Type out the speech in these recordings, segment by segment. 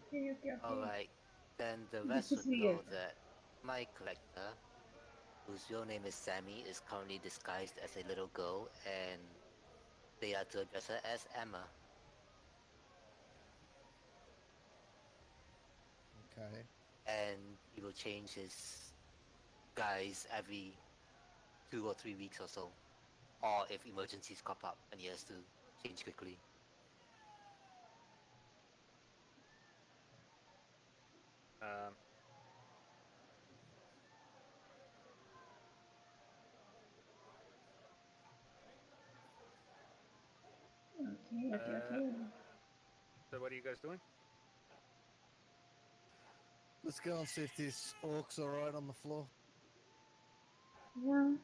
Okay, okay, okay. Alright, then the This rest is would know weird. that my collector, whose real name is Sammy, is currently disguised as a little girl, and they are to address her as Emma. Okay. And he will change his guise every 2 or 3 weeks or so, or if emergencies crop up and he has to change quickly. Um, Okay, okay, uh, okay. so what are you guys doing? Let's go and see if this orc's alright on the floor. Yeah.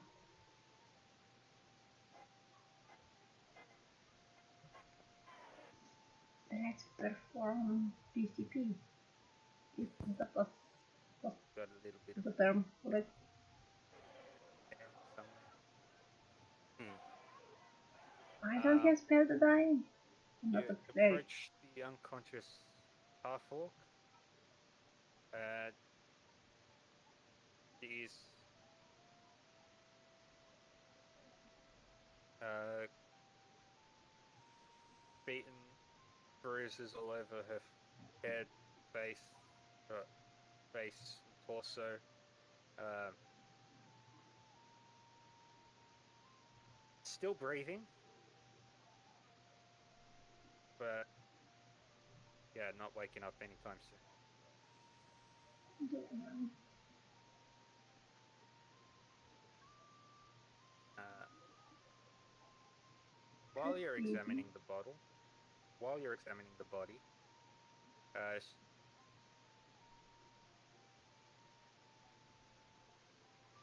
Let's perform PCP. If that was Got a little bit of the term for it. air somewhere. Hmm. I don't Um, have spell to die. I'm you not a cleric. approach the unconscious half orc. She is uh, beaten, bruises all over her head, face, uh, face, and torso. Um, still breathing, but yeah, not waking up anytime soon. Uh, while you're Easy. examining the bottle, while you're examining the body, uh,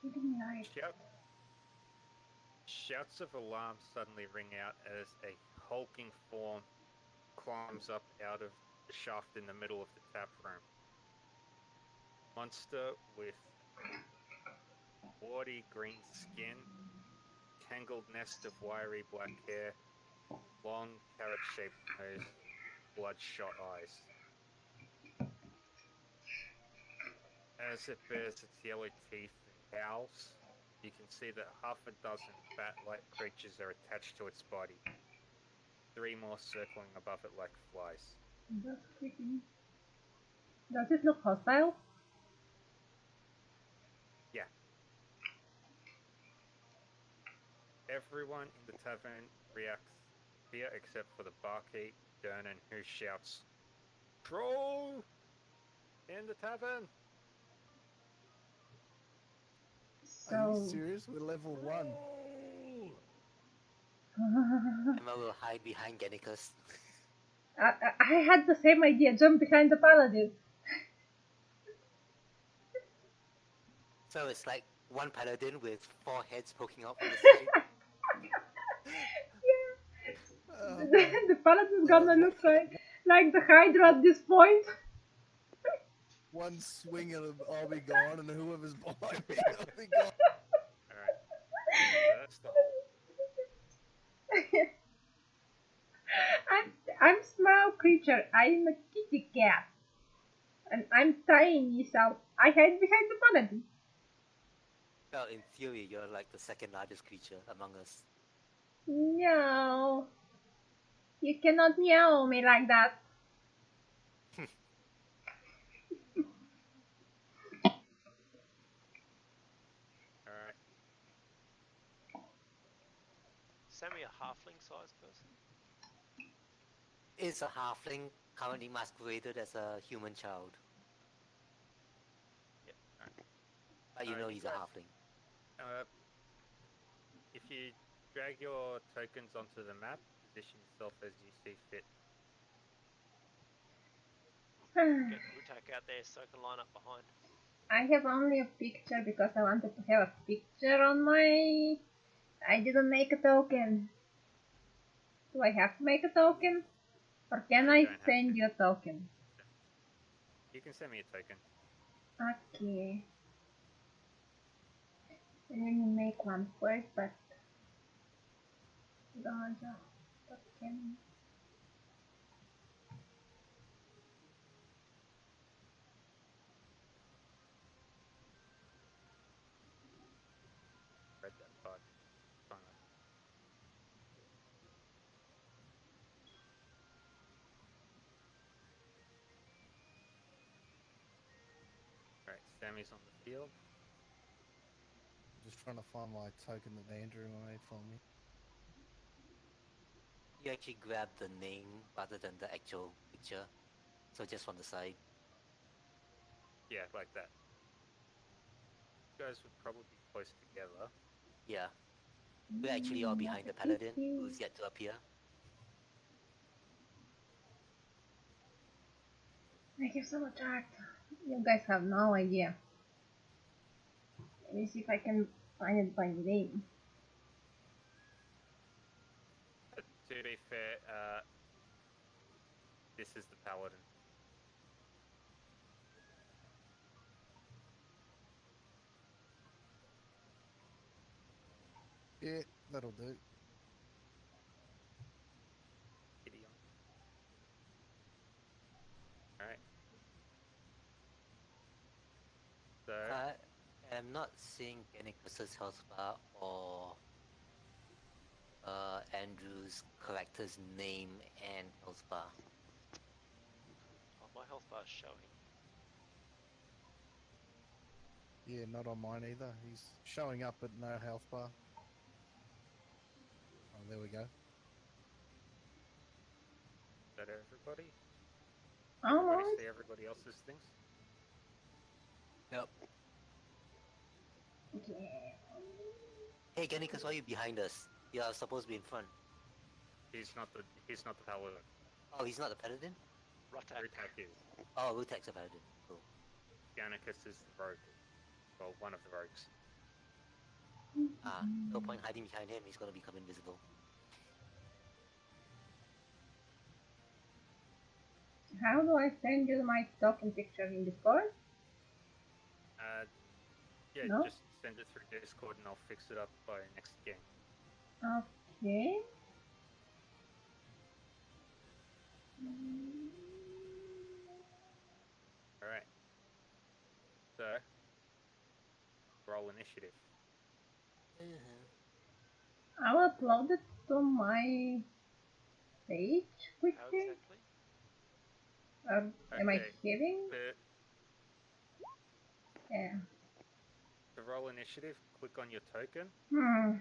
Hidden light. shout, shouts of alarm suddenly ring out as a hulking form climbs up out of the shaft in the middle of the tap room. Monster with warty green skin, tangled nest of wiry black hair, long carrot-shaped nose, bloodshot eyes. As it bares its yellow teeth and howls, you can see that half a dozen bat-like creatures are attached to its body, three more circling above it like flies. That's creepy. Does it look hostile? Yeah, everyone in the tavern reacts fear except for the barkeep, Dernan, who shouts, "Troll! In the tavern!" Are you So. serious? We're level 1. Emma will hide behind Gannicus. I had the same idea. Jump behind the paladin. So it's like one paladin with four heads poking out from the side. Yeah. Oh The, my the paladin's gonna god. look like the Hydra at this point. One swing and I'll be gone, and whoever's behind me, I'll be gone. Alright, first of all, I'm I'm small creature. I'm a kitty cat, and I'm tiny, so I hide behind the paladin. Well, in theory, you're like the second largest creature among us. No, you cannot meow me like that. alright, Sammy a halfling sized person? Is a halfling currently masqueraded as a human child, Yep. alright. but you know You he's a guys, halfling. uh, if you drag your tokens onto the map, position yourself as you see fit. Get Utak out there so I can line up behind. I have only a picture because I wanted to have a picture on my. I didn't make a token. Do I have to make a token? Or can No, you I don't have to. send you a token? You can send me a token. Okay. Let me make one first, but token. Sammy's on the field. Just trying to find my token that Andrew made for me. You actually grab the name rather than the actual picture. So just from the side. Yeah, like that. You guys would probably be close together. Yeah. We're actually all behind the paladin, who's yet to appear. I have so much art. You guys have no idea. Let me see if I can find it by name. To be fair, this is the paladin. Yeah, that'll do. Gideon. Alright. So, I'm not seeing Gannicus's health bar or Andrew's character's name and health bar. Oh, my health bar's showing. Yeah, not on mine either. He's showing up but no health bar. Oh, there we go. is that everybody? Everybody Almost. see everybody else's things? Yep. Yeah. Hey Gannicus, why are you behind us? You're supposed to be in front. He's not the paladin. Oh, he's not the paladin? Rutak. Rutak is. Oh, Rutek's a paladin. Cool. Gannicus is the rogue. Well, one of the rogues. Ah, no point hiding behind him, he's gonna become invisible. How do I send you my token picture in Discord? Yeah, No? just send it through Discord and I'll fix it up by next game. Okay. Alright. So, roll initiative. I'll upload it to my page How quickly. exactly? Am I Okay. kidding? Yeah. To roll initiative, click on your token, and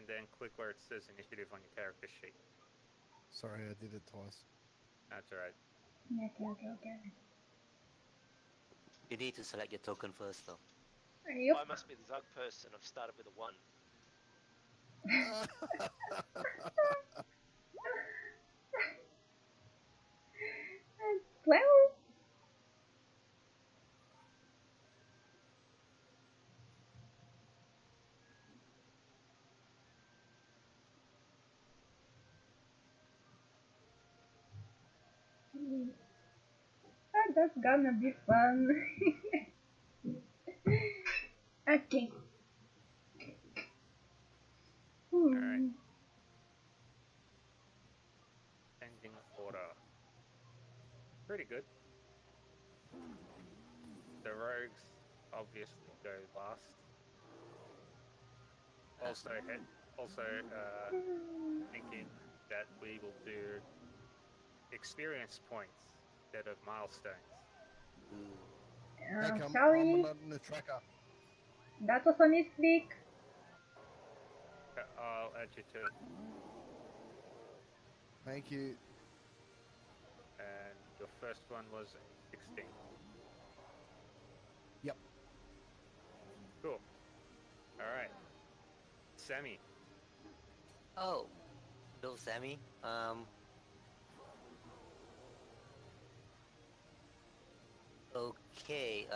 then click where it says initiative on your character sheet. Sorry, I did it twice. That's alright. Okay. You need to select your token first though. Yep. I must be the Zug person. I've started with a 1. Well, that's gonna be fun. Okay. Alright. Pending order. Pretty good. The rogues obviously go last. Also, thinking that we will do experience points instead of milestones. Heck, I'm Sorry, not in the tracker. that was a mistake. I'll add you to it. Thank you. And your first one was a 16. Yep. Cool. Alright. Sammy. Oh, little Sammy. Okay.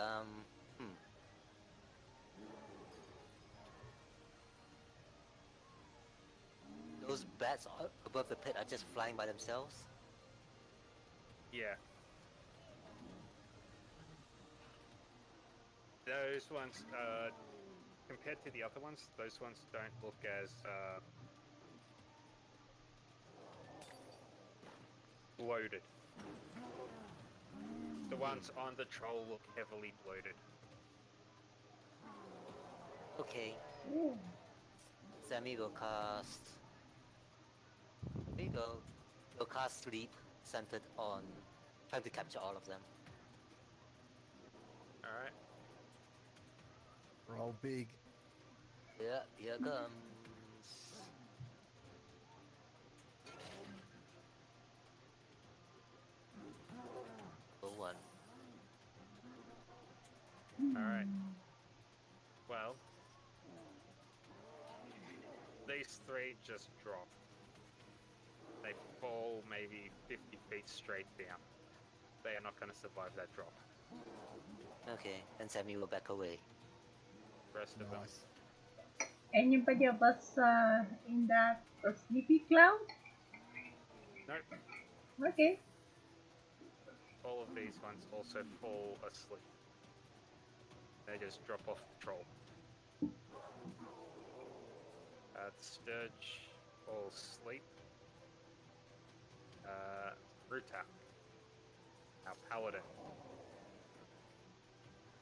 Those bats above the pit are just flying by themselves. Yeah. Those ones, compared to the other ones, those ones don't look as bloated. The ones on the troll look heavily bloated. Okay. Ooh. Sammy will cast. There you go. Will cast sleep centered on trying to capture all of them. Alright. Roll big. Yeah, here comes. Oh, one. Alright. Well, these three just drop. They fall maybe 50 feet straight down. They are not going to survive that drop. Okay, and Sammy will back away. Rest of them. Nice. Anybody of us in that sleepy cloud? Nope. Okay. All of these ones also fall asleep. They just drop off the troll. The Sturge all sleep. Ruta, our paladin.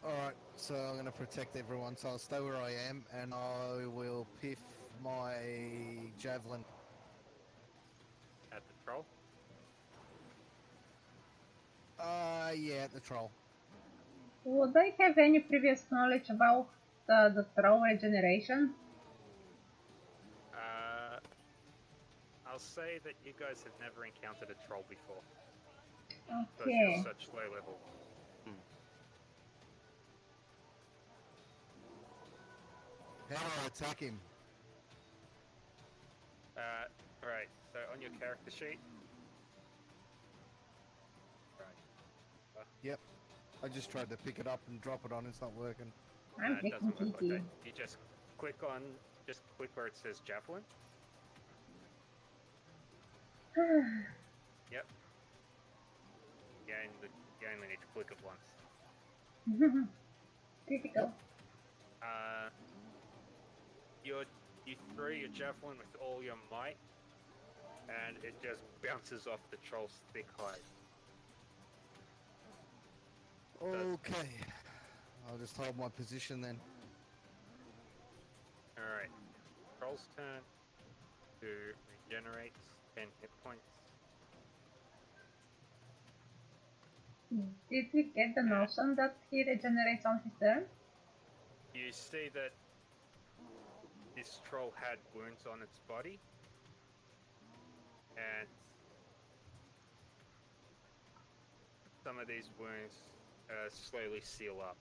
Alright, so I'm going to protect everyone, so I'll stay where I am, and I will piff my javelin. At the troll. Yeah, at the troll. Would I have any previous knowledge about the throw regeneration? I'll say that you guys have never encountered a troll before. Because Okay. you're such low level. How do I attack him? Right, so on your character sheet. Right. Yep. I just tried to pick it up and drop it on, it's not working. I'm It taking doesn't work like TT. that. You just click where it says javelin. Yep. You only need to click it once. Critical. You throw your javelin with all your might, and it just bounces off the troll's thick hide. Okay. I'll just hold my position then. Alright. Troll's turn to regenerate 10 hit points. Did we get the notion that he regenerates on his turn? You see that this troll had wounds on its body, and some of these wounds slowly seal up.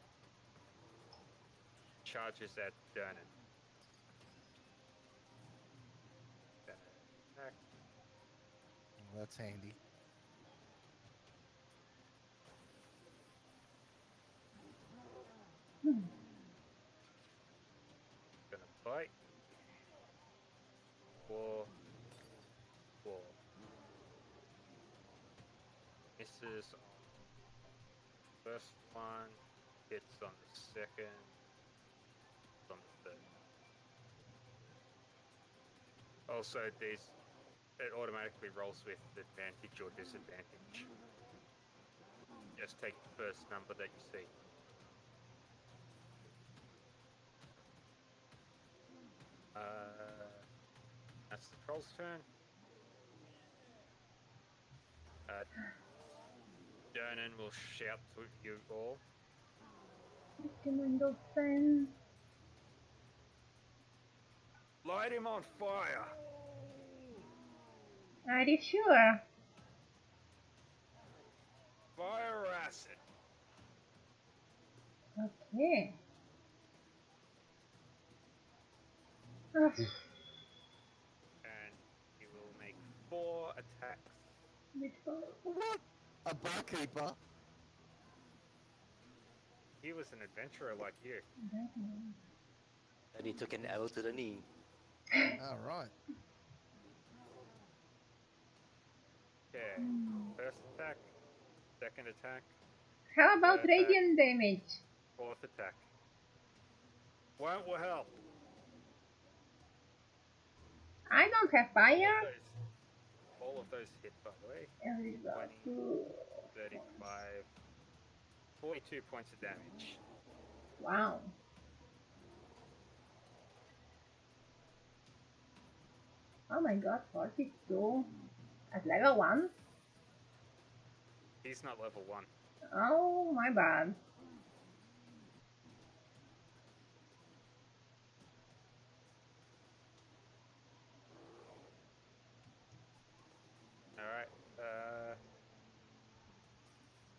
Charges at Dernan. That's handy. Gonna bite. 4. Misses on the first one, hits on the second, on the third. Also, it automatically rolls with advantage or disadvantage. Just take the first number that you see. That's the troll's turn. Dernan will shout to you all. Recommendo friend. Light him on fire! Are you sure? Fire or acid? Okay. Ugh. And he will make 4 attacks. What? A barkeeper? He was an adventurer like you. And he took an arrow to the knee. Alright. Okay. First attack. Second attack. How about Third attack, radiant damage? Fourth attack. Won't help. I don't have fire. All of those hit, by the way. And we got 20, 2. 35, 42 points of damage. Wow. Oh my god, 42. At level 1? He's not level 1. Oh, my bad.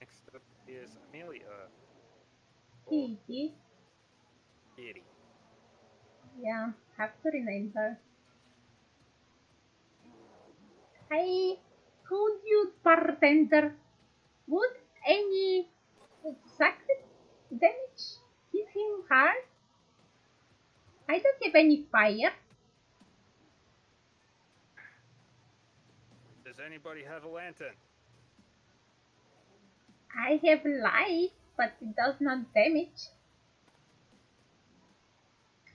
Next up is Amelia. Or Kitty. Kitty. Yeah, have to rename her. Hi, could you bartender? Would any exact damage hit him hard? I don't have any fire. Does anybody have a lantern? I have light, but it does not damage.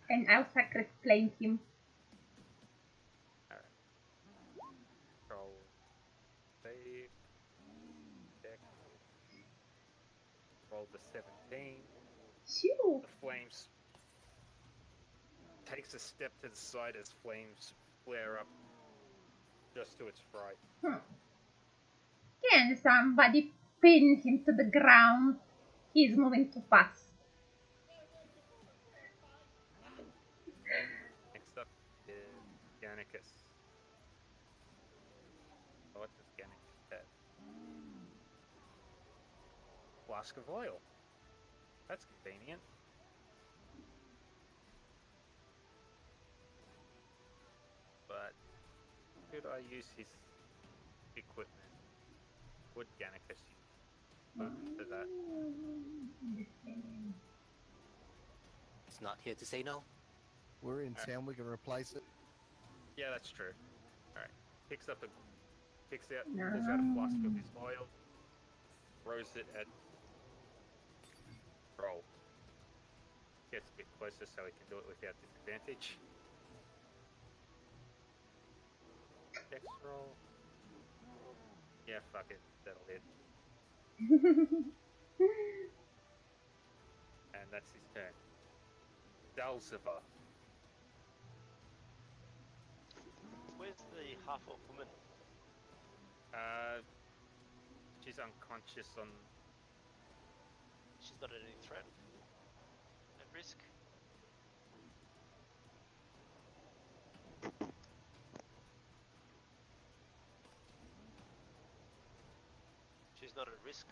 And I'll sacred flame him. Alright. Roll. Save. Deck. Roll the 17. Shoo! The flames takes a step to the side as flames flare up just to its right. Can somebody pin him to the ground? He's moving too fast. Next up is Gannicus. What does Gannicus have? Flask of oil. That's convenient. But could I use his equipment? Would Gannicus use food for that? It's not here to say no. We're in town, we can replace it. Yeah, that's true. Alright. Picks out, No. pulls out a flask of his oil, throws it at Roll. Gets a bit closer so he can do it without disadvantage. Dex roll. Yeah, fuck it. That'll hit. And that's his turn. Dalziva. Where's the half-orc woman? She's unconscious on... She's not at any threat. At risk. She's not at risk.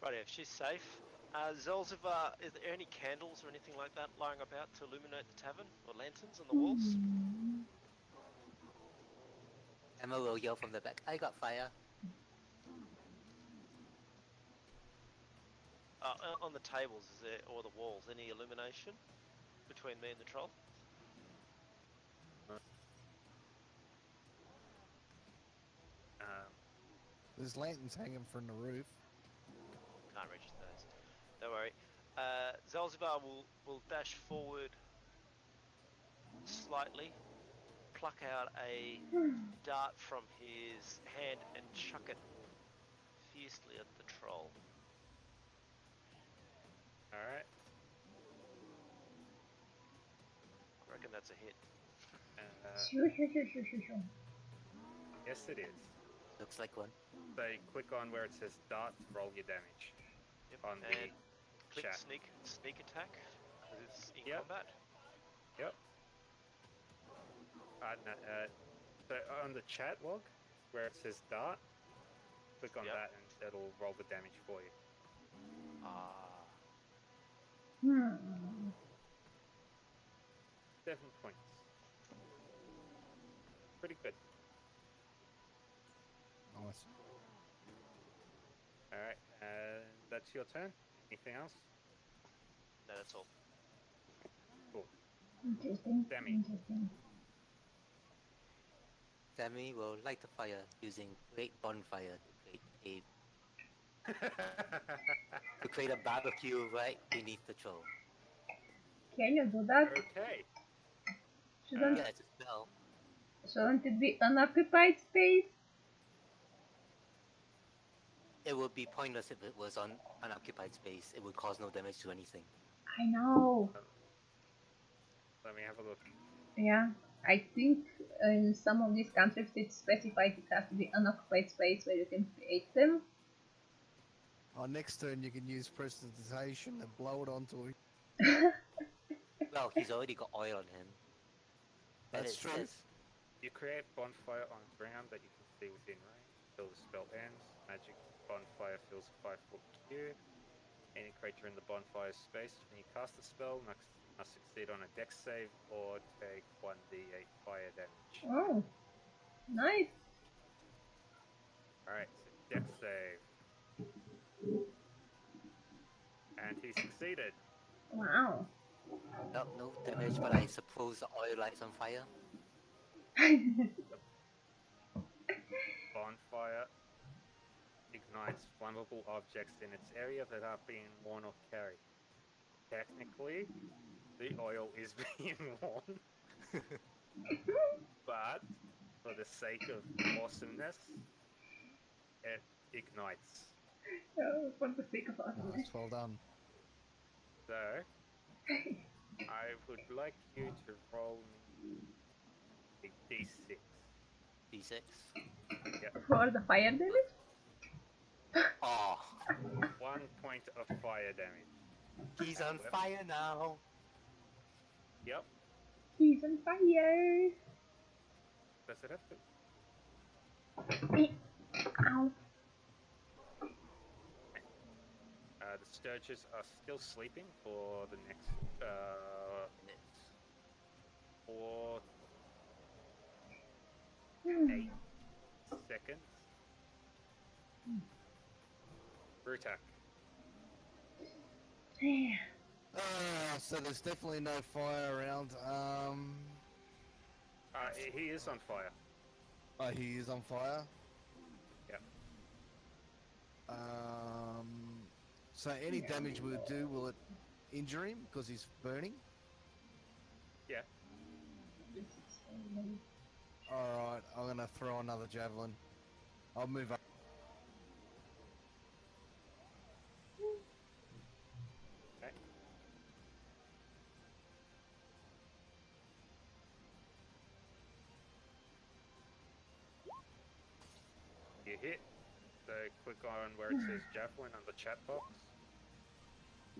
Right, if she's safe. Zelziva, is there any candles or anything like that lying about to illuminate the tavern? Or lanterns on the walls? Emma will yell from the back, I got fire. On the tables, is there, or the walls, any illumination between me and the troll? There's lanterns hanging from the roof. Can't reach those. Don't worry. Zelzivar will dash forward slightly, pluck out a dart from his hand and chuck it fiercely at the troll. Alright. I reckon that's a hit. Yes, it is. Looks like one. So click on where it says dart, roll your damage. Yep. On the And click chat. sneak attack because it's in Yep. combat. Yep. So on the chat log, where it says dart, click on Yep. that and it'll roll the damage for you. Ah. 7 points. Pretty good. Nice. Alright, that's your turn. Anything else? No, that's all. Cool. Interesting. Demi. Interesting. Sammy will light the fire using great bonfire to create a barbecue right beneath the troll. Can you do that? Okay. Shouldn't, Yeah, it's a spell. shouldn't it be unoccupied space? It would be pointless if it was on unoccupied space. It would cause no damage to anything. I know. Let me have a look. Yeah. I think in some of these countries it's specified it has to be unoccupied space where you can create them. Next turn you can use prestidigitation and blow it onto him. Well, he's already got oil on him. And That's it true. says, You create bonfire on ground that you can see within range until the spell ends. Magic bonfire fills a 5-foot cube. Any creature in the bonfire space when you cast the spell must succeed on a dex save or take 1d8 fire damage. Oh, nice. Alright, so dex save. And he succeeded. Wow. well, no damage, but I suppose the oil lights on fire. Bonfire ignites flammable objects in its area that are being worn or carried. Technically, the oil is being worn, but for the sake of awesomeness, it ignites. Oh, for the sake of awesomeness. Nice, well done. So, I would like you to roll me a d6. D6. For the fire damage? Oh, 1 point of fire damage. he's on fire now. Yep. He's on fire. Does it have to? Ow. The Sturges are still sleeping for the next Minutes. 4 Hmm. 8 seconds. Brutak. So there's definitely no fire around. He is on fire. Oh, he is on fire. Yep. So any damage we'll do, will it injure him because he's burning? Yeah. Alright, I'm gonna throw another javelin. I'll move up. Okay. You hit. So click on where it says javelin on the chat box.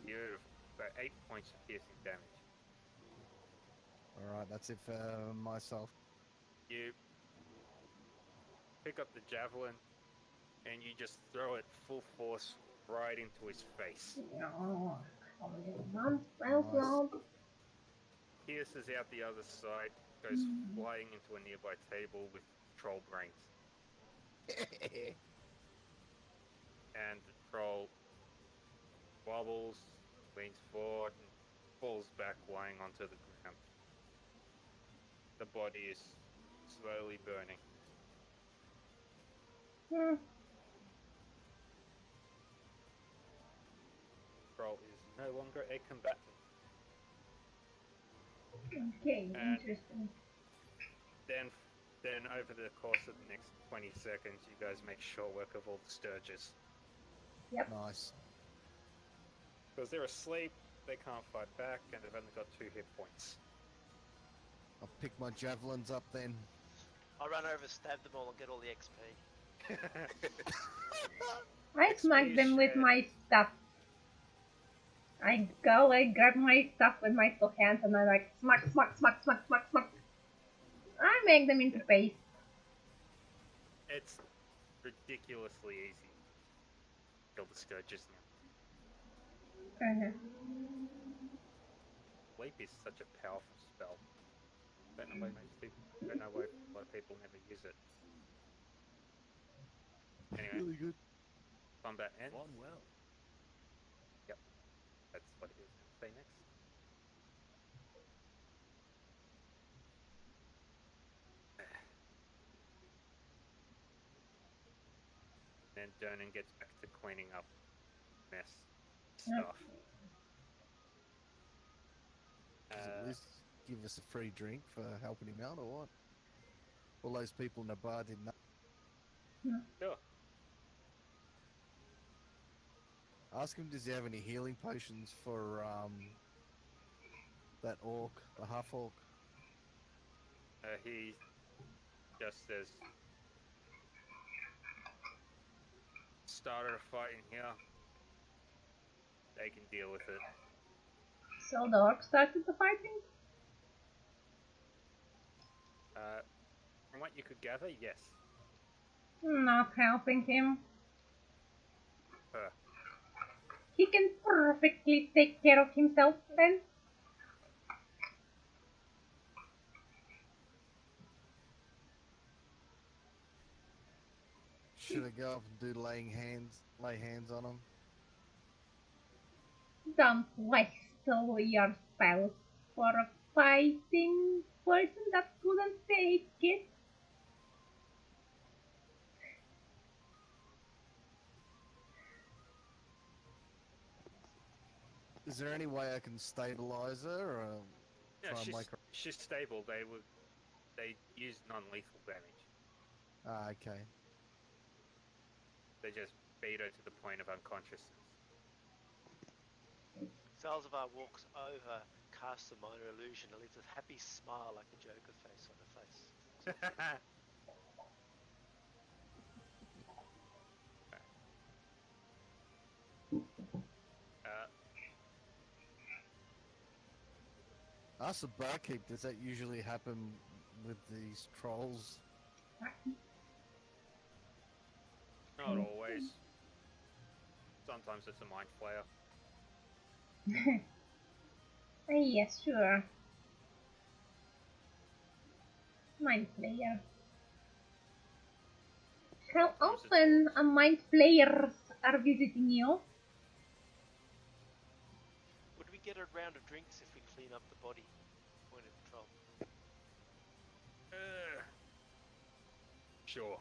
Beautiful. So 8 points of piercing damage. Alright, that's it for myself. You pick up the javelin and you just throw it full force right into his face. Oh, well Nice. rolled. Pierces out the other side, goes flying into a nearby table with troll brains. And the troll wobbles, leans forward, and falls back lying onto the ground. The body is slowly burning. Hmm. Troll is no longer a combatant. Okay, And- interesting. Then over the course of the next 20 seconds, you guys make short work of all the Sturges. Nice. Because they're asleep, they can't fight back, and they've only got 2 hit points. I'll pick my javelins up then. I run over, stab them all, and get all the XP. I smack them with my stuff. I go, I grab my stuff with my two hands and I like smack, smack, smack, smack, smack, smack. I make them into paste. It's ridiculously easy to kill the Sturges now. Leap is such a powerful spell. Don't know why a lot of people never use it. Anyway, Really good. combat ends. Gone well. Yep, that's what he was going to say next. Then Dernan gets back to cleaning up mess stuff. Does at least give us a free drink for helping him out or what? All those people in the bar didn't know. Sure. Ask him, does he have any healing potions for that orc, the half orc? He just says, started a fight in here. They can deal with it. So the orc started the fighting? From what you could gather, yes. Not helping him. Uh, He can perfectly take care of himself then. Should I go up and do lay hands on him? Don't waste all your spells for a fighting person that couldn't take it. Is there any way I can stabilize her, or yeah, try and make her? she's stable. They use non-lethal damage. Ah, okay. They just beat her to the point of unconsciousness. Salzavar walks over, casts a minor illusion, and leaves a happy smile like a Joker face on her face. uh, Ask the barkeep, does that usually happen with these trolls? not always. Sometimes it's a mind flayer. Yes, sure. Mind player. How Sometimes it's often orcs. a mind players are visiting you? Would we get a round of drinks if we clean up the body? Point at the troll. Sure.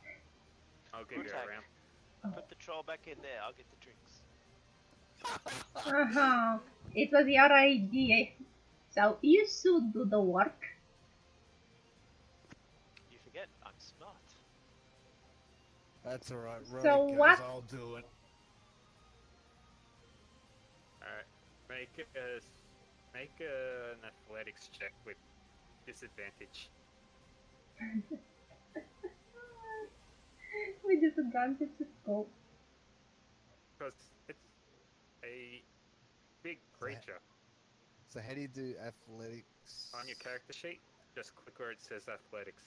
I'll give you Rutak, a round. put the troll back in there, I'll get the drinks. Uh-huh. It was your idea. So you should do the work. You forget, I'm smart. That's alright, So right it goes, what? I'll do it. Alright. Make an athletics check with disadvantage. With disadvantage is cool. Because it's a big creature. So how do you do athletics? On your character sheet, just click where it says athletics.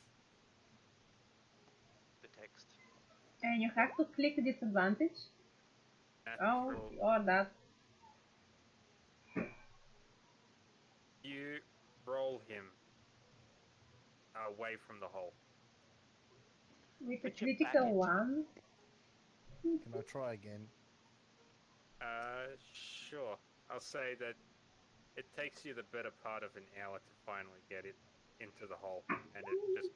The text. And you have to click disadvantage. Oh, Natural. or that. You roll him away from the hole. With a Put your back critical into one. Can I try again? Sure. I'll say that it takes you the better part of an hour to finally get it into the hole, and it just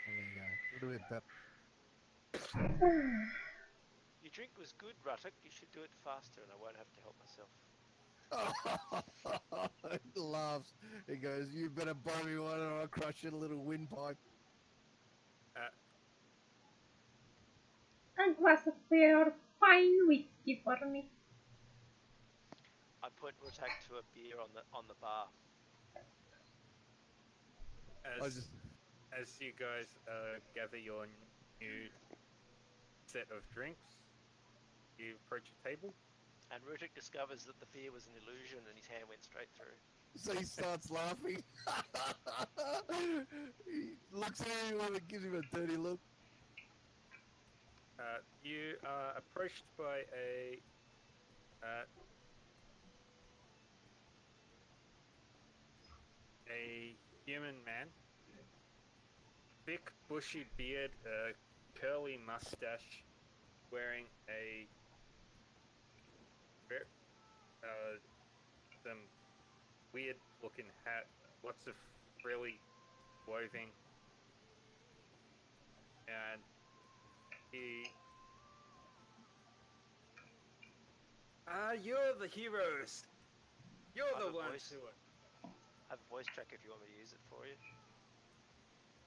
There we go. A little bit better. Your drink was good, Rutak. You should do it faster and I won't have to help myself. He laughs. He goes, you better buy me one or I'll crush your little windpipe. A glass of pure fine whiskey for me. I point Rutak to a beer on the bar. as you guys gather your new set of drinks, you approach a table. And Rutak discovers that the beer was an illusion and his hand went straight through. So he starts laughing. He looks at him and gives him a dirty look. You are approached by a human man, thick, bushy beard, curly mustache, wearing some weird-looking hat, lots of frilly clothing, and he. You're the heroes. You're I have the a ones voice. who are. I have a voice track if you want me to use it for you.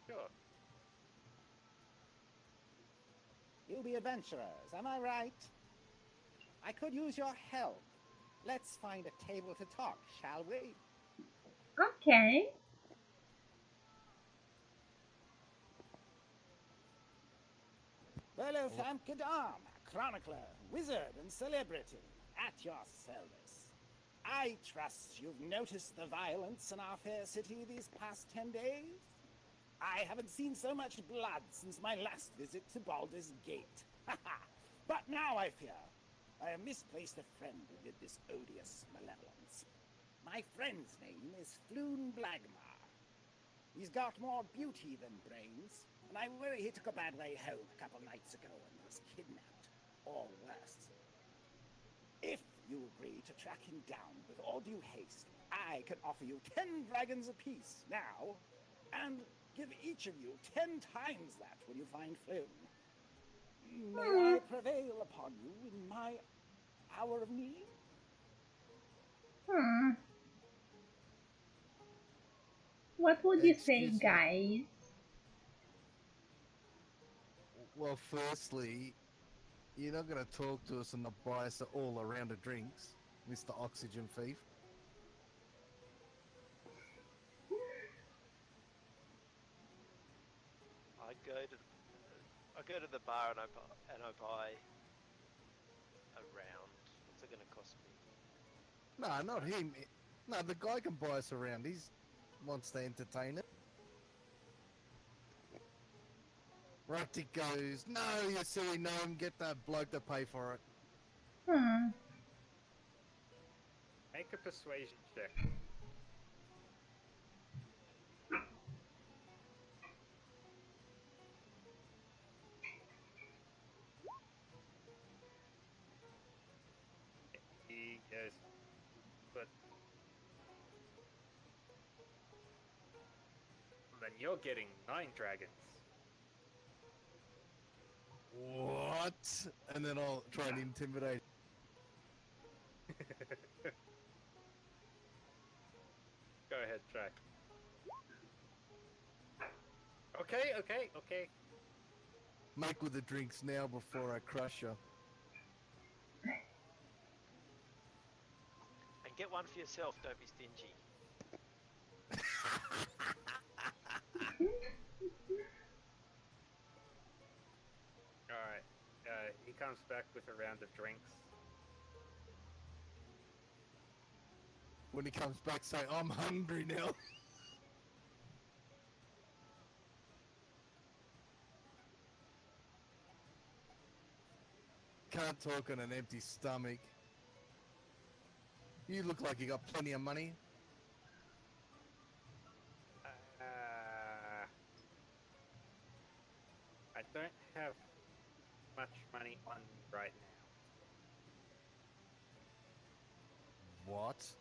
Sure. You'll be adventurers, am I right? I could use your help. Let's find a table to talk, shall we? Okay. Volo Famkadam, chronicler, wizard, and celebrity, at your service. I trust you've noticed the violence in our fair city these past 10 days? I haven't seen so much blood since my last visit to Baldur's Gate. But now I fear I have misplaced a friend who did this odious malevolence. My friend's name is Floon Blagmar. He's got more beauty than brains, and I worry he took a bad way home a couple nights ago and was kidnapped, or worse. If you agree to track him down with all due haste, I can offer you 10 dragons apiece now, and give each of you 10 times that when you find Floon. May I prevail upon you in my hour of need? Hmm. What would you say, Excuse me. guys? Well, firstly, you're not going to talk to us and not buy us all a round of drinks, Mr. Oxygen Thief. I go to the bar and I buy a round. What's it gonna cost me? No, not him. No, the guy can buy us around. He wants to entertain it. Ruptic goes, no, you silly gnome, get that bloke to pay for it. Hmm. Make a persuasion check. He goes, but then you're getting 9 dragons. What? And then I'll try and intimidate. Go ahead, try. Okay. Make with the drinks now before I crush you. And get one for yourself. Don't be stingy. Alright. He comes back with a round of drinks. When he comes back, say, I'm hungry now. Can't talk on an empty stomach. You look like you got plenty of money. I don't have much money on me right now. What?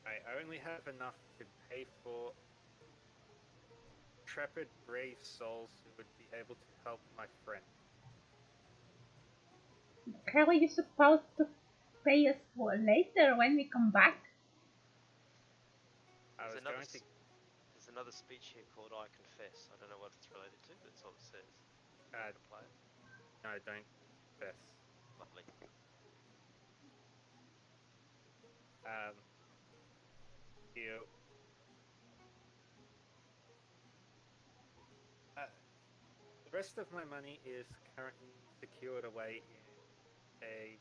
I only have enough to pay for intrepid, brave souls who would be able to help my friend. How are you supposed to pay us for later when we come back? I was going to. There's another speech here called I Confess. I don't know what it's related to, but that's all it says. You want to play it? No, don't confess. Lovely. You. The rest of my money is currently secured away in a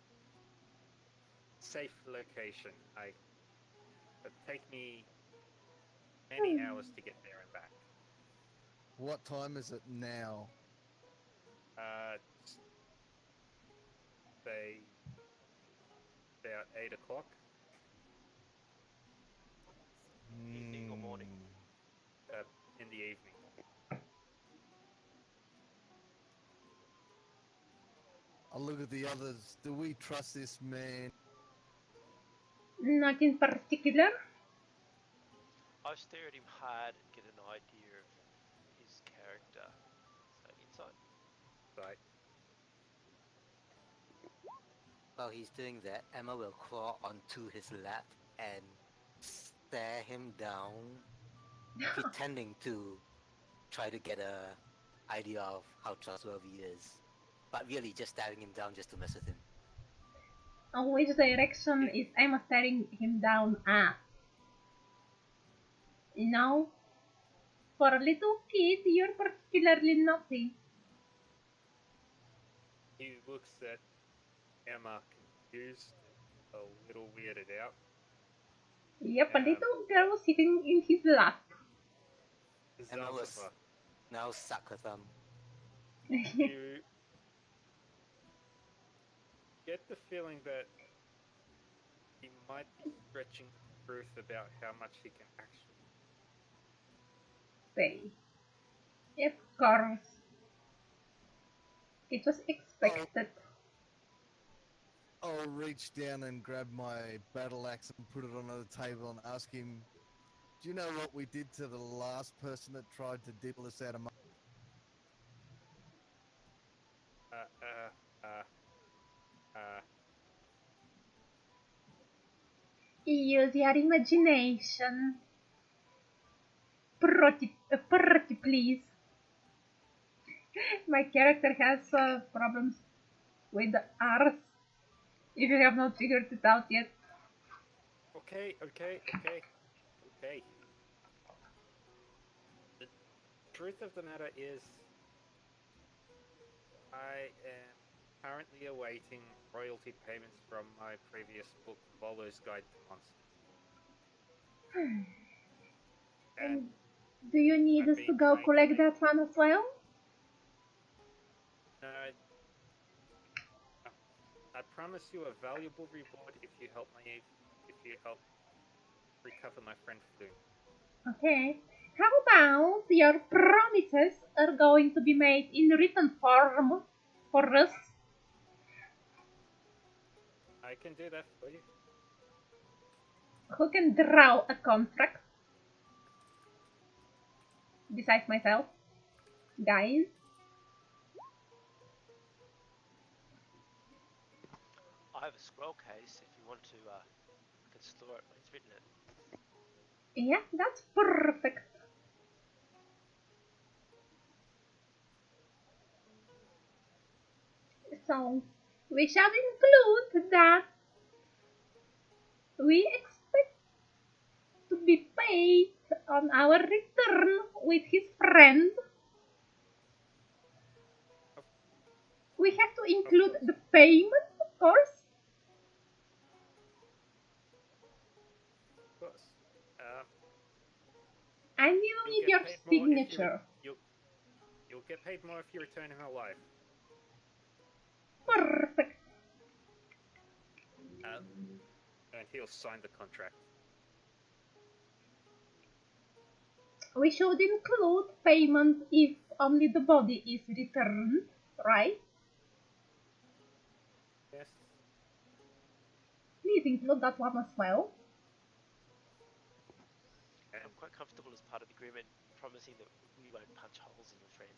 safe location. It'd take me many hours to get there and back. What time is it now? Say about 8 o'clock. Evening or morning? In the evening. I'll look at the others. Do we trust this man? Not in particular. I stare at him hard and get an idea of his character. So insight. Right. While he's doing that, Emma will crawl onto his lap and stare him down, pretending to try to get a idea of how trustworthy he is, but really just staring him down just to mess with him. Which direction is Emma staring him down at? No. For a little kid, you're particularly naughty. He looks at Emma confused and a little weirded out. Yep, a little girl sitting in his lap. Emma was Zalzova, now suck her thumb. you get the feeling that he might be stretching the truth about how much he can actually. Say. Of course. It was expected. I'll reach down and grab my battle axe and put it on the table and ask him, do you know what we did to the last person that tried to dibble us out of money? Use your imagination. Pretty, please. My character has problems with the R's. If you have not figured it out yet. Okay. The truth of the matter is, I am currently awaiting royalty payments from my previous book, Volo's Guide to Monsters. And Do you need I've us to been go trying to collect make- that one as well? I promise you a valuable reward if you help recover my friend Flume. Okay. How about your promises are going to be made in written form for us? I can do that for you. Who can draw a contract? Besides myself. Guys. I have a scroll case if you want to, I can store it when he's written it. Yeah, that's perfect. So, we shall include that we expect to be paid on our return with his friend. We have to include the payment, of course. Of course. And we will need your signature. You'll get paid more if you return him alive. Perfect. And he'll sign the contract. We should include payment if only the body is returned, right? Yes. Please include that one as well. I'm quite comfortable as part of the agreement promising that we won't punch holes in your friend.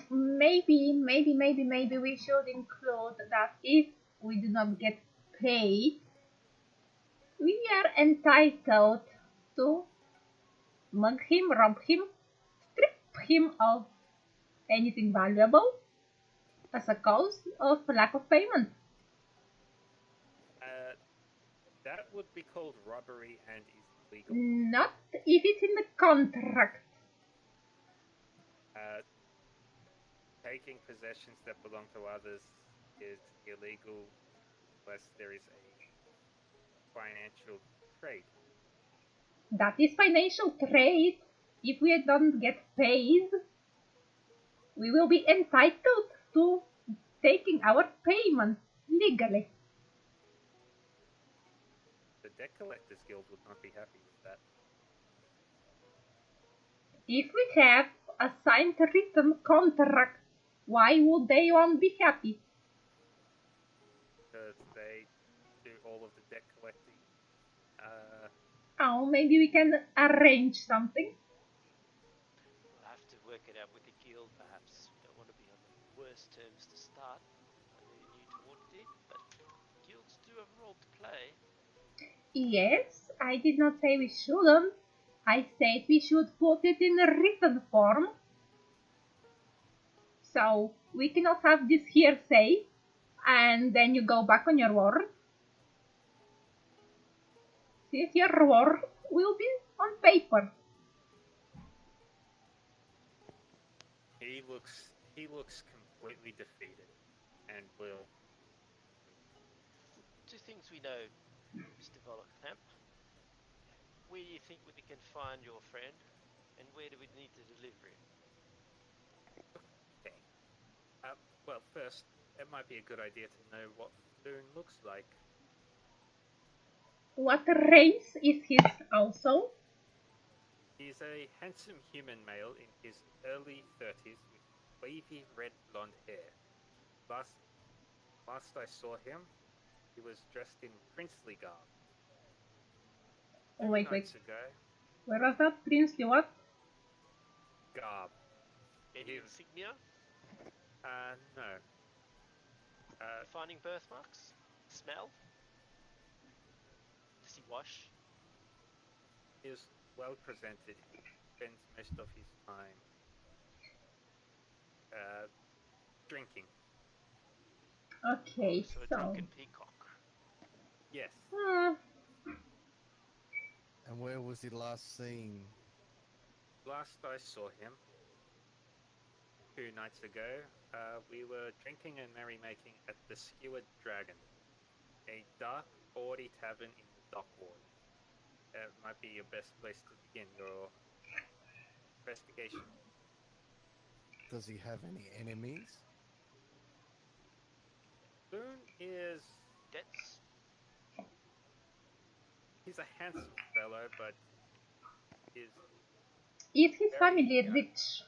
Maybe we should include that if we do not get paid, we are entitled to mug him, rob him, strip him of anything valuable as a cause of lack of payment. That would be called robbery and is illegal. Not if it's in the contract. Taking possessions that belong to others is illegal unless there is a financial trade. That is financial trade. If we don't get paid, we will be entitled to taking our payment legally. The Debt Collectors Guild would not be happy with that. If we have a signed written contract, why would they want be happy? Because they do all of the debt collecting. Oh, maybe we can arrange something. We'll have to work it out with the guild, perhaps. We don't want to be on the worst terms to start. I know you're new to Waterdeep, but guilds do have a role to play. Yes, I did not say we shouldn't. I said we should put it in a written form. So we cannot have this hearsay and then you go back on your word. your war will be on paper. He looks completely defeated, and will. Two things we know, Mr. Volocamp. Where do you think we can find your friend, and where do we need to deliver him? Okay. Well, first, it might be a good idea to know what Floon looks like. What race is his also? He's a handsome human male in his early 30s with wavy red blonde hair. Last I saw him, he was dressed in princely garb. Oh, Two wait. nights ago, Where was that? Princely what? garb. Any He- insignia? No. Defining birthmarks? Smell? Does he wash? He is well presented. He spends most of his time drinking. Okay, So a so. drunken peacock. Yes. And where was he last seen? Last I saw him, 2 nights ago, we were drinking and merrymaking at the Skewered Dragon, a dark, bawdy tavern in the dock ward. Might be your best place to begin your investigation. Does he have any enemies? Boone is... Debts? He's a handsome fellow, but is Is his very family young. rich?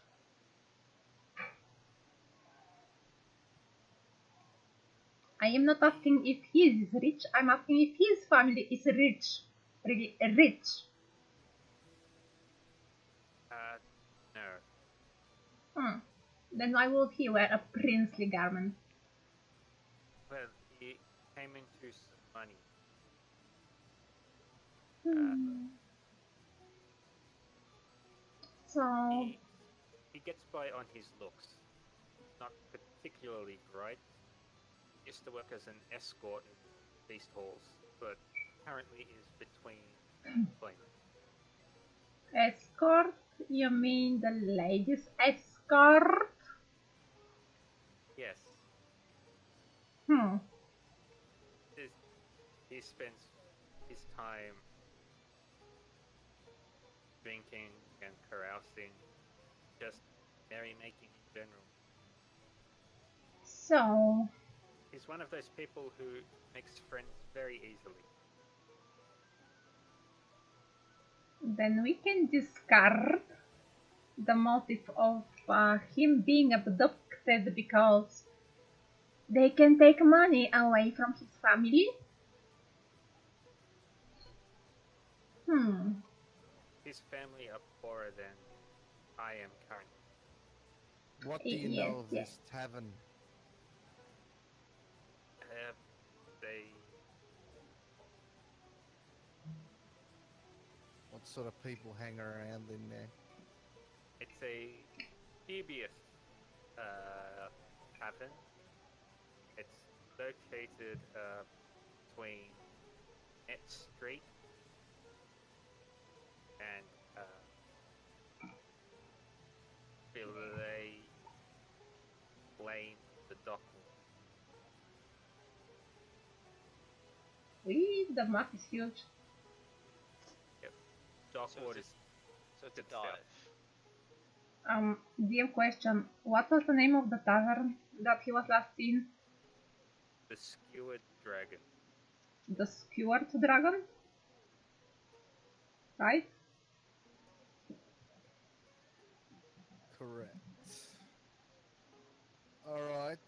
I am not asking if he is rich, I'm asking if his family is rich. Really rich. No. Then why would he wear a princely garment? Well, he came into some money. So, He gets by on his looks. Not particularly bright. He used to work as an escort in the feast halls, but currently is between employment. escort? You mean the ladies' escort? Yes. Hmm. He spends his time drinking and carousing, just merrymaking in general. So, He's one of those people who makes friends very easily. then we can discard the motive of him being abducted because they can take money away from his family. His family are poorer than I am currently. What do you know of this tavern? What sort of people hang around in there? It's a dubious tavern. It's located between Net Street and Fillet Lane, the dock. The map is huge. Yep. Dock So ward it's is So it's a itself. dive. Dear question, what was the name of the tavern that he was last seen? The Skewered Dragon. The Skewered Dragon? Right? Correct. Alright.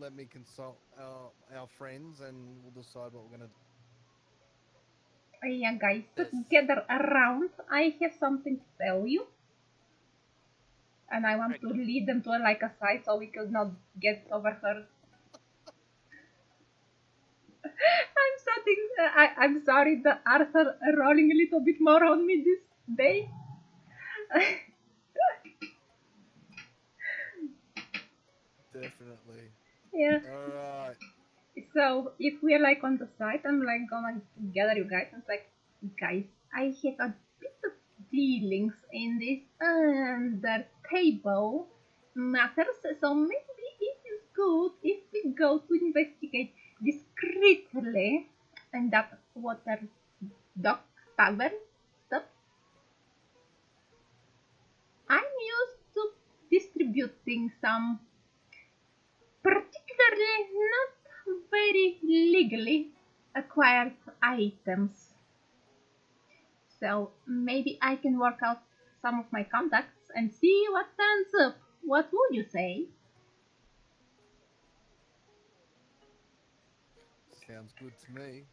Let me consult our friends and we'll decide what we're going to do. Yeah, guys, Yes. gather around. I have something to tell you. And I want to lead them to a side so we could not get overheard. I'm sorry, the Arthur rolling a little bit more on me this day. Definitely. Yeah. Alright. So if we're like on the side, I'm like gonna gather you guys and like, guys, I have a bit of feelings in this under table matters. So maybe it is good if we go to investigate discreetly and that water dock tavern stuff. I'm used to distributing some particularly not very legally acquired items. So maybe I can work out some of my contacts and see what turns up. What would you say? Sounds good to me.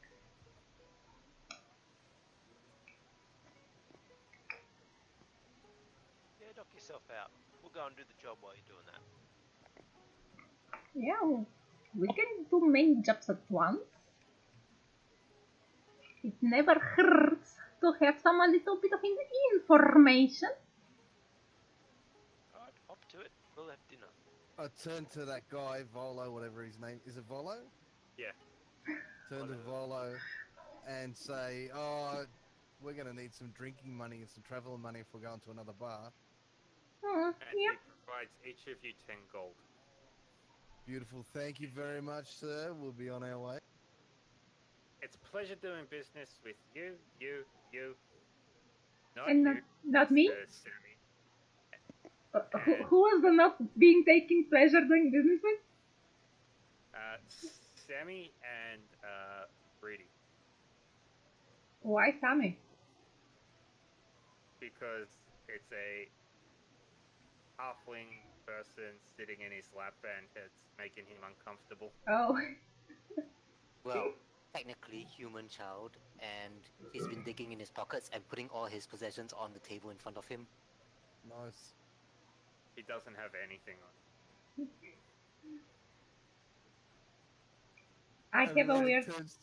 Yeah, knock yourself out. We'll go and do the job while you're doing that. Yeah, we can do many jobs at once. It never hurts to have some a little bit of information. Alright, hop to it. We'll have dinner. I turn to that guy, Volo, whatever his name is. It Volo? Yeah. Turn to Volo and say, "Oh, we're going to need some drinking money and some traveling money if we're going to another bar." And Yeah. he provides each of you 10 gold. Beautiful. Thank you very much, sir. We'll be on our way. It's a pleasure doing business with you. Not And you, not me? Mr. Sammy. And Who was the not being taking pleasure doing business with? Sammy and Brady. Why Sammy? Because it's a halfling person sitting in his lap and it's making him uncomfortable. Oh. Well, technically human child, and he's been digging in his pockets and putting all his possessions on the table in front of him. Nice. He doesn't have anything on. I have a weird Turns,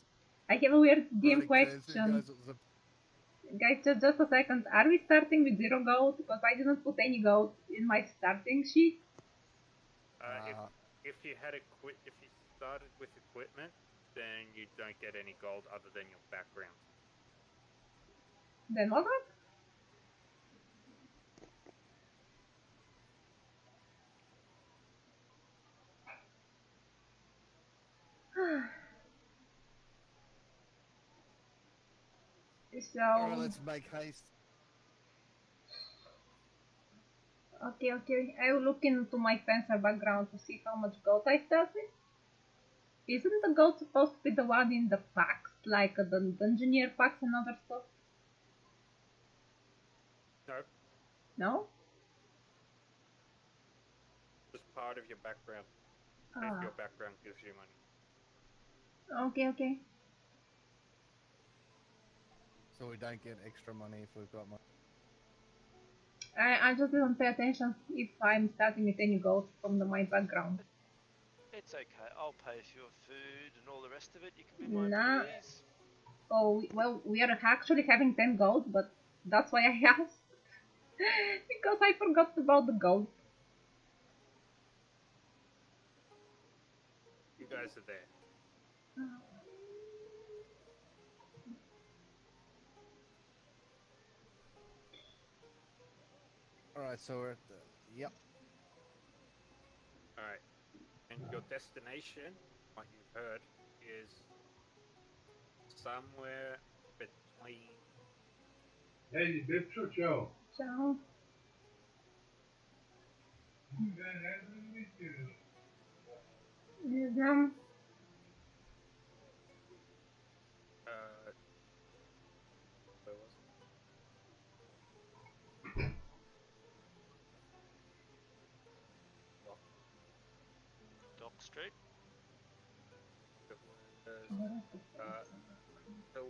DM turns to question. goes, "It was a Guys, just a second. Are we starting with 0 gold? Because I didn't put any gold in my starting sheet. If you had if you started with equipment, then you don't get any gold other than your background. Then what? So Alright, let's make haste. okay. I will look into my fencer background to see how much gold I start with. Isn't the gold supposed to be the one in the packs, like the Dungeoneer packs and other stuff? No, No? just part of your background. If Ah, your background gives you money. okay. So we don't get extra money if we've got money. I just didn't pay attention if I'm starting with any gold from my background. It's okay. I'll pay for your food and all the rest of it. You can be my Nah. employees. Oh, well, we are actually having 10 gold, but that's why I asked. Because I forgot about the gold. You guys are there. Alright, so we're at the. Yep. Alright. And your destination, what you've heard, is somewhere between Hey, Bipso Joe. Ciao. Museum. where was it? Dock. Dock Street. It was Hill,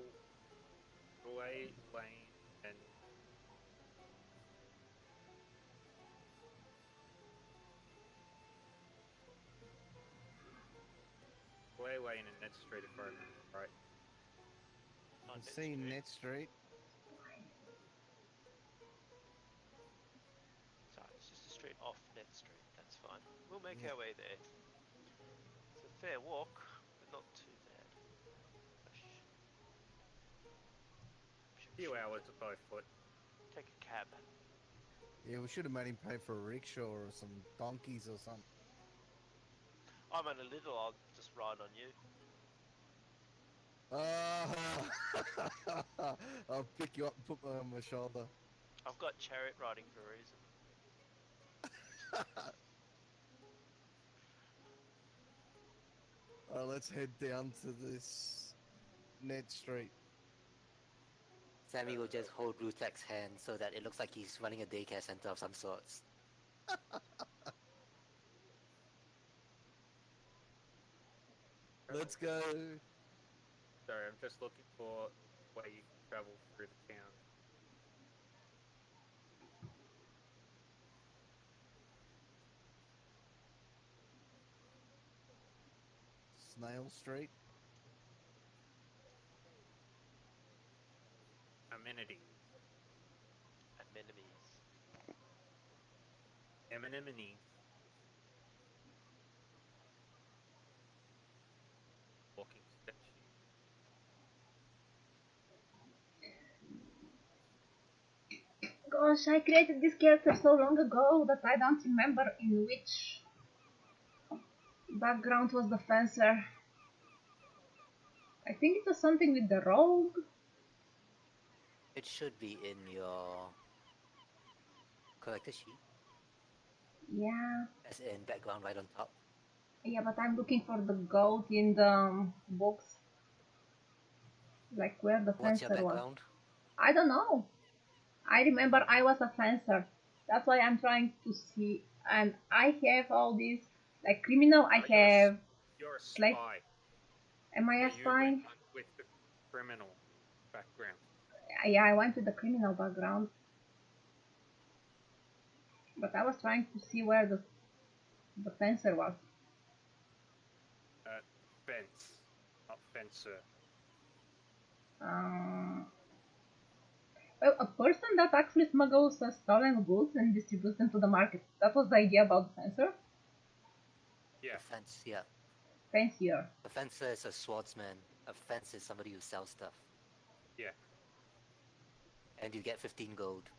Lane and Lane and Ned Street, if I remember right. On I've Net seen Street. Net Street. So it's just a street off Net Street. That's fine. We'll make our way there. It's a fair walk, but not Few hours by foot. Take a cab. Yeah, we should have made him pay for a rickshaw or some donkeys or something. I'm only little. I'll just ride on you. I'll pick you up and put me on my shoulder. I've got chariot riding for a reason. Let's head down to this Ned Street. Sammy will just hold Rutek's hand so that it looks like he's running a daycare center of some sorts. Let's go. Sorry, I'm just looking for where you can travel through the town. Snail Street. Amenities. Anemones. Anemones. Walking statue. Gosh, I created this character so long ago that I don't remember in which background was the fencer. I think it was something with the rogue. It should be in your collector sheet, Yeah, as in background right on top. yeah, but I'm looking for the goat in the books. Like where the What's your fencer was. background? I don't know. I remember I was a fencer. That's why I'm trying to see. And I have all these, like criminal, I have. You're a Like, spy. am I a So you spy? went with the criminal background. Yeah, I went with the criminal background. But I was trying to see where the fencer was. Fence, not fencer. Well, a person that actually smuggles stolen goods and distributes them to the market. That was the idea about the fencer. Yeah. A fence, yeah. Fancier. A fencer is a swordsman. A fence is somebody who sells stuff. Yeah. And you get 15 gold.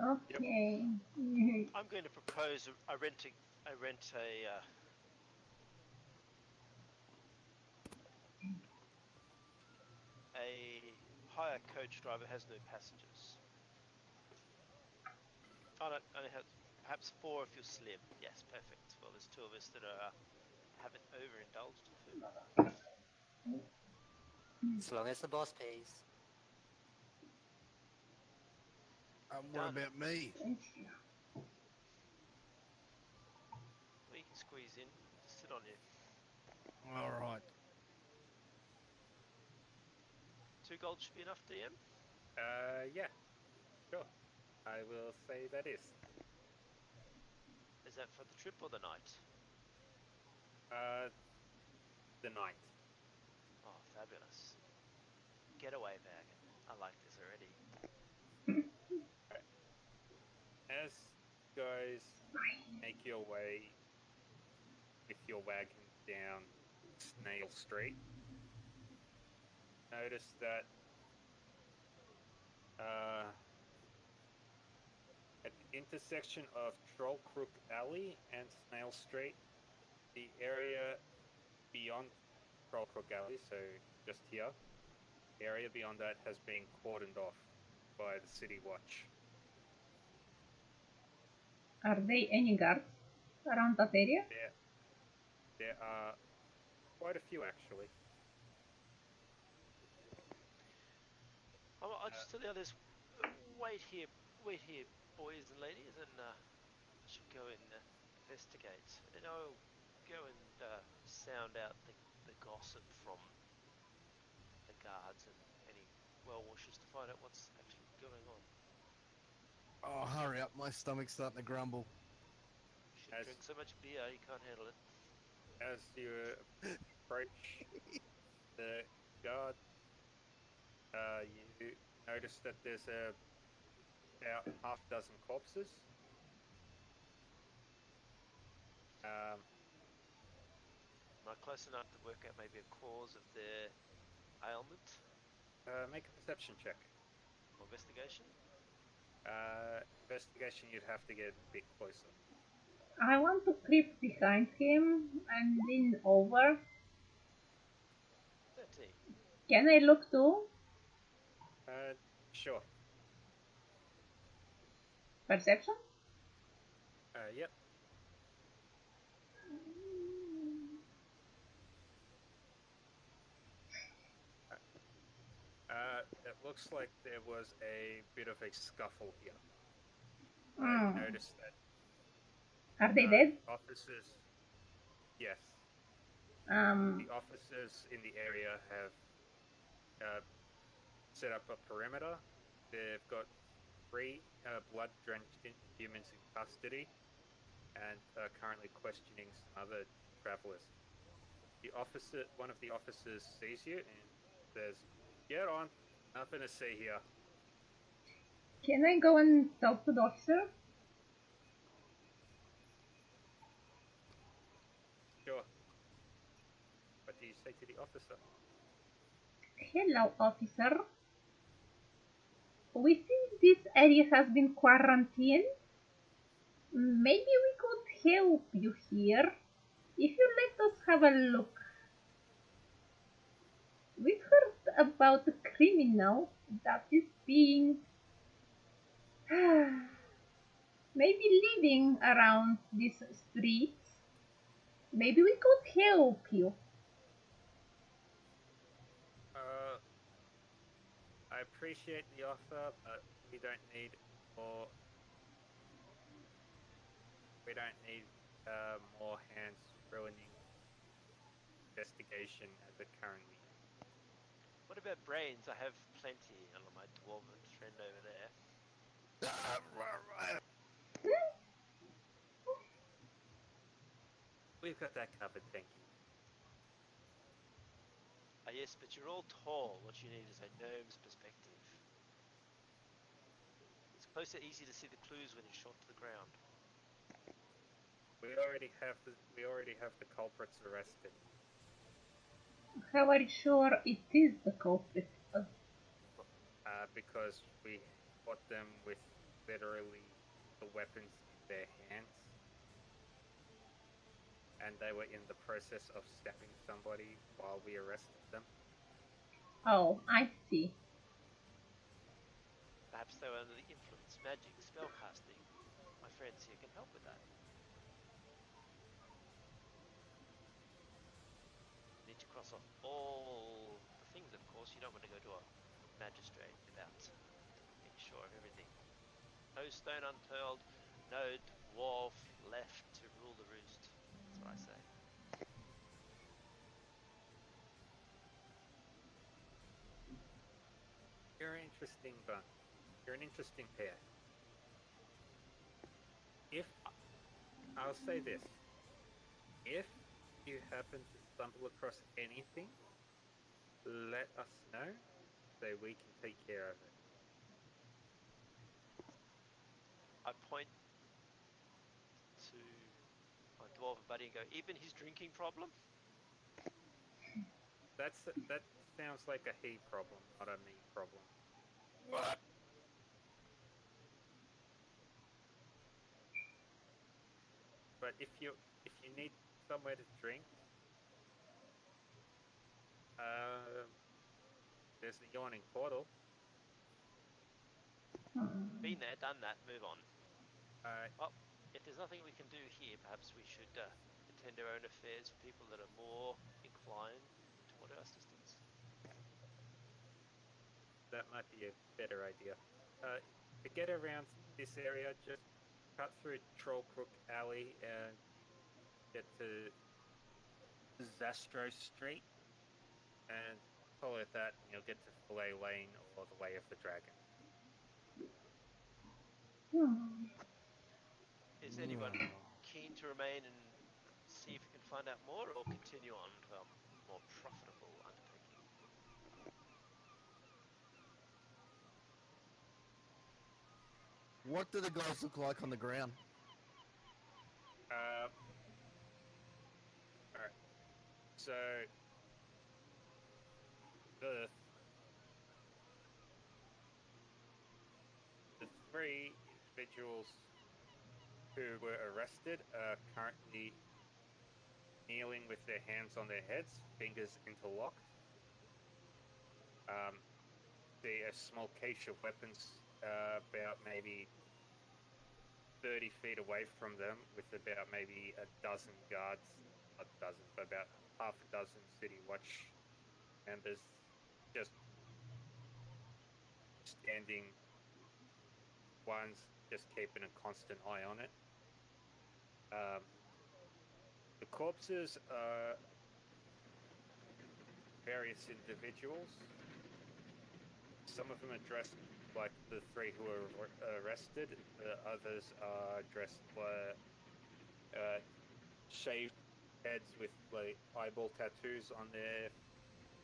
Okay. I'm going to propose. I rent a hire coach driver has no passengers. Oh no, only has perhaps 4 if you're slim. Yes, perfect. Well, there's 2 of us that haven't overindulged in food. As long as the boss pays. What Done. about me? Well, you can squeeze in. Just sit on you. All right. 2 gold should be enough, DM. Yeah. Sure. I will say that is. Is that for the trip or the night? The night. Oh, fabulous. Getaway wagon. I like this already. As you guys make your way with your wagon down Snail Street, notice that at the intersection of Troll Crook Alley and Snail Street, the area beyond Troll Crook Alley, so just here, the area beyond that has been cordoned off by the City Watch. Are there any guards around that area? There are quite a few actually. I'll just tell the others, wait here, boys and ladies, and I should go and investigate. And I'll go and sound out the gossip from the guards and any well-wishers to find out what's actually going on. Oh, hurry up. My stomach's starting to grumble. You shouldn't drink so much beer, you can't handle it. As you approach the guard, you notice that there's about half a dozen corpses. Am I close enough to work out maybe a cause of their ailment? Make a perception check. Investigation? Investigation, you'd have to get a bit closer. I want to creep behind him and lean over. 13. Can I look too? Sure. Perception? Yep. It looks like there was a bit of a scuffle here. I noticed that Are they dead? officers, yes, Um, the officers in the area have set up a perimeter. They've got 3 blood-drenched humans in custody and are currently questioning some other travelers. One of the officers sees you and says, "Get on, nothing to see here." can I go and talk to the officer? Sure. What do you say to the officer? Hello, officer. We think this area has been quarantined. Maybe we could help you here. If you let us have a look. We've heard about a criminal that is being maybe living around these streets. Maybe we could help you. I appreciate the offer, but we don't need more. We don't need more hands ruining investigation as it currently is. What about brains? I have plenty on my dwarven friend over there. We've got that covered, thank you. Yes, but you're all tall. What you need is a gnome's perspective. It's closer, easy to see the clues when you're shot to the ground. We already have the culprits arrested. How are you sure it is the culprit? Because we caught them with literally the weapons in their hands. And they were in the process of stabbing somebody while we arrested them. Oh, I see. Perhaps they were under the influence, magic, spellcasting. My friends here can help with that. Need to cross off all the things, of course. You don't want to go to a magistrate without being sure of everything. No stone unturned, no dwarf left to rule the roost. That's what I say. You're an interesting bunch. You're an interesting pair. If I'll say this, if you happen to stumble across anything, let us know so we can take care of it. I point to my dwarven buddy and go, even his drinking problem? That sounds like a he problem, not a me problem. But if you need somewhere to drink, there's the yawning portal. Been there, done that, move on. Alright. Well, if there's nothing we can do here, perhaps we should attend our own affairs with people that are more inclined toward our assistance. That might be a better idea. To get around this area, just cut through Troll Crook Alley and you get to Zastro Street and follow that and you'll get to Fillet Lane or the Way of the Dragon. Is anyone keen to remain and see if we can find out more, or continue on to our more profitable undertaking? What do the guys look like on the ground? Alright. So the three individuals who were arrested are currently kneeling with their hands on their heads, fingers interlocked. See a small cache of weapons about maybe 30 feet away from them, with about maybe a dozen guards, not a dozen, but about half a dozen city watch members just standing, one's just keeping a constant eye on it. The corpses are various individuals. Some of them are dressed like the three who were arrested. The others are dressed like shaved heads with like eyeball tattoos on their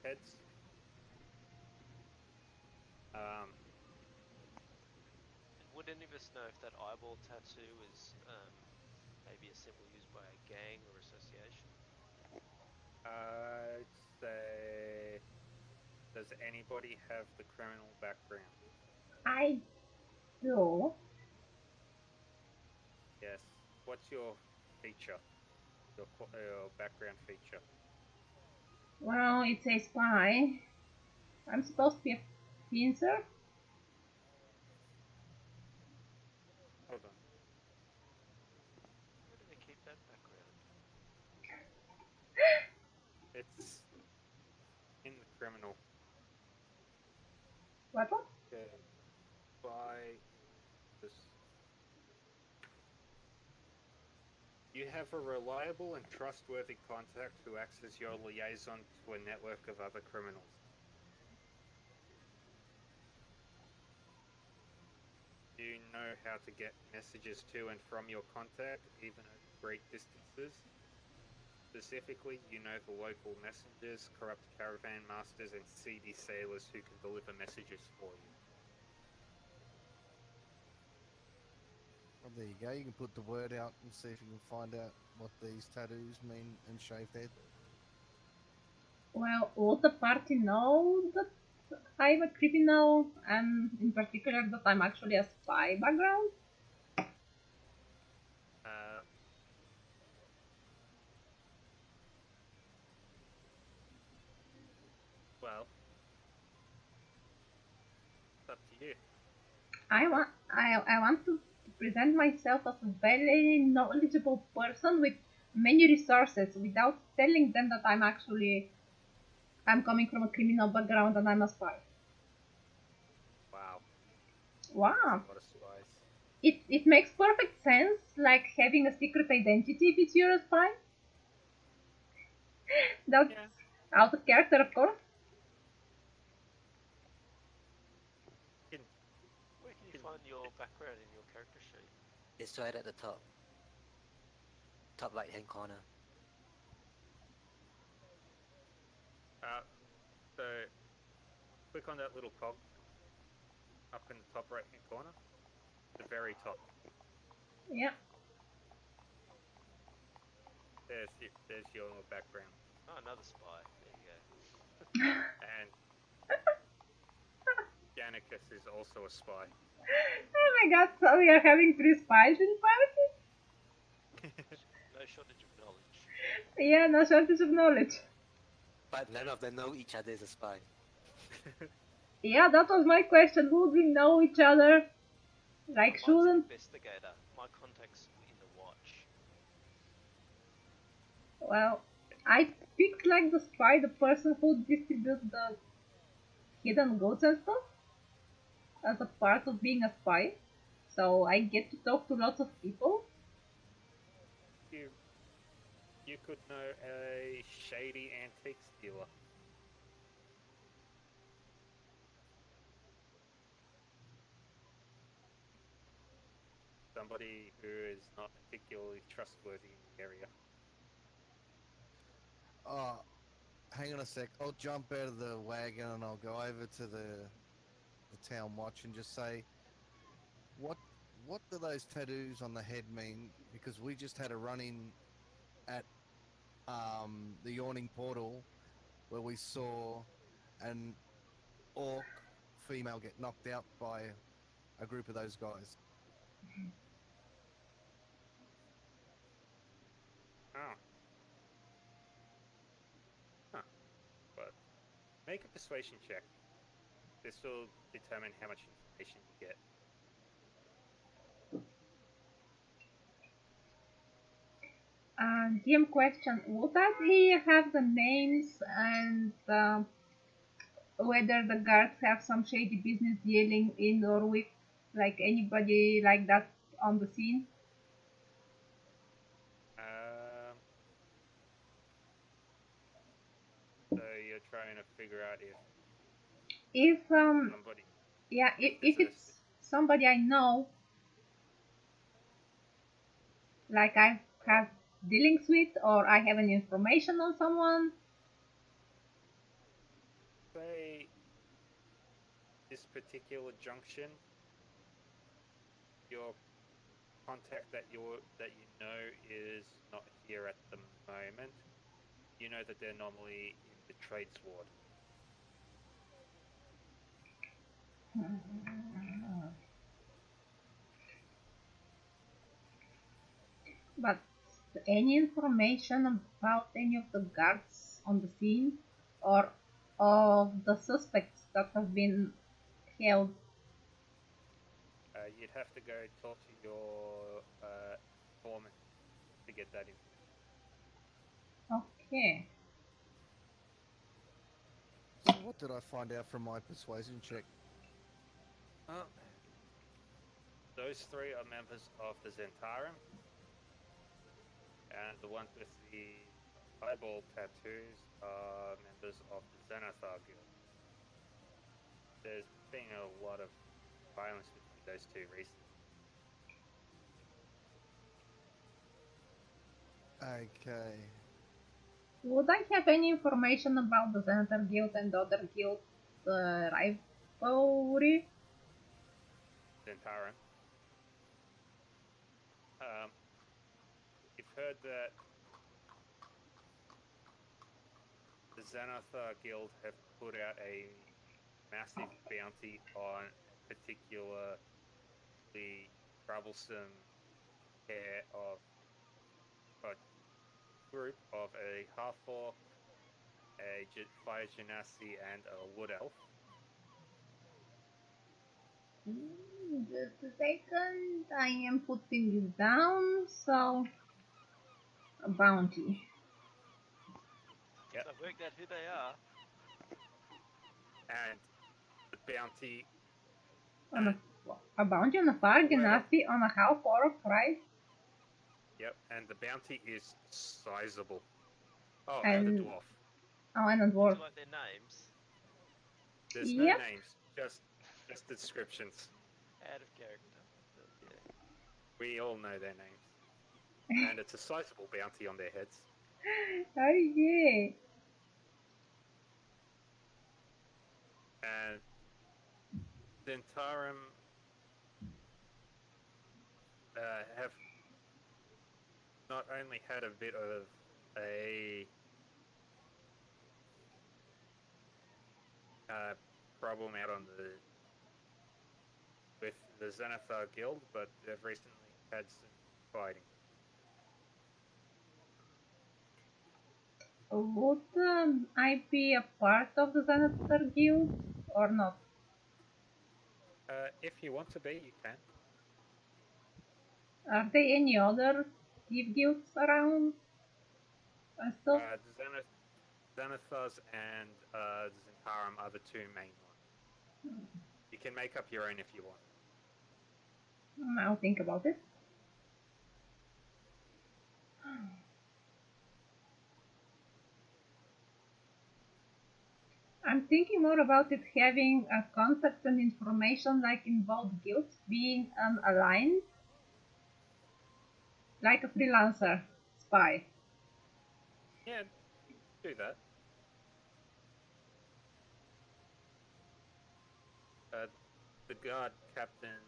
heads. And would any of us know if that eyeball tattoo is maybe a symbol used by a gang or association? I'd say, does anybody have the criminal background? I do. Yes. What's your feature? Your background feature? Well, it's a spy. I'm supposed to be a pincer. Hold on. Where do they keep that background? It's in the criminal. What? Okay. By this. You have a reliable and trustworthy contact who acts as your liaison to a network of other criminals. You know how to get messages to and from your contact, even at great distances. Specifically, you know the local messengers, corrupt caravan masters, and seedy sailors who can deliver messages for you. Well, there you go. You can put the word out and see if you can find out what these tattoos mean and shaved head. Well, all the party know that I'm a criminal, and in particular that I'm actually a spy background. Well, it's up to you. I want to present myself as a very knowledgeable person with many resources without telling them that I'm coming from a criminal background and I'm a spy. Wow. Wow. That's a lot of spies. It makes perfect sense, like having a secret identity if you're a spy. That's out of character, of course. Where can you find your background in your character sheet? It's right at the top. Top right hand corner. So, click on that little cog up in the top right hand corner. The very top. Yeah. There's your background. Oh, another spy. There you go. And Janicus is also a spy. Oh my god, so we are having 3 spies in party? No shortage of knowledge. Yeah, no shortage of knowledge. But none of them know each other is a spy. Yeah, that was my question. Would we know each other? Like, Mine's an shouldn't. investigator. My contact's in the watch. Well, I picked like the spy, the person who distributes the hidden goods and stuff, as a part of being a spy. So I get to talk to lots of people. You could know a shady antiques dealer. Somebody who is not particularly trustworthy in the area. Hang on a sec. I'll jump out of the wagon and I'll go over to the town watch and just say, what do those tattoos on the head mean? Because we just had a run-in at the Yawning Portal where we saw an orc female get knocked out by a group of those guys. Oh. Huh. But make a persuasion check. This will determine how much information you get. DM question: would that he have the names and whether the guards have some shady business dealing in or with like anybody like that on the scene? So you're trying to figure out if If somebody, yeah, if there's it's somebody I know, like I have dealings with, or I have any information on someone. say this particular junction, your contact that you know is not here at the moment. You know that they're normally in the trades ward. But any information about any of the guards on the scene or of the suspects that have been held? You'd have to go talk to your foreman to get that information. Okay. So what did I find out from my persuasion check? Those three are members of the Zentarum, and the ones with the eyeball tattoos are members of the Xanathar Guild. There's been a lot of violence between those two recently. Okay. Would I have any information about the Xanatar Guild and the other guild rivalry? Zentarum. You've heard that the Xanathar Guild have put out a massive bounty on a particularly troublesome pair of a group of a half-orc, a fire genasi, and a wood elf. Just a second, I am putting this down. So, a bounty. Yep. I've worked out who they are. And the bounty On a bounty on a fire genasi on a half orc, right? Yep, and the bounty is sizable. Oh, and a dwarf. Oh, and a Would dwarf. you like their names? There's no Yep. names, just descriptions. Out of character. But yeah. We all know their names. And it's a sizable bounty on their heads. Oh yeah. And Zentarum have not only had a bit of a problem out on with the Xanathar Guild, but they've recently had some fighting. Would I be a part of the Xanatar Guild or not? If you want to be, you can. Are there any other thief guilds around? Stuff? Xanathars and Zentarum are the two main ones. You can make up your own if you want. I'll think about it. I'm thinking more about it having a contact and information like in both guilds, being an alliance, like a freelancer spy. Yeah, do that. The guard captain,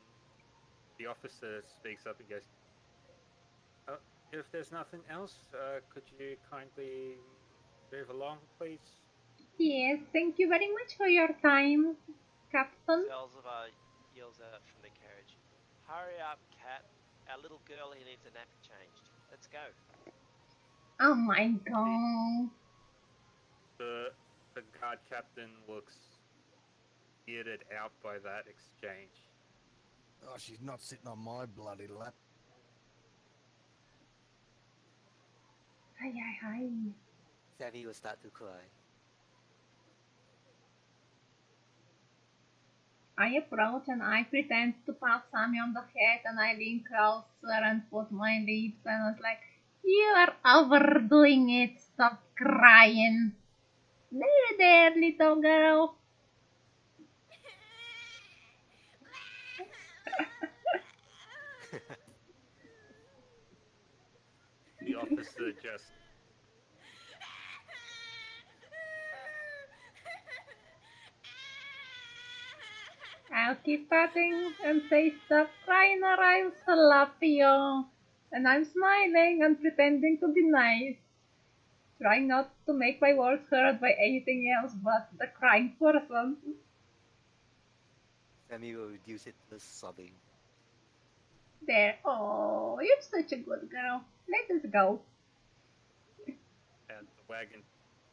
the officer speaks up and goes, oh, if there's nothing else, could you kindly move along, please? Yes, thank you very much for your time, Captain. Salzavar yells out from the Hurry up, cat. Our little girl here needs a nappy changed. Let's go. Oh my god. The guard captain looks weirded out by that exchange. Oh, she's not sitting on my bloody lap. Hi, hi, hi. Sammy will start to cry. I approach and I pretend to pat Sammy on the head and I lean closer and put my lips and I was like, you are overdoing it. Stop crying. There, little girl. The officer just I'll keep patting and say stop crying or I'll slap you. And I'm smiling and pretending to be nice. Trying not to make my words heard by anything else but the crying person. Sammy will reduce it to sobbing. There. Oh, you're such a good girl. Let us go. and the wagon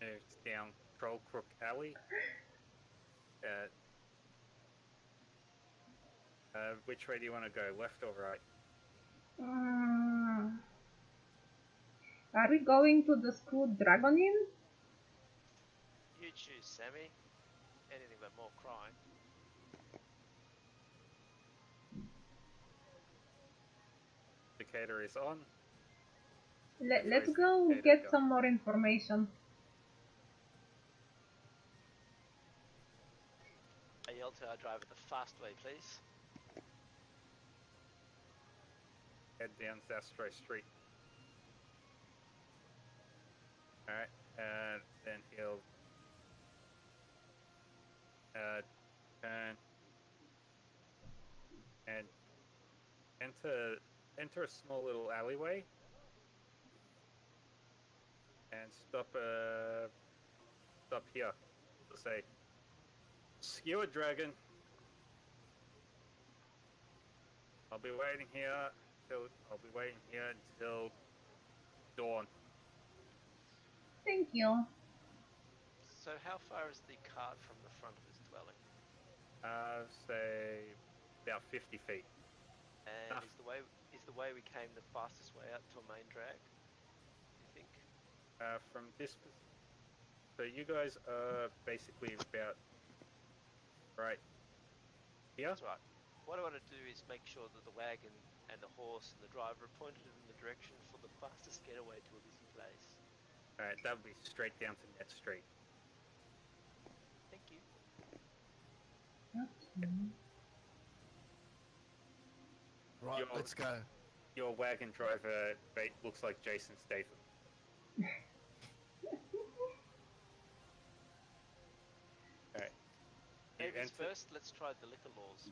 moves down Troll Crook Alley. Which way do you want to go, left or right? Mm, are we going to the school Dragon Inn? You choose, Sammy. Anything but more crying. Indicator is on. Let's go get some more information. I yell to our driver the fast way, please. Head down Zastro Street. Alright, and then he'll turn and enter a small little alleyway and stop here. Let's say skewer dragon. I'll be waiting here until dawn. Thank you. So how far is the cart from the front of his dwelling? Say about 50 feet. And is the way we came the fastest way out to a main drag? You think? From this, so you guys are basically about right here. That's right. What I want to do is make sure that the wagon and the horse and the driver are pointed in the direction for the fastest getaway to a busy place. Alright, that would be straight down to Net Street. Thank you. Okay. Right, let's go. Your wagon driver looks like Jason Statham. Alright. Ladies first, let's try the liquor laws.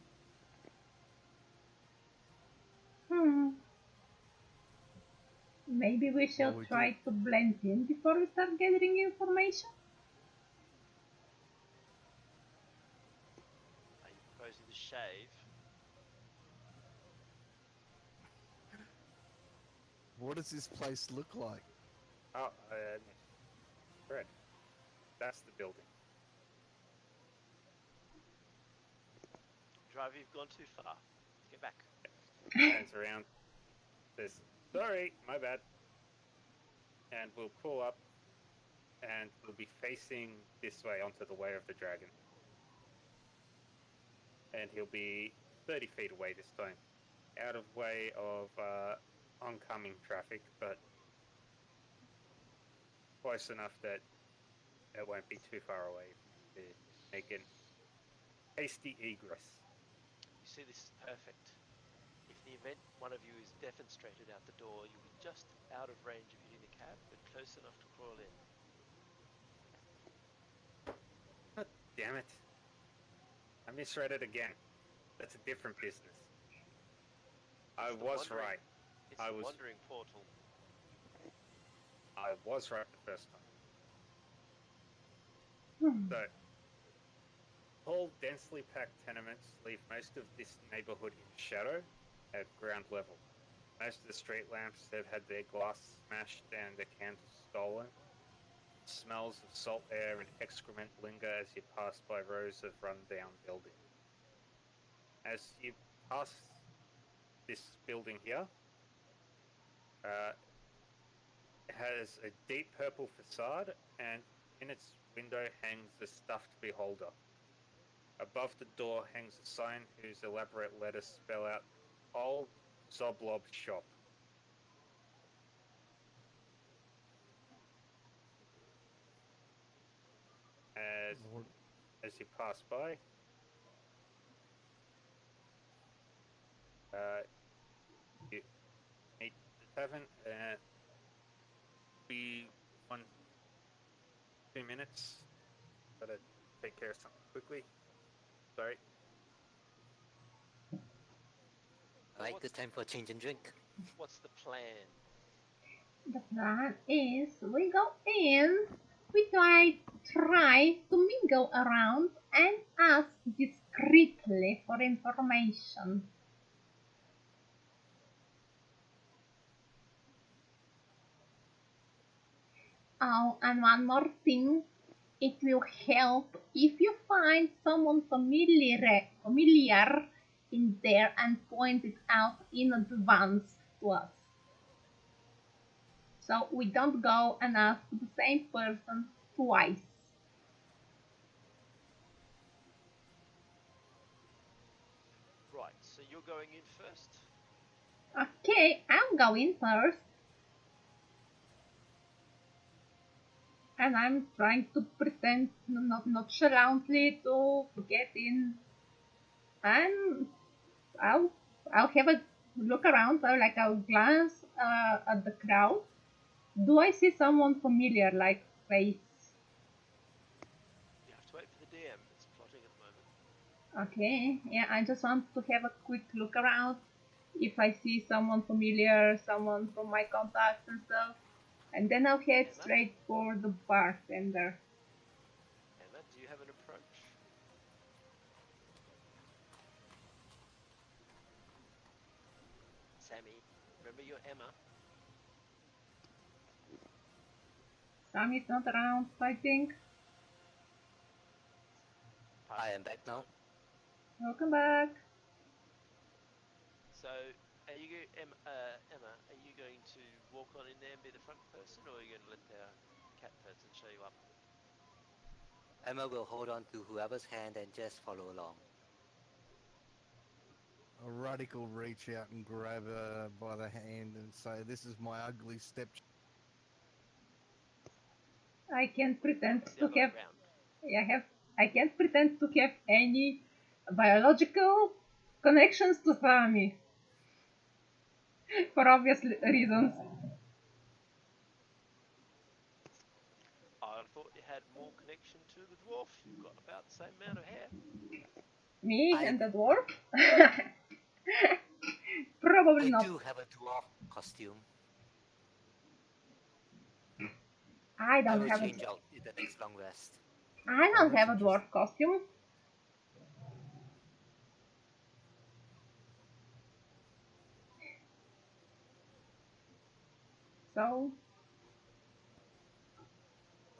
Maybe we should try to blend in before we start gathering information. Are you proposing to shave? What does this place look like? Oh, Fred. That's the building. Driver, you've gone too far. Get back. Turns around. Says, sorry, my bad. And we'll pull up and we'll be facing this way onto the Way of the Dragon. And he'll be 30 feet away this time. Out of way of oncoming traffic, but close enough that it won't be too far away to make an hasty egress. You see, this is perfect. If in the event one of you is defenestrated out the door, you'll be just out of range of hitting the cab, but close enough to crawl in. God damn it. I misread it again. That's a different business. I was right. It's the wandering portal. I was right the first time. So, tall, densely packed tenements leave most of this neighborhood in shadow, at ground level. Most of the street lamps have had their glass smashed and their candles stolen. Smells of salt air and excrement linger as you pass by rows of run-down buildings. As you pass this building here, it has a deep purple facade, and in its window hangs a stuffed beholder. Above the door hangs a sign whose elaborate letters spell out Old Zoblob Shop. As you pass by, you meet the tavern. Be 2 minutes. Gotta take care of something quickly. Sorry. I like the time for a change and drink. What's the plan? The plan is we go in, we try to mingle around and ask discreetly for information. Oh, and one more thing, it will help if you find someone familiar in there and point it out in advance to us. So we don't go and ask the same person twice. Right, so you're going in first? Okay, I'll go in first. And I'm trying to pretend not nonchalantly to get in. And I'll have a look around. I'll glance at the crowd. Do I see someone familiar, like face? You have to wait for the DM. It's plotting at the moment. Okay, yeah, I just want to have a quick look around. If I see someone familiar, someone from my contacts and stuff, and then I'll head straight for the bartender. Emma, do you have an approach? Sammy, remember your Emma? Sammy's not around, I think. I am back now. Welcome back. So, are you Emma? Are you going to walk on in there and be the front person, or are you going to let our cat person show you up? Emma will hold on to whoever's hand and just follow along. A radical reach out and grab her by the hand and say, "This is my ugly step." I can't pretend It's the to other way have. round. I can't pretend to have any biological connections to Sammy. For obvious reasons. I thought you had more connection to the dwarf. You've got about the same amount of hair. Me and the dwarf? Probably not. I do have a dwarf costume. I I don't will have change out in the next long rest. I don't have a dwarf costume. So,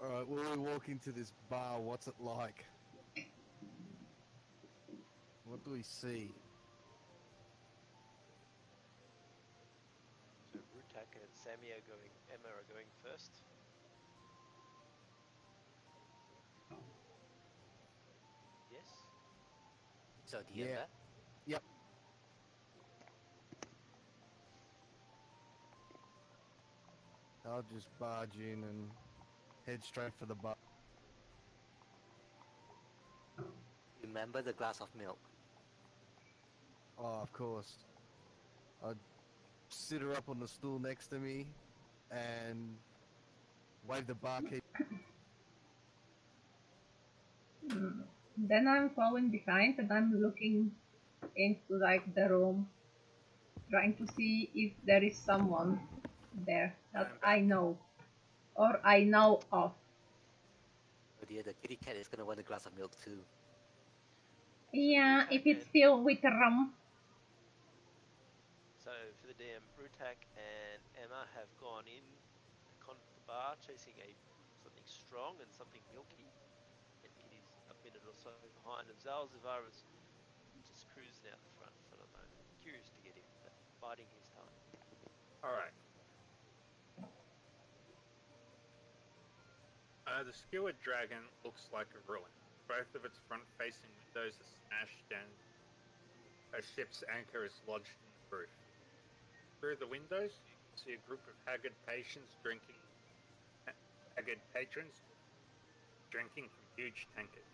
Alright, when we walk into this bar, what's it like? What do we see? So Rutak and Sammy Emma are going first. Yes? So do you have that? Yep. I'll just barge in and head straight for the bar. Remember the glass of milk. Oh, of course. I'd sit her up on the stool next to me and wave the barkeep. then I'm following behind and I'm looking into like the room, trying to see if there is someone there that I know or I know of. Oh dear, the kitty cat is gonna want a glass of milk too. Yeah, if it's filled with rum. Vidam, Rutak, and Emma have gone in the bar chasing something strong and something milky, and Kitty's a minute or so behind, and Zalzivar is just cruising out the front for the moment. Curious to get in, but biding his time. Alright. The skewered dragon looks like a ruin. Both of its front-facing windows are smashed and a ship's anchor is lodged in the roof. Through the windows, you can see a group of haggard patrons drinking from huge tankards.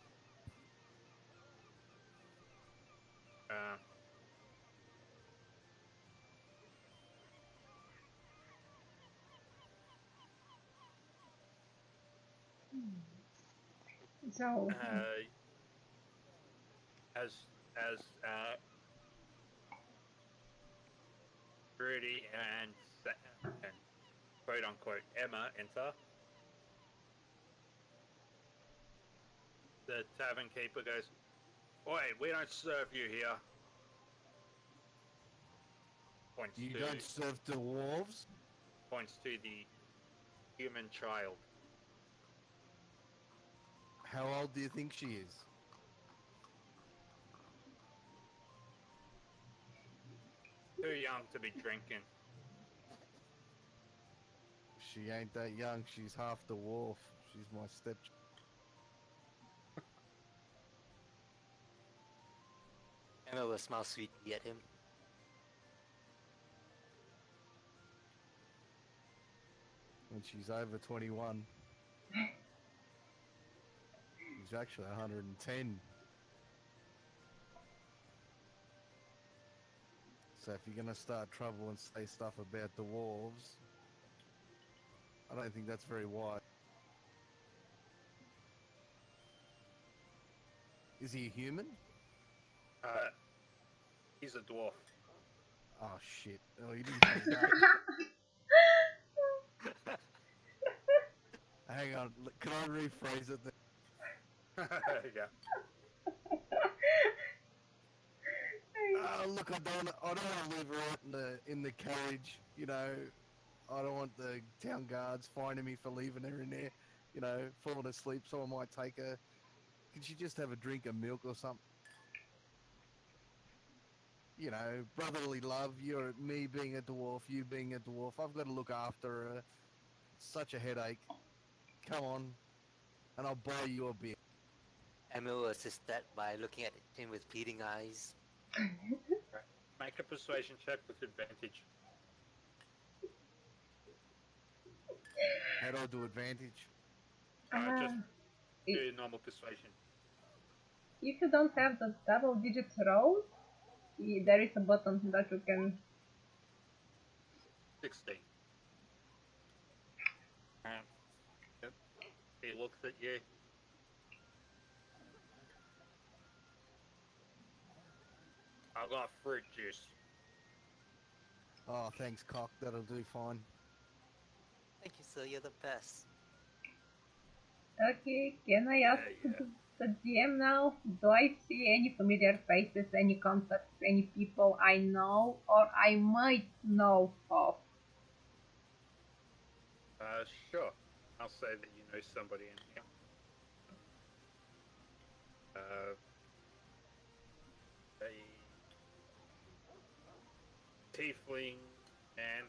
So, As Rudy and quote unquote Emma enter, the tavern keeper goes, "Oi, we don't serve you here." You don't serve dwarves? Points to the human child. How old do you think she is? Too young to be drinking. She ain't that young. She's half dwarf. She's my step. Emma will smile sweetly at him. When she's over 21. She's actually 110. So if you're going to start trouble and say stuff about dwarves, I don't think that's very wise. Is he a human? He's a dwarf. Oh, shit. Oh, you didn't say that. Hang on. Can I rephrase it then? Yeah. Look, I don't want to leave her out in the carriage. You know, I don't want the town guards finding me for leaving her in there. You know, falling asleep. Someone might take her. Could she just have a drink of milk or something? You know, brotherly love. You're me being a dwarf, you being a dwarf. I've got to look after her. It's such a headache. Come on, and I'll buy you a beer. Emma will assist that by looking at him with pleading eyes. Make a persuasion check with advantage. How do I do advantage? Just do normal persuasion. if you don't have the double digit roll, there is a button that you can. 16. He looks at you. I got fruit juice. Oh, thanks, cock. That'll do fine. Thank you, sir. You're the best. Okay, can I ask the GM now? Do I see any familiar faces, any contacts, any people I know or I might know of? Sure. I'll say that you know somebody in here. A tiefling man.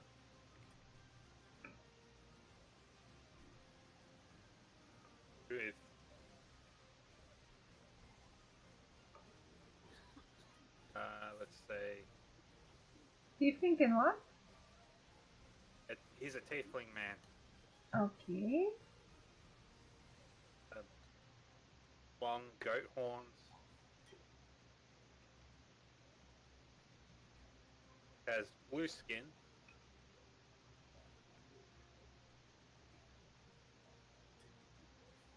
With let's say Do you think in what? he's a tiefling man. Okay. Long goat horns. Has blue skin.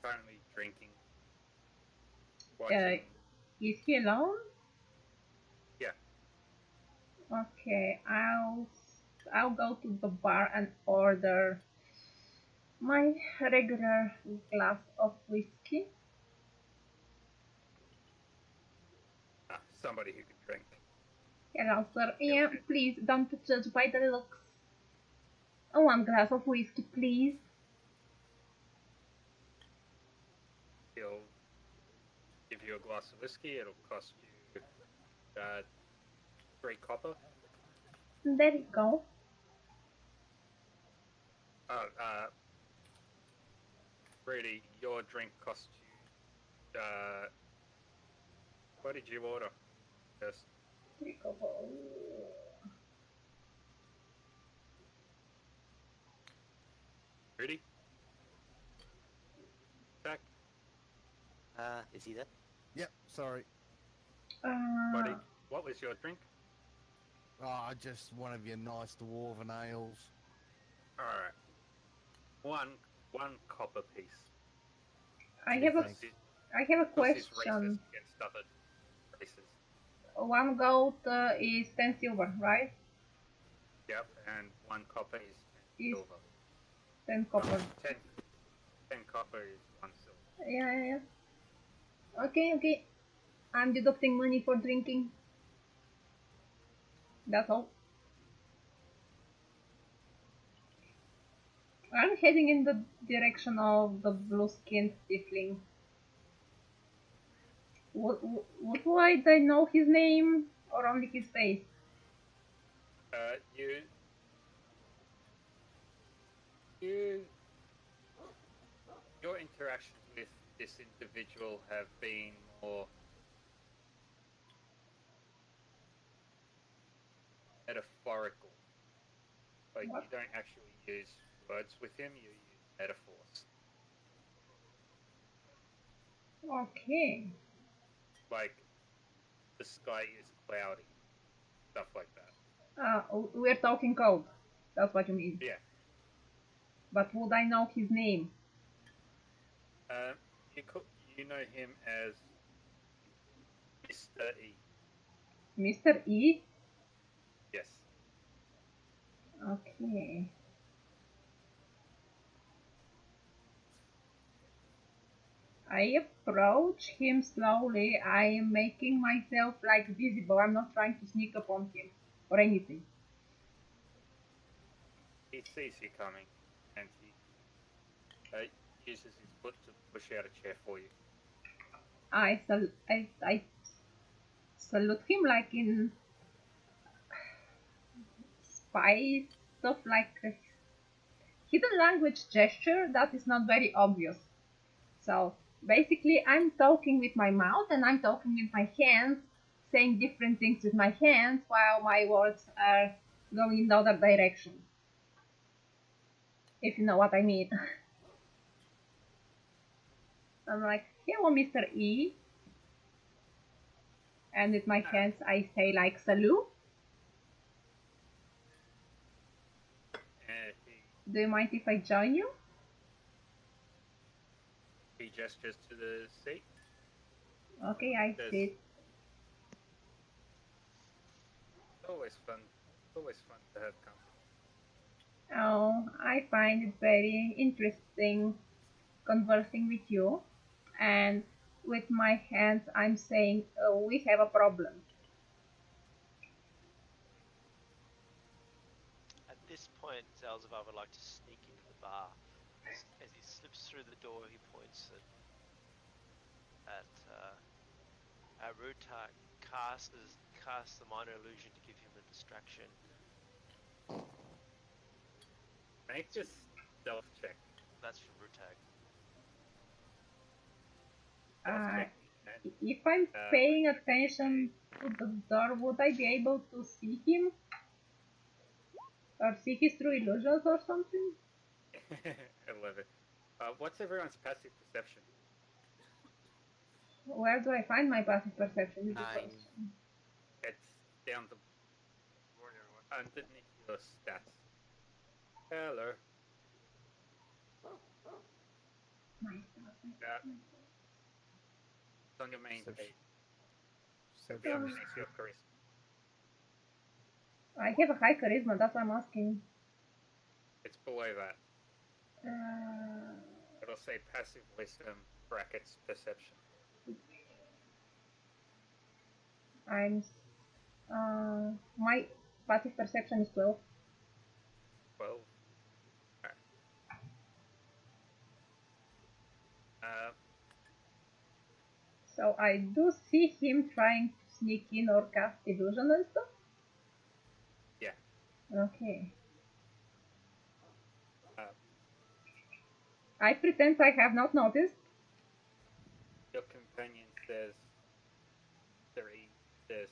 Currently drinking. Watching. Is he alone? Yeah. Okay, I'll go to the bar and order my regular glass of whiskey. Somebody who can drink. Hello, sir. Yeah, please don't judge by the looks. 1 glass of whiskey, please. He'll give you a glass of whiskey. It'll cost you 3 copper. There you go. Oh, really, your drink cost you. What did you order? Yes. 3 copper. Ready? Jack? Is he there? Yep, sorry. Buddy, what was your drink? Oh, just one of your nice dwarven ales. Alright. One copper piece. I have a Thanks. Because he's question. racist against other races. 1 gold is 10 silver, right? Yep, and 1 copper is 10 Is silver. 10 copper. 10 copper is 1 silver. Yeah. Okay. I'm deducting money for drinking. That's all. I'm heading in the direction of the blue-skinned tiefling. Would I know his name or only his face? Your interactions with this individual have been more metaphorical. Like, What? you don't actually use words with him, you use metaphors. Okay. Like, the sky is cloudy, stuff like that. We're talking code. That's what you mean. Yeah. But would I know his name? You know him as Mr. E. Mr. E? Yes. Okay. I approach him slowly. I am making myself like visible. I'm not trying to sneak upon him or anything. He sees you coming, and he uses his foot to push out a chair for you. I salute him like in spy stuff, like a hidden language gesture that is not very obvious. So basically, I'm talking with my mouth and I'm talking with my hands, saying different things with my hands while my words are going in the other direction. If you know what I mean. I'm like, hello, Mr. E. And with my hands, I say like salute. Do you mind if I join you? He gestures to the seat. Okay, I sit. It's always fun. It's always fun to have company. Oh, I find it very interesting conversing with you. And with my hands, I'm saying, we have a problem. At this point, Zalzavar would like to sneak into the bar. As he slips through the door, he points at Rutak, casts the minor illusion to give him a distraction. Make this stealth check. That's from Rutak. If I'm paying attention to the door, would I be able to see him? Or see his true illusions or something? 11. What's everyone's passive perception? Where do I find my passive perception? 9. It's down the underneath your stats. Hello. It's on your main page. It'll be underneath your charisma. I have a high charisma, that's what I'm asking. It's below that. It'll say passive wisdom brackets perception. I'm My passive perception is 12. 12. Alright. So I do see him trying to sneak in or cast illusion and stuff? Yeah. Okay. Uh, I pretend I have not noticed. your companion says, Three says,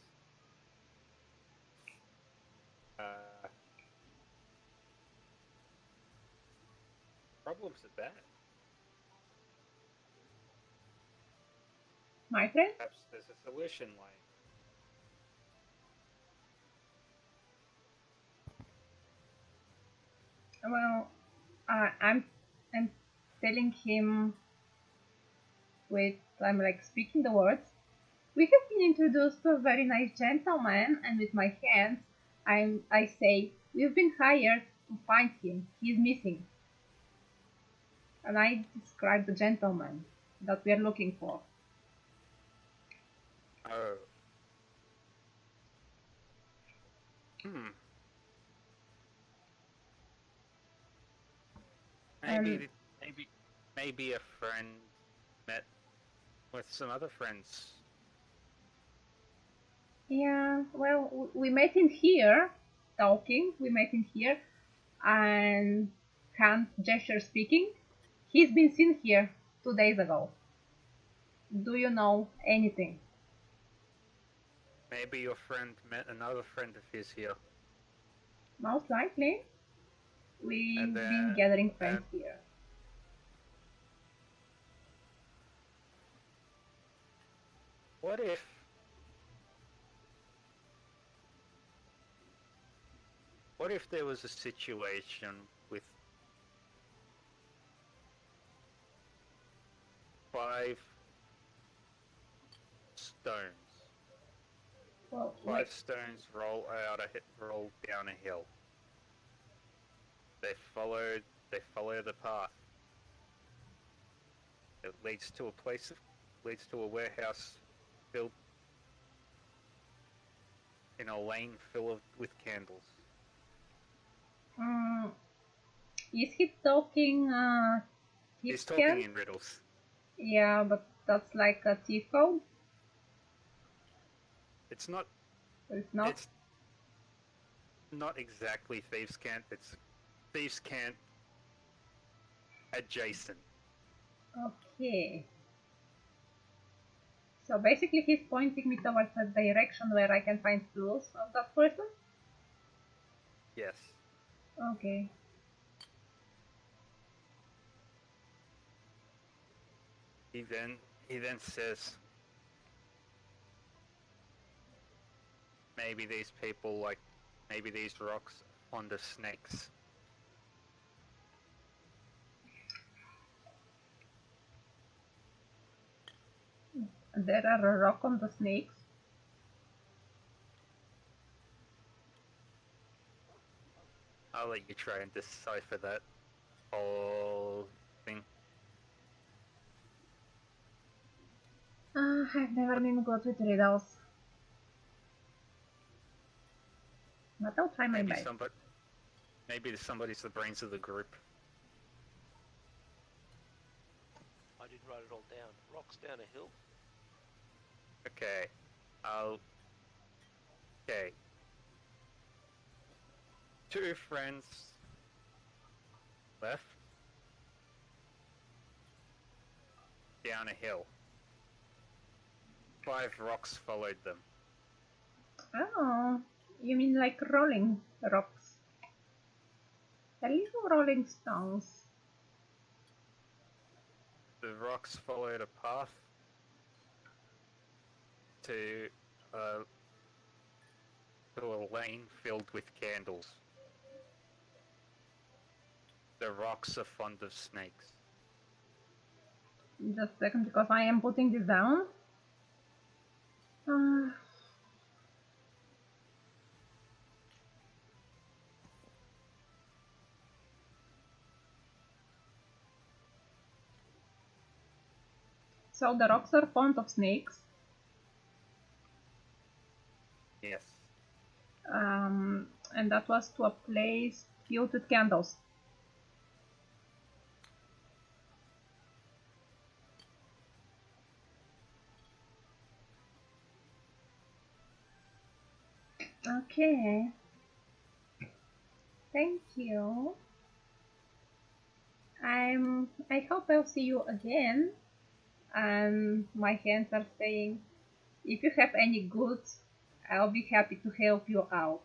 problems with that. My friend? Perhaps there's a solution lying. Well, I'm telling him I'm like speaking the words. We have been introduced to a very nice gentleman, and with my hands, I say, we've been hired to find him. He's missing. And I describe the gentleman that we are looking for. Oh. Hmm. Maybe, maybe a friend met with some other friends. Yeah, well, we met in here, talking. We met in here, and hand gesture speaking. He's been seen here 2 days ago. Do you know anything? Maybe your friend met another friend of his here. Most likely. We've And been gathering friends and here. what if there was a situation with 5 stones? Well, 5 stones roll down a hill. They follow the path. It leads to a warehouse filled in a lane filled with candles. is he talking He's thief talking can? in riddles. Yeah, but that's like a thief code. It's not. It's not. It's not exactly thieves' cant. It's thieves' cant adjacent. Okay. So basically he's pointing me towards a direction where I can find clues of that person? Yes. Okay. He then says, maybe these rocks are fond of snakes. There are a rock on the snakes. I'll let you try and decipher that whole thing. I've never been good with riddles. But I'll try my best. Maybe somebody's the brains of the group. I did write it all down. Rocks down a hill. Okay. Okay. 2 friends left down a hill. 5 rocks followed them. Oh, you mean like rolling rocks? A little rolling stones. The rocks followed a path to a lane filled with candles. The rocks are fond of snakes. Just a second, because I am putting this down. So the rocks are fond of snakes. Yes. And that was to a place filled with candles. Okay. Thank you. I hope I'll see you again. And my hands are saying, if you have any goods, I'll be happy to help you out.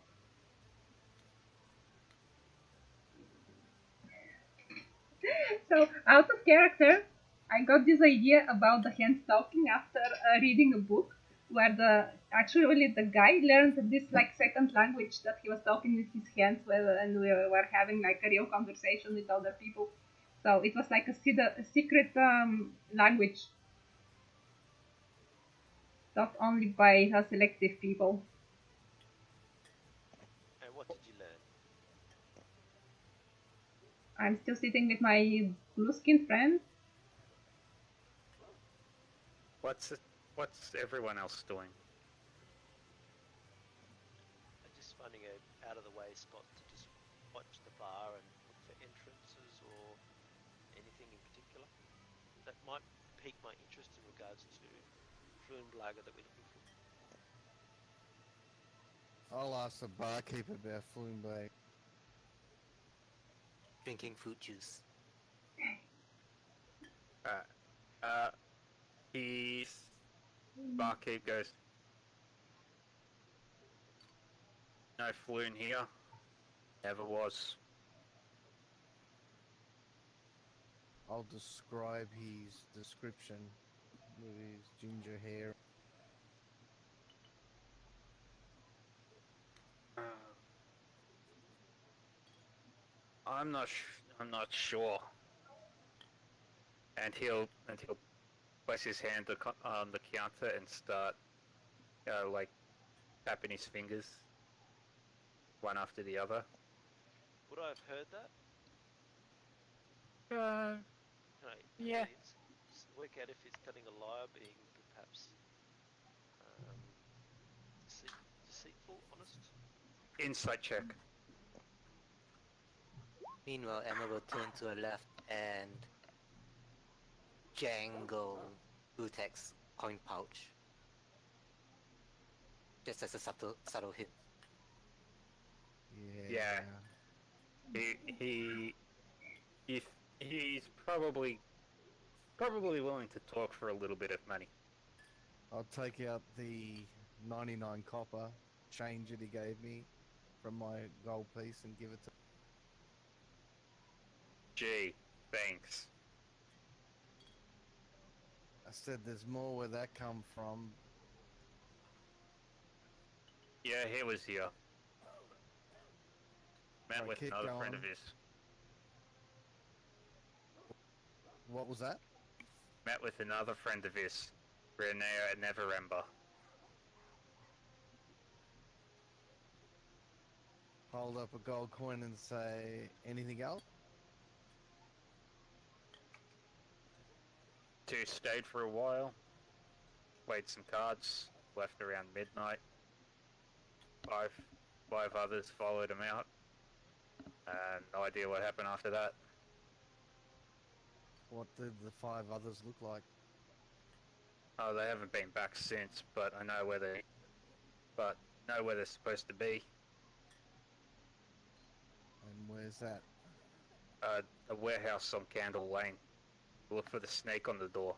So, out of character, I got this idea about the hands talking after reading a book where actually the guy learned this like second language that he was talking with his hands and we were having like a real conversation with other people. So it was like a secret language taught only by selective people. And what did you learn? I'm still sitting with my blue skin friend. What's everyone else doing? I'm just finding a out of the way spot to just watch the bar and look for entrances or anything in particular that might pique my interest in regards to Fluenblagger that we're looking for. I'll ask the barkeeper about Floonbag. Drinking fruit juice. He's barkeep goes. No Floon here. Never was. I'll describe his description with his ginger hair. I'm not sure. And he'll place his hand on the counter and start, like tapping his fingers, one after the other. Would I have heard that? Can I Yeah. work out if he's telling a lie, being perhaps deceitful, honest? Insight check. Meanwhile, Emma will turn to her left and jangle Butek's coin pouch. Just as a subtle hint. Yeah. He's probably willing to talk for a little bit of money. I'll take out the 99 copper change that he gave me from my gold piece and give it to. Gee, thanks. I said there's more where that come from. Yeah, he was here. Met Alright, with keep another friend going. of his. What was that? Met with another friend of his, Renea Neverember. Hold up a gold coin and say, anything else? Two stayed for a while, played some cards, left around midnight. Five others followed him out. No idea what happened after that. What did the 5 others look like? Oh, they haven't been back since, but I know where they're supposed to be. And where's that? A warehouse on Candle Lane. Look for the snake on the door.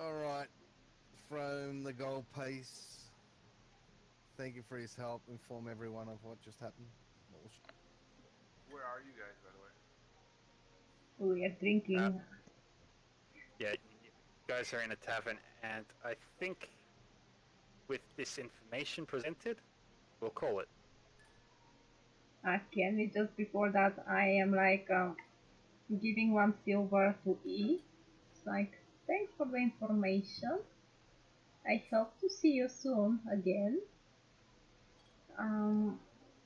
Alright, from the gold piece. Thank you for his help. Inform everyone of what just happened. Where are you guys, by the way? We are drinking. Yeah, you guys are in a tavern, and I think with this information presented, we'll call it. Can we just before that? I am like giving 1 silver to E. It's like, thanks for the information. I hope to see you soon again.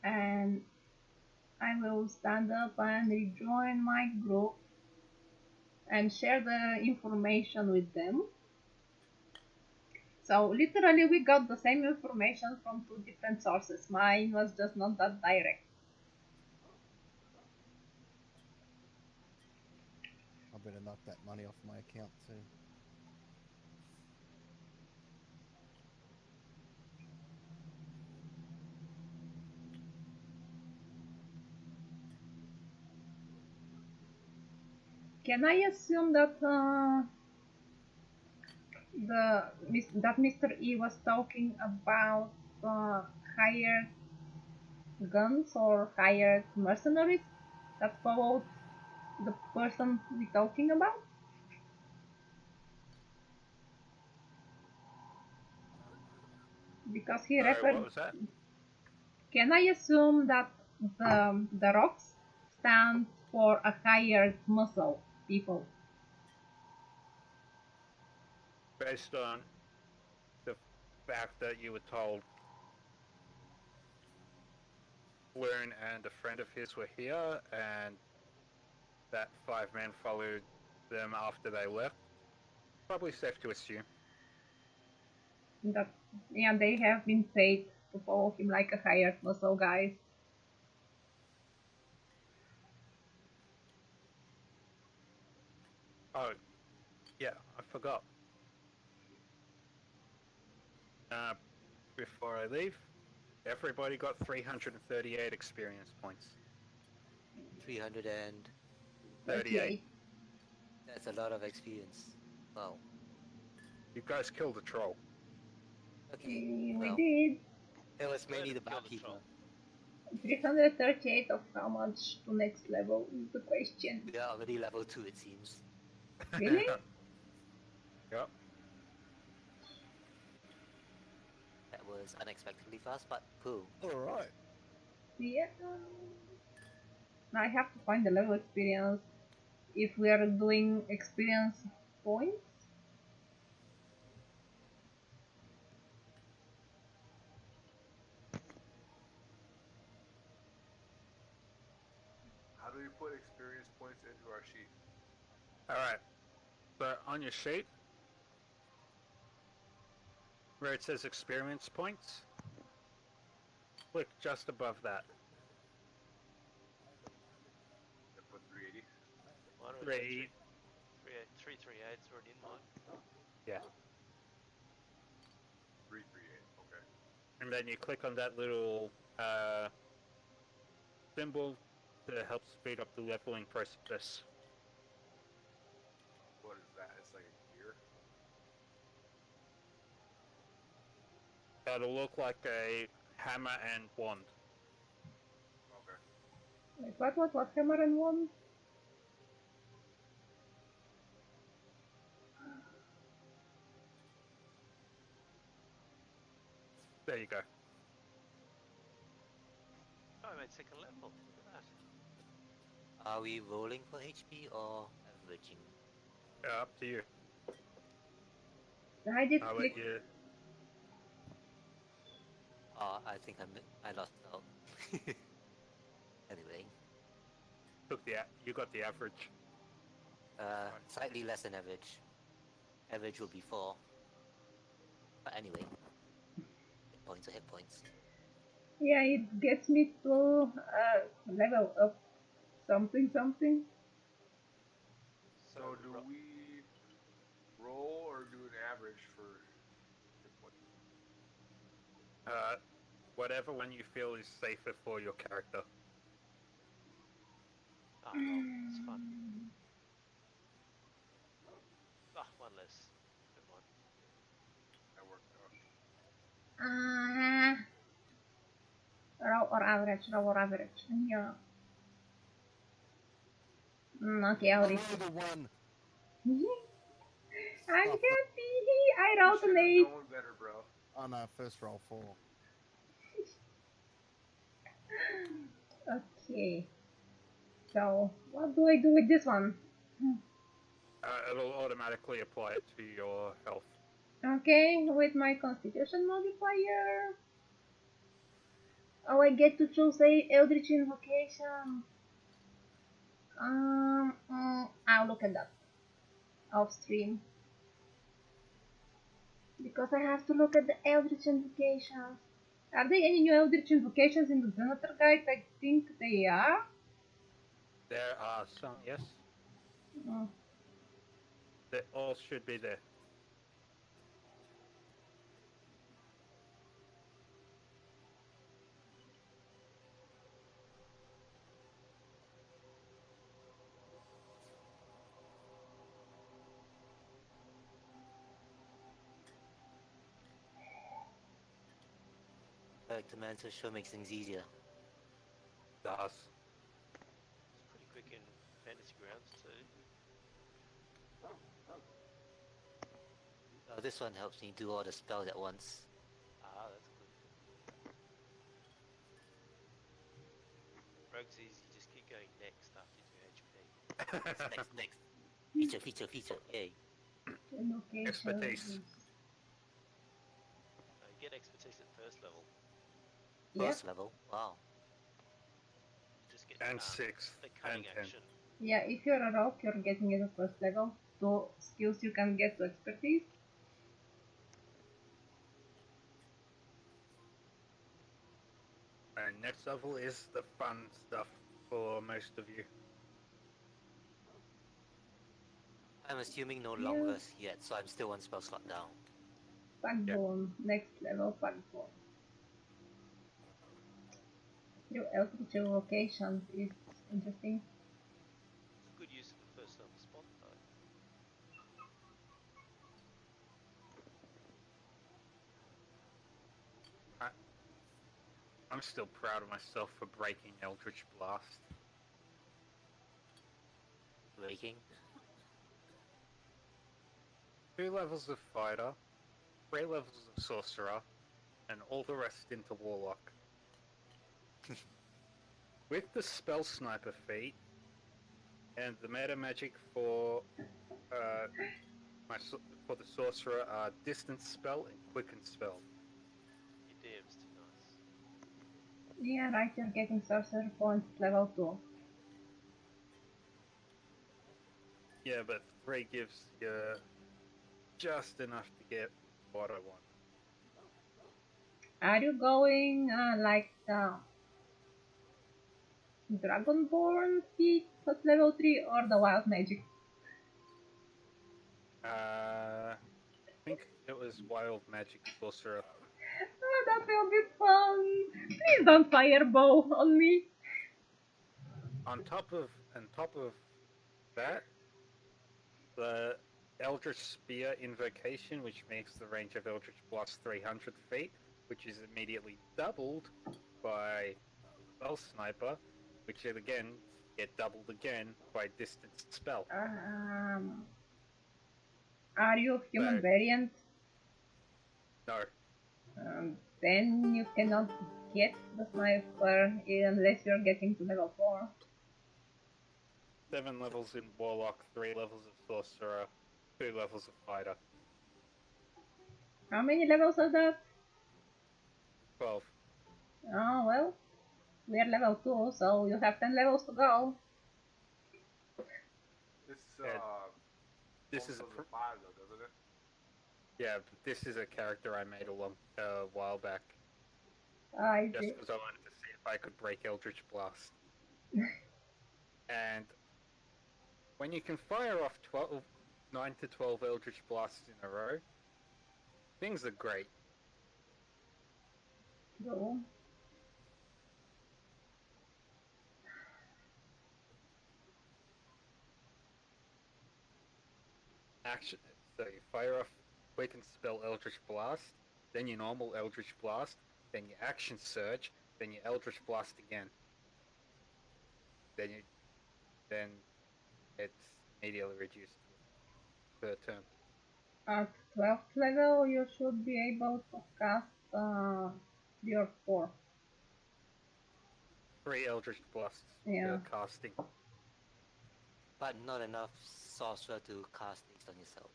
And I will stand up and rejoin my group and share the information with them. So literally we got the same information from two different sources. Mine was just not that direct. I better knock that money off my account too. Can I assume that that Mr. E was talking about hired guns or hired mercenaries that followed the person we're talking about? Because he Sorry, referred. what was that? Can I assume that the rocks stand for a hired muscle people? Based on the fact that you were told Loon and a friend of his were here, and that 5 men followed them after they left, probably safe to assume. That yeah, they have been paid to follow him like a hired muscle guys. Oh, yeah, I forgot. Before I leave, everybody got 338 experience points. 338. That's a lot of experience. Wow. You guys killed a troll. Okay, We well, did. it was mainly the Kill the barkeeper. troll. 338 of how much to next level is the question. We are already level 2, it seems. Really? Yep. That was unexpectedly fast, but cool. Alright. Yeah. I have to find the level experience if we are doing experience points. How do we put experience points into our sheet? Alright. So on your sheet, where it says experience points, click just above that. I put 380. Mine already 3. 338's already in mine. Yeah. 338. Okay. And then you click on that little symbol to help speed up the leveling process. What is that? It's like a gear. That'll look like a hammer and wand. Okay. Wait, what? Hammer and wand? There you go. Oh, I made second level. Look at that. Are we rolling for HP or averaging? Up to you. I did I'll click. let you. I think I lost out. Anyway, You got the average. slightly less than average. Average will be 4. But anyway, hit points are hit points. Yeah, it gets me to level up something. So do we roll or do an average for hit points? Whatever one you feel is safer for your character. Ah, roll. It's fun. Ah, one less. Never mind. That worked out. Raw or average? Yeah. Okay, I'll I read. rolled a 1. I'm Oh, happy. I You rolled should an have 8. known better, bro. Oh no, first roll 4. Okay. So, what do I do with this one? It'll automatically apply it to your health. Okay, with my constitution modifier. Oh, I get to choose a Eldritch invocation. I'll look at that off stream. Because I have to look at the Eldritch invocations. Are there any new Eldritch invocations in the Venator guide? I think they are. There are some, yes. Oh. They all should be there. Character Mantle sure makes things easier. Does. It's pretty quick in Fantasy Grounds too. This one helps me do all the spells at once. Ah, that's good. Rogue's easy, just keep going next after you do HP. Next. Feature. Yay. Expertise. Invocations. You get expertise at first level. Yep. First level. Wow. You just get And 6th. the cunning and 10th. action. Yeah, if you're a rogue, you're getting it at first level. So skills you can get to expertise. And next level is the fun stuff for most of you. I'm assuming no long rest yet, so I'm still one spell slot down. Backbone. Next level, backbone. Your Eldritch invocations is interesting. It's a good use of a first level spot though. I'm still proud of myself for breaking Eldritch Blast. Breaking. 2 levels of Fighter, 3 levels of Sorcerer, and all the rest into Warlock. With the Spell Sniper feat, and the meta magic for for the Sorcerer are Distance Spell and Quicken Spell. Your DM's too nice. Yeah, right, you're getting sorcerer points level 2. Yeah, but 3 gives you just enough to get what I want. Are you going like the Dragonborn feat at level 3 or the wild magic? I think it was Wild Magic Sorcerer. Oh, that will be fun! Please don't fireball on me! On top of that, the Eldritch Spear Invocation, which makes the range of Eldritch Blast 300 feet, which is immediately doubled by Spell Sniper, which is again get doubled again by Distance Spell. Are you human So- variant? No, Then you cannot get the sniper unless you're getting to level 4. 7 levels in Warlock, 3 levels of Sorcerer, 2 levels of Fighter. How many levels are that? 12. Oh, well, we're level 2, so you have 10 levels to go. This This is a only goes to 5 though, doesn't it? Yeah, but this is a character I made a while back, I just see. because I wanted to see if I could break Eldritch Blast. And when you can fire off 9 to 12 Eldritch Blasts in a row, things are great. Go. Action. So you fire off Quicken Spell Eldritch Blast, then your normal Eldritch Blast, then your Action Surge, then your Eldritch Blast again. Then it's immediately reduced per turn. At 12th level, you should be able to cast 3 or 4. 3 Eldritch Blasts Yeah. per casting. But not enough sorcerer to cast haste on yourself.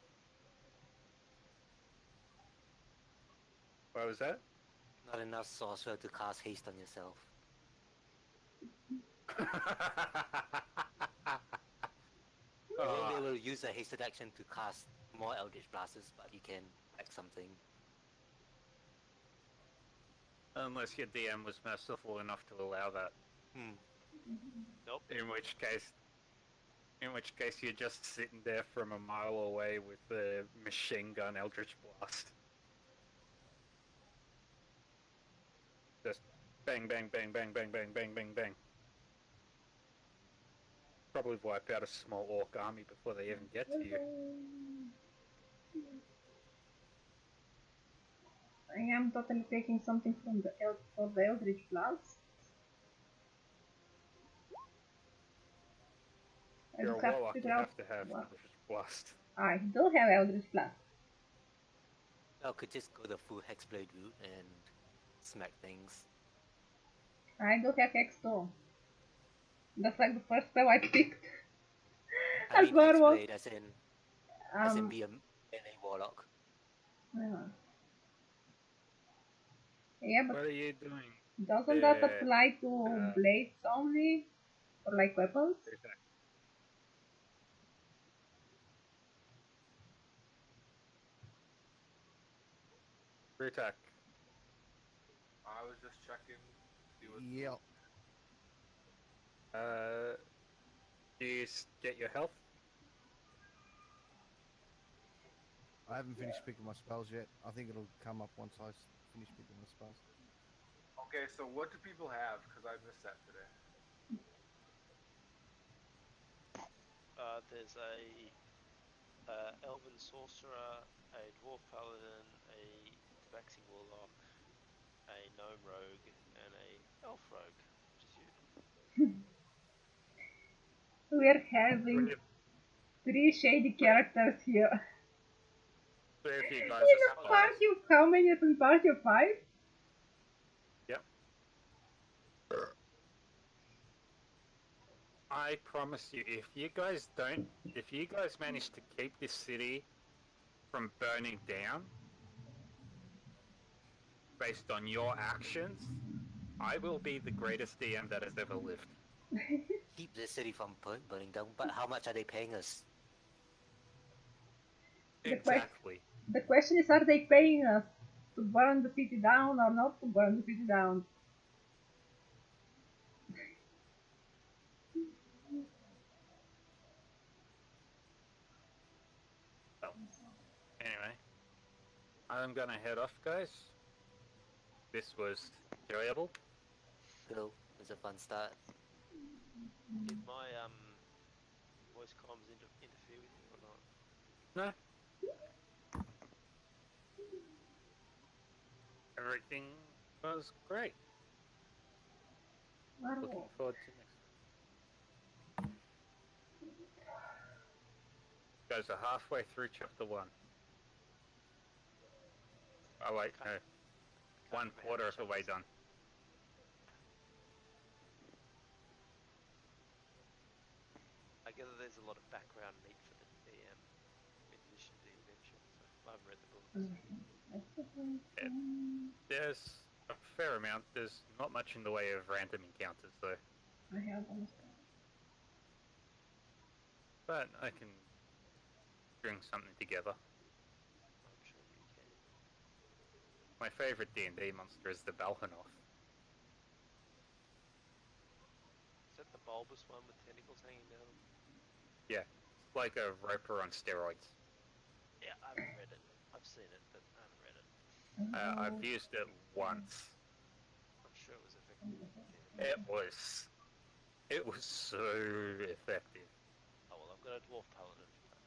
What was that? Not enough sorcerer to cast haste on yourself. You won't be able to use a hasted action to cast more Eldritch Blasts, but you can like something. Unless your DM was merciful enough to allow that. Hmm. Nope. In which case you're just sitting there from a mile away with a machine gun Eldritch Blast. Just bang, bang, bang, bang, bang, bang, bang, bang, bang. Probably wipe out a small orc army before they even get to you. I am totally taking something from for the Eldritch Blast. I You're a just have to warlock, figure you out have to have what. Eldritch Blast. I do have Eldritch Blast. I could just go the full Hexblade route and smack things. I do have Hex too. That's like the first spell I picked. I As mean werewolf. Hexblade as in be a melee warlock. Yeah, but What are you doing? doesn't that apply to blades only? Or like weapons? Reattack. I was just checking. See what. Yep. Do you get your health? I haven't finished picking my spells yet. I think it'll come up once I finish picking my spells. Okay, so what do people have? Because I missed that today. There's a elven sorcerer, a dwarf paladin, a tabaxi warlock, a gnome rogue, and a elf rogue, which is you. We're having 3 shady characters here. Three of you In guys a are spies. party of how many? In party of 5? Yep. I promise you, if you guys manage to keep this city from burning down based on your actions, I will be the greatest DM that has ever lived. Keep the city from burning down, but how much are they paying us? Exactly. The question is, are they paying us to burn the city down or not to burn the city down? So, anyway, I'm gonna head off, guys. This was enjoyable. Cool. It was a fun start. Did my voice comms interfere with you or not? No. Everything was great. Looking forward to next week. You guys are halfway through chapter 1. Oh wait, no. 1/4 of the way done. I gather there's a lot of background meat for the DM in addition to the adventure, so I haven't read the books. Yeah. There's a fair amount. There's not much in the way of random encounters, though. I have almost. But I can string something together. I'm sure you can. My favorite D&D monster is the Balhanoth. Is that the bulbous one with tentacles hanging down? Yeah, it's like a roper on steroids. Yeah, I haven't read it. I've seen it, but I haven't read it. I've used it once. I'm sure it was effective in D&D. It was so effective. Oh well, I've got a dwarf paladin for that.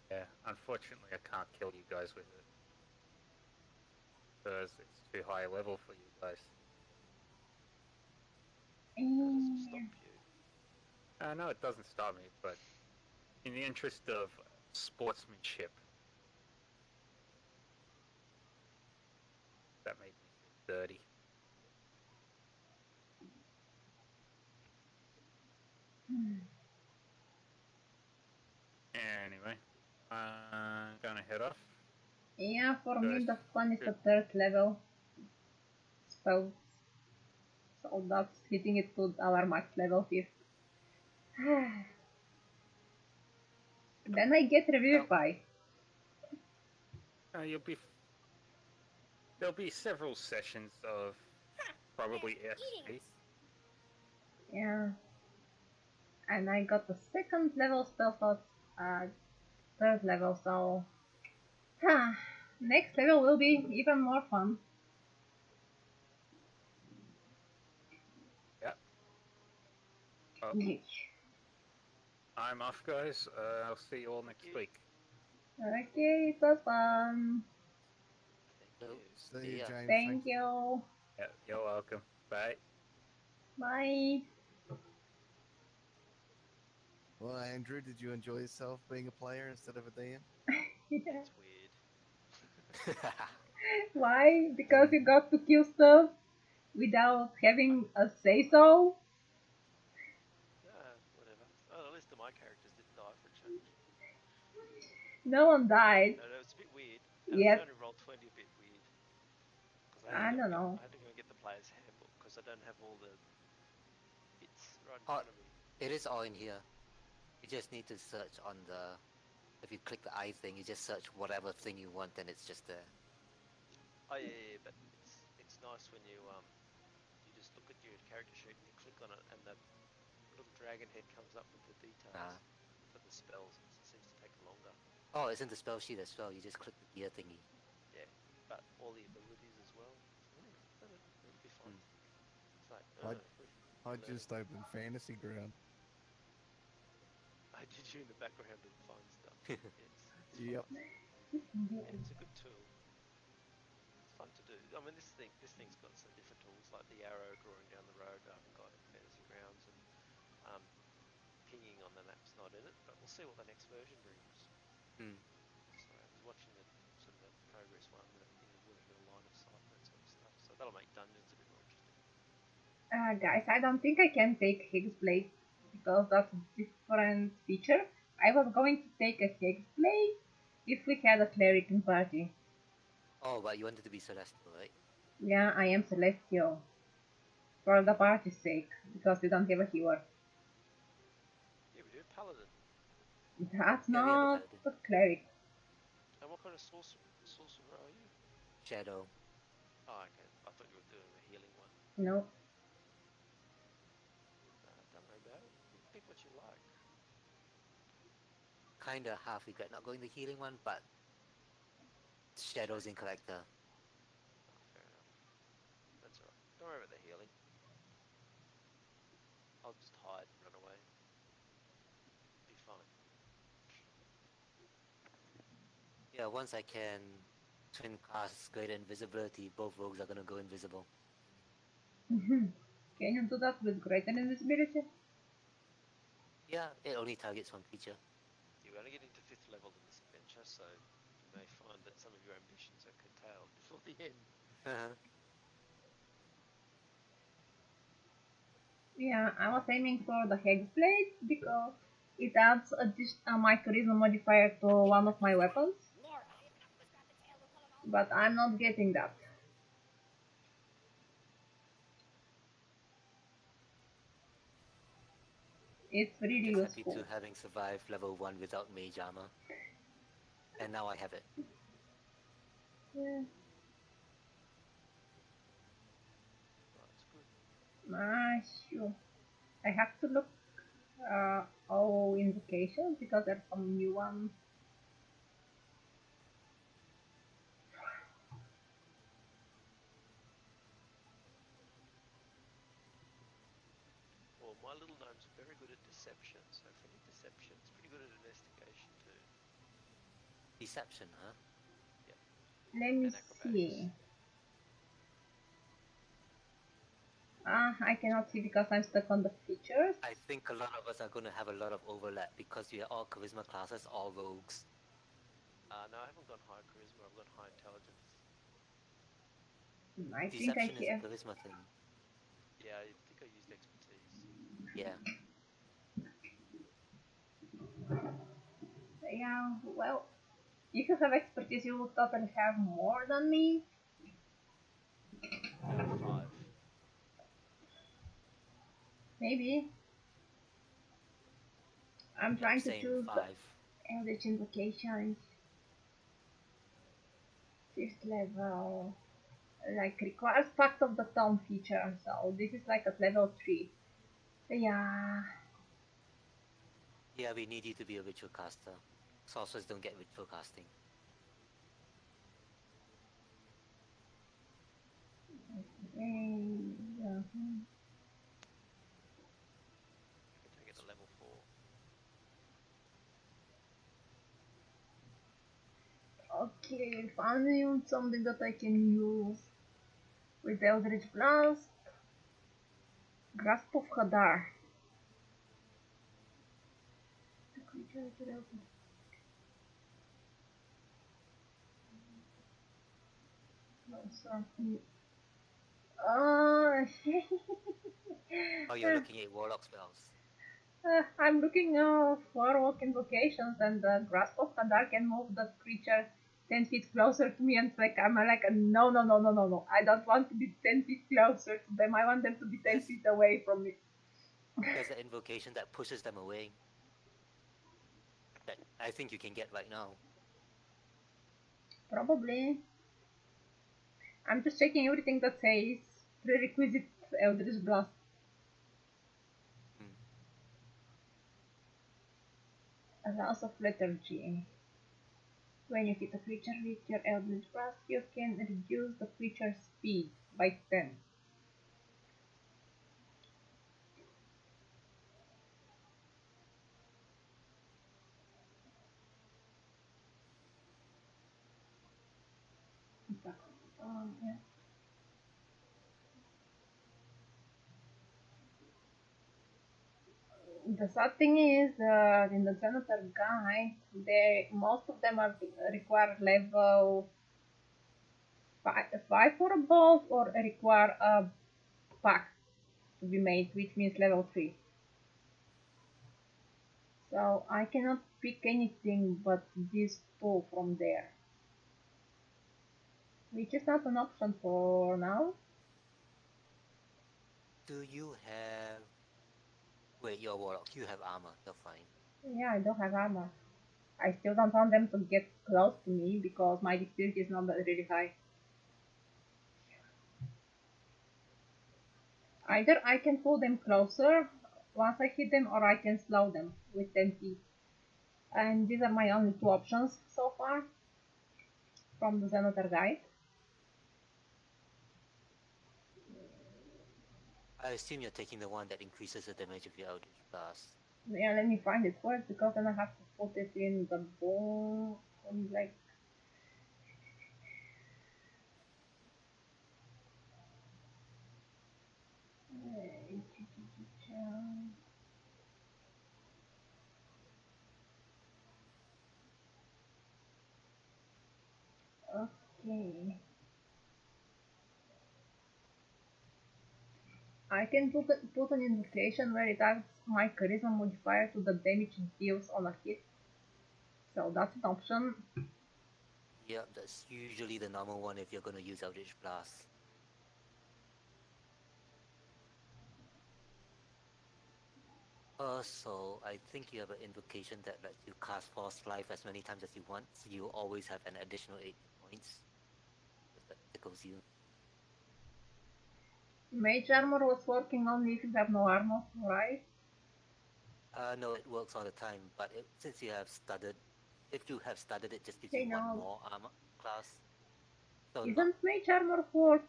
Yeah, unfortunately I can't kill you guys with it. Because it's too high a level for you guys. That doesn't stop you. No, it doesn't stop me, but in the interest of sportsmanship, that made me feel dirty. Anyway, I'm gonna head off. Yeah, for me Guys, the fun is the good. 3rd level spells. So that's hitting it to our max level here. Then I get Revivify. You'll be. There'll be several sessions of probably XP. Yeah. And I got the second level spell slot, third level, so next level will be even more fun. Yep. Oh, Yeesh. I'm off, guys. I'll see you all next week. Okay, it was fun. Thank So, you. See you, yeah. James. Thank you. Yeah, you're welcome. Bye. Bye. Well, Andrew, did you enjoy yourself being a player instead of a DM? It's weird. Why? Because you got to kill stuff without having a say so? Whatever. Oh, at least my characters didn't die for a change. No one died No, it's a bit weird. And I yet. found in Roll20 a bit weird. Because I don't know. I had to go and get the player's handbook because I don't have all the bits right in Oh, front of me. it is all in here. You just need to search on the. If you click the eye thing, you just search whatever thing you want, and it's just there. Oh yeah, but it's nice when you just look at your character sheet and you click on it and the little dragon head comes up with the details for the spells. It seems to take longer. Oh, it's in the spell sheet as well. You just click the gear thingy. Yeah, but all the abilities as well. It'll be fun. It's like, I just opened Fantasy Ground. I did you in the background and find stuff. It's Yep. fun. Yeah, it's a good tool. It's fun to do. I mean, this thing's got some different tools like the arrow drawing down the road. I haven't got in Fantasy Grounds, and pinging on the map's not in it. But we'll see what the next version brings. So I was watching the progress one, working on line of sight and that sort of stuff. So that'll make dungeons a bit more interesting. Guys, I don't think I can take Hexblade because that's a different feature. I was going to take a Hexblade if we had a cleric in party. Oh, but you wanted to be celestial, right? Yeah, I am Celestial. For the party's sake, because we don't have a healer. Yeah, we do paladin. That's Yeah, we have a not paladin. a cleric. And what kind of sorcerer are you? Shadow. Oh, okay. I thought you were doing a healing one. No. Don't worry about it. Pick what you like. Kinda half regret not going the healing one, but Shadow's in collector. Oh, fair enough. That's alright. Don't worry about the healing. I'll just hide and run away. Be fine. Yeah, once I can twin cast greater invisibility, both rogues are gonna go invisible. Can you do that with greater invisibility? Yeah, it only targets one creature. You're going to get into 5th level in this adventure, so you may find that some of your ambitions are curtailed before the end. Yeah, I was aiming for the Hexblade because it adds my charisma modifier to one of my weapons. But I'm not getting that. It's really Just happy useful. to having survived level 1 without mage armor. And now I have it. Yeah. That's good. Sure. I have to look all invocations because there's some new ones. Well, my little gnome's very good at deception, so if we need deception, it's pretty good at investigation too. Deception, huh? Yep. Let me And acrobatics. see. I cannot see because I'm stuck on the features. I think a lot of us are gonna have a lot of overlap because we are all charisma classes, all rogues. No, I haven't gone high charisma, I've gone high intelligence. I think I Deception is a have. charisma thing. Yeah, I think I used expertise. Yeah. Yeah, well, if you have expertise, you will totally have more than me. 5. Maybe. I'm Yep, trying to same, choose the 5. Eldritch invocations. Fifth level. Like requires Pact of the Town feature, so this is like at level 3. Yeah. Yeah, we need you to be a ritual caster. Sorcerers don't get ritual casting. Yeah. Take it to level 4. Okay, found something that I can use with Eldritch Blast. Grasp of Hadar. The creature is related. No, sorry. Oh, you're looking at warlock spells. I'm looking for Warlock invocations, and the Grasp of Hadar can move the creature 10 feet closer to me, and I'm like, no, no, no, no, no, no. I don't want to be 10 feet closer to them. I want them to be 10 Yes. feet away from me. There's an invocation that pushes them away. That I think you can get right now. Probably. I'm just checking everything that says prerequisite Eldritch Blast. Hmm. A House of Lethargy. When you hit a creature with your Eldritch Blast, you can reduce the creature's speed by 10. Yeah. The sad thing is in the Senator guide, most of them are require level 5 or above, or require a pack to be made, which means level 3. So I cannot pick anything but these two from there, which is not an option for now. Do you have... Wait, you're a warlock. You have armor. You're fine. Yeah, I don't have armor. I still don't want them to get close to me because my dexterity is not really high. Either I can pull them closer once I hit them, or I can slow them with 10 feet. And these are my only two options so far from the Senator guide. I assume you're taking the one that increases the damage of your Eldritch Blast. Yeah, let me find it first, because then I have to put it in the bone, like... Okay. I can put an invocation where it adds my charisma modifier to the damage it deals on a hit. So that's an option. Yep, that's usually the normal one if you're going to use Eldritch Blast. So I think you have an invocation that lets you cast Force Life as many times as you want, so you always have an additional 8 hit points. If that tickles you. Mage armor was working only if you have no armor, right? No, it works all the time, but since you have studded, if you have studded, it just gives Okay, you one now, more armor class. So not, isn't mage armor for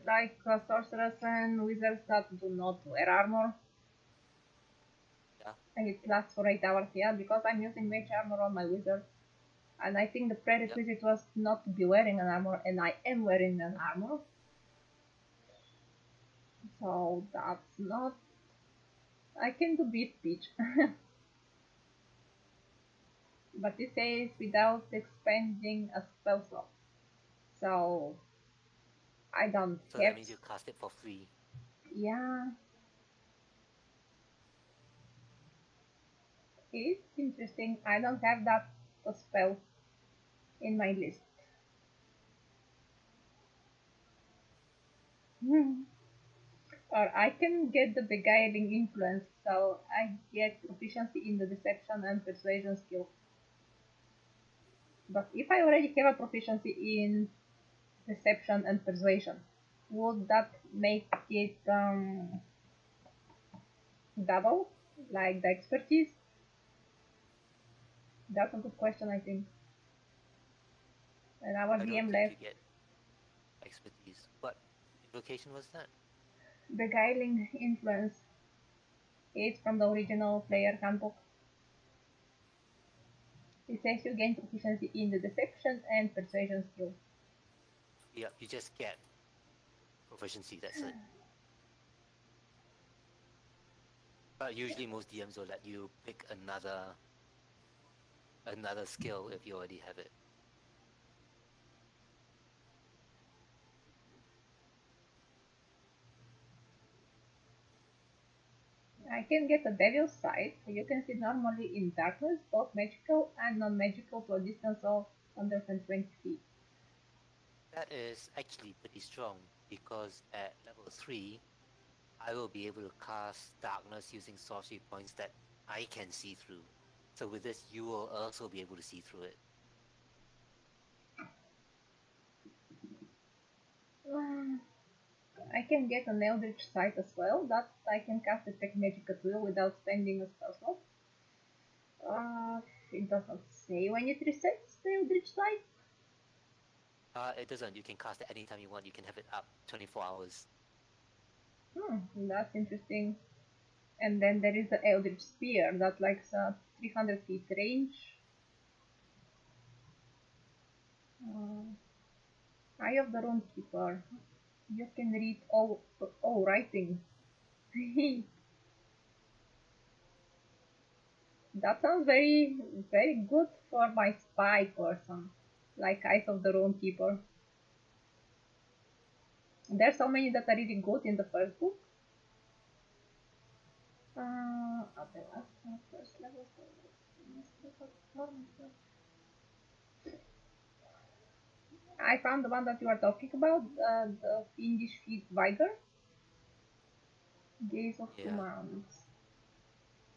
like sorcerers and wizards that do not wear armor? yeah, And it lasts for 8 hours, yeah, because I'm using mage armor on my wizard. And I think the yep. prerequisite was not to be wearing an armor, and I am wearing an armor. So that's not... I can do beat pitch. But it says without expending a spell slot. So I don't So that have... means you cast it for free. Yeah, it's interesting. I don't have that spell in my list. Or I can get the beguiling influence, so I get proficiency in the deception and persuasion skill. But if I already have a proficiency in deception and persuasion. Would that make it double, like the expertise? That's a good question, I think. And our I don't DM think left. you get expertise. What invocation was that? Beguiling influence. It's from the original player handbook. It says you gain proficiency in the deception and persuasion skill. Yep, you just get proficiency, that's it. But usually most DMs will let you pick another skill if you already have it. I can get a devil's sight. You can see normally in darkness, both magical and non-magical to a distance of 120 feet. That is actually pretty strong because at level 3, I will be able to cast darkness using sorcery points that I can see through. So with this, you will also be able to see through it. I can get an eldritch sight as well. That I can cast detect magic at will without spending a spell slot. It does not say when it resets the eldritch sight. It doesn't. You can cast it anytime you want. You can have it up 24 hours. That's interesting. And then there is the eldritch spear that likes 300 feet range. Eye of the Runekeeper. You can read all writing. That sounds very, very good for my spy person, like Eyes of the Runekeeper. There's so many that are really good in the first book. Okay, last first level. I found the one that you are talking about, the Fiendish Feet Viger. Gaze of Yeah. Humans.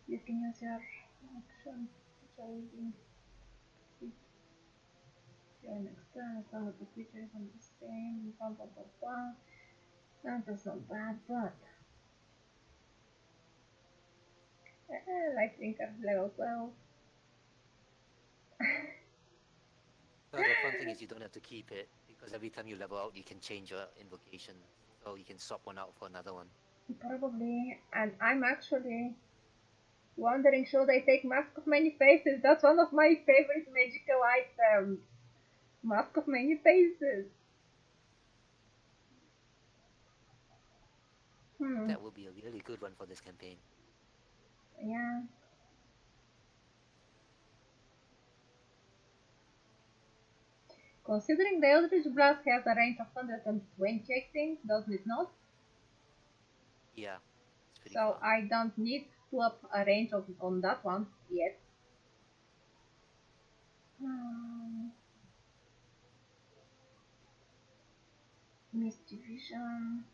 You can use your action. Challenging. You're an external, some of the creatures on the same. Blah blah blah blah. That's not bad, but Light Thinker level 12. So the fun thing is you don't have to keep it because every time you level out, you can change your invocation. So you can swap one out for another one. Probably, and I'm actually wondering, should I take Mask of Many Faces? That's one of my favorite magical items. Mask of Many Faces. That will be a really good one for this campaign. Yeah. Considering the Eldritch Blast has a range of 120, I think, doesn't it not? Yeah, it's pretty So far. I don't need to up a range on that one yet. Misty Vision.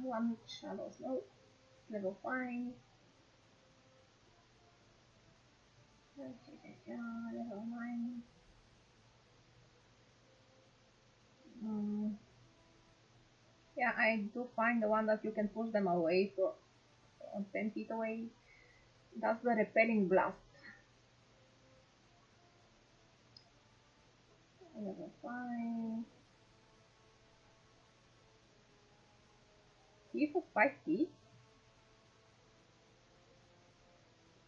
One with Shadows. No. Level 5. Level 9. Yeah, I do find the one that you can push them away for 10 feet away. That's the Repelling Blast. Level 5. He for 5 feet.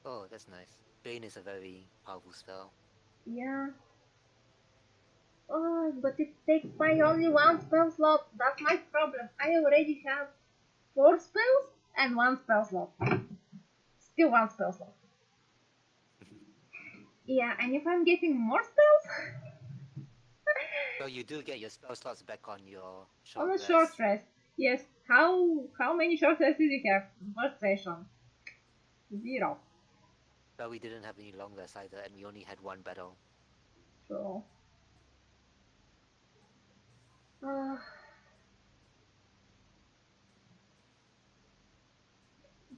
Oh, that's nice. Bane is a very powerful spell. Yeah. Oh, but it takes my only one spell slot. That's my problem. I already have 4 spells and 1 spell slot. Still 1 spell slot. Yeah, and if I'm getting more spells, So you do get your spell slots back on your on short a rest. short rest. Yes. How many short rests did you have? First session. 0. But we didn't have any long rests either, and we only had one battle. So. Uh,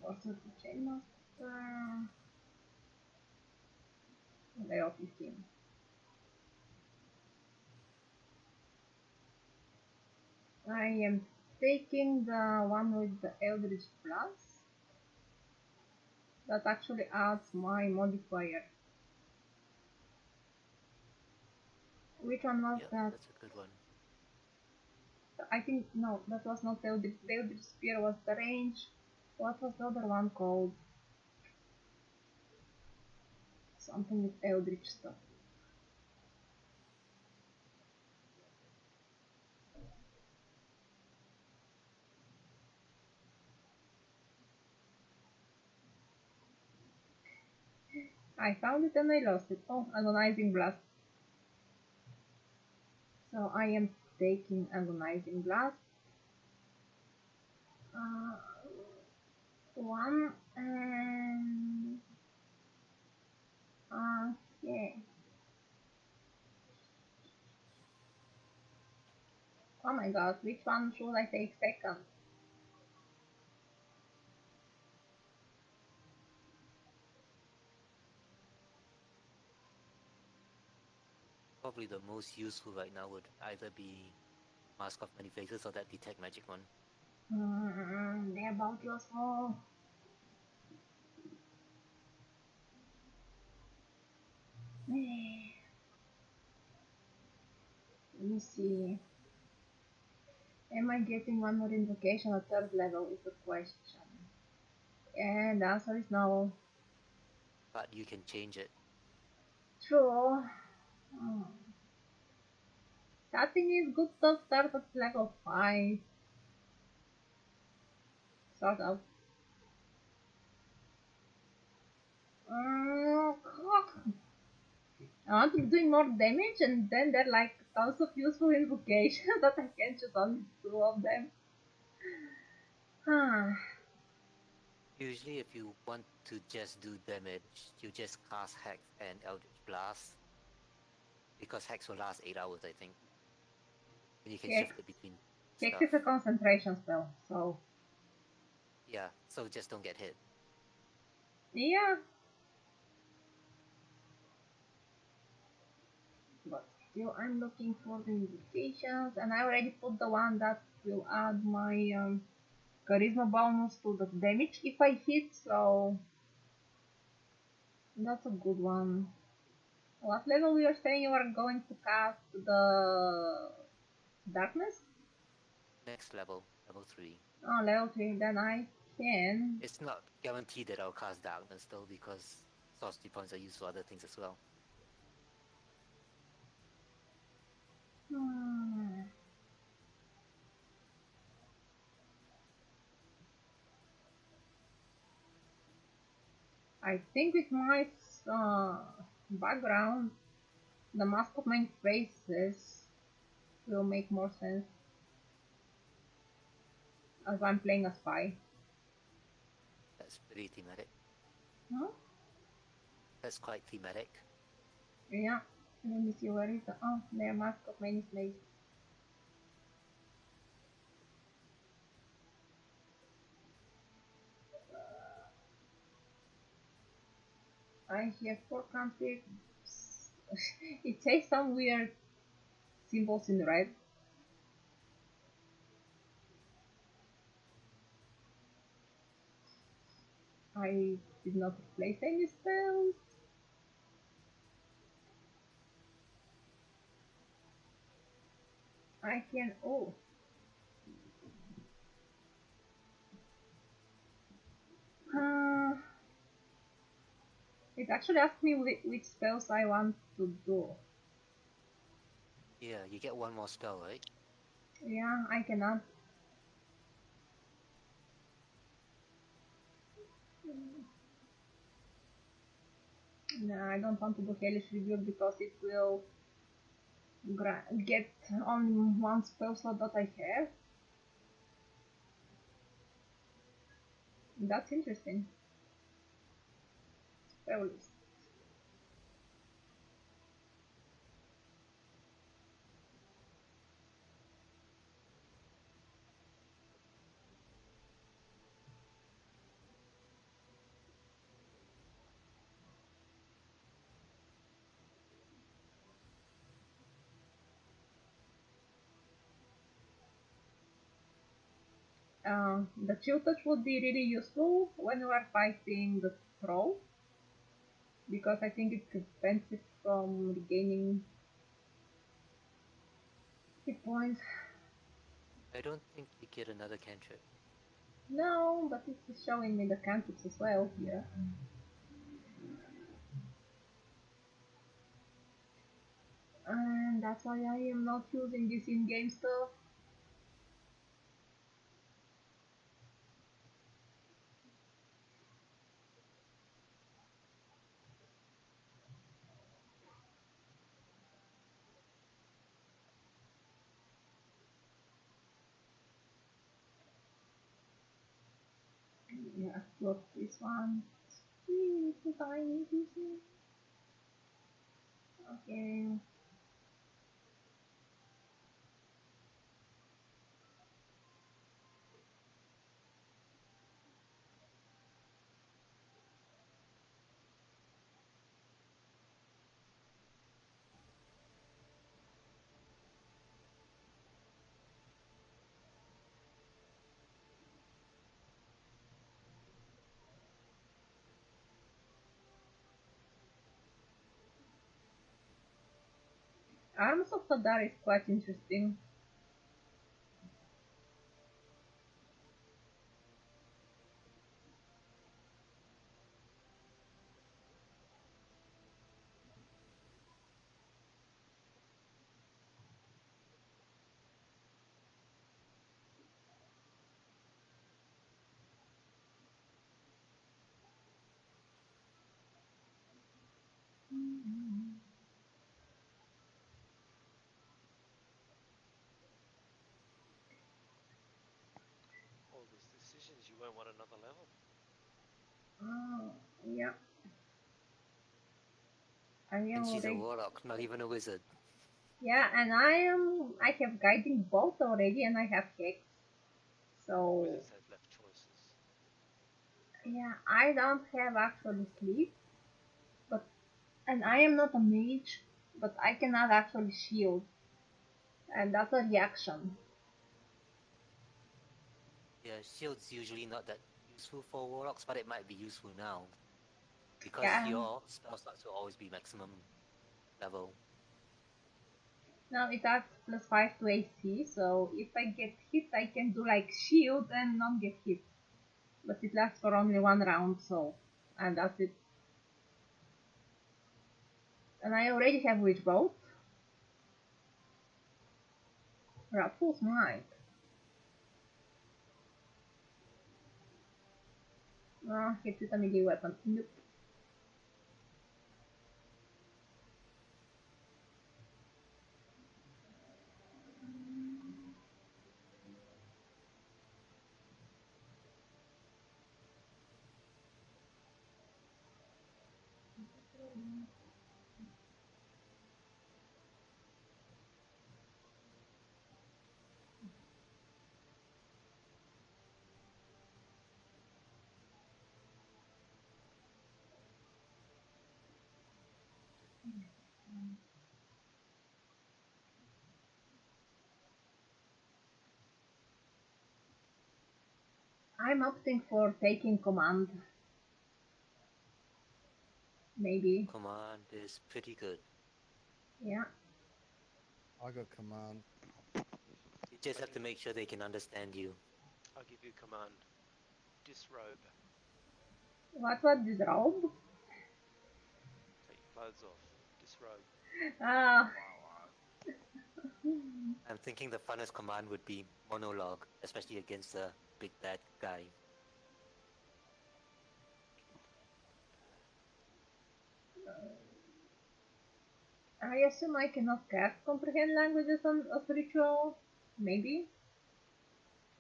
Portal to Chainmaster. Level 15. I am taking the one with the Eldritch Plus. That actually adds my modifier. Which one was Yep, that? that's a good one. I think, no, that was not Eldritch. The Eldritch Spear was the range. What was the other one called? Something with Eldritch stuff. I found it and I lost it. Oh, agonizing blast. So I am taking agonizing blast. One and okay. Oh my god, which one should I take second? Probably the most useful right now would either be Mask of Many Faces or that Detect Magic one. They're about useful. Let me see. Am I getting one more invocation at third level is the question. And the answer is no. But you can change it. True. That thing is good to start at level 5. Sort of. I want to be doing more damage, and then there are like tons of useful invocations that I can choose only 2 of them. Usually if you want to just do damage, you just cast Hex and Eldritch Blast. Because Hex will last 8 hours, I think. And you can Hex, shift it between Hex stuff. is a concentration spell, so Yeah, so just don't get hit. yeah. But still, I'm looking for the invocations, and I already put the one that will add my charisma bonus to the damage if I hit, so that's a good one. What level we are saying you are going to cast the darkness? Next level, level 3. Oh, level 3, then I can. It's not guaranteed that I'll cast Darkness though, because sorcery points are used for other things as well. I think with my background, the Mask of Many Faces will make more sense as I'm playing a spy. That's pretty thematic. Huh? That's quite thematic. Yeah. Let me see where is the there Mask of Many Faces. I have 4 countries. It says some weird symbols in red. I did not place any spells. I can. Oh. It actually asked me which spells I want to do. Yeah, you get one more spell, right? Yeah, I cannot. No, I don't want to do Hellish Rebuke because it will get only one spell slot that I have. That's interesting. Spell list. The chill touch would be really useful when you are fighting the troll, because I think it prevents it from regaining hit points. I don't think you get another cantrip. No, but it's showing me the cantrips as well here. And that's why I am not using this in-game stuff. Yeah, look, this one. Really tiny pieces. Okay. Arms of Hadar is quite interesting. All these decisions, you won't want another level. Oh, yeah. I am And she's a already. warlock, not even a wizard. Yeah, and I have guiding bolt already, and I have hex. So Wizards have left choices. yeah, I don't have actually sleep, but and I am not a mage, but I cannot actually shield, and that's a reaction. Yeah, shield's usually not that useful for warlocks, but it might be useful now. Because Yeah. your spell slots will always be maximum level. Now it adds +5 to AC, so if I get hit, I can do like shield and not get hit. But it lasts for only 1 round, so and that's it. And I already have Witch Bolt. Raffles might. Hit with a melee weapon. Nope. I'm opting for taking command. Maybe. Command is pretty good. Yeah. I got command. You just have to make sure they can understand you. I'll give you command. Disrobe. What this robe? Take your clothes off. Disrobe. Ah. I'm thinking the funnest command would be monologue, especially against a big bad guy. I assume I cannot cast comprehend languages on a spiritual. Maybe.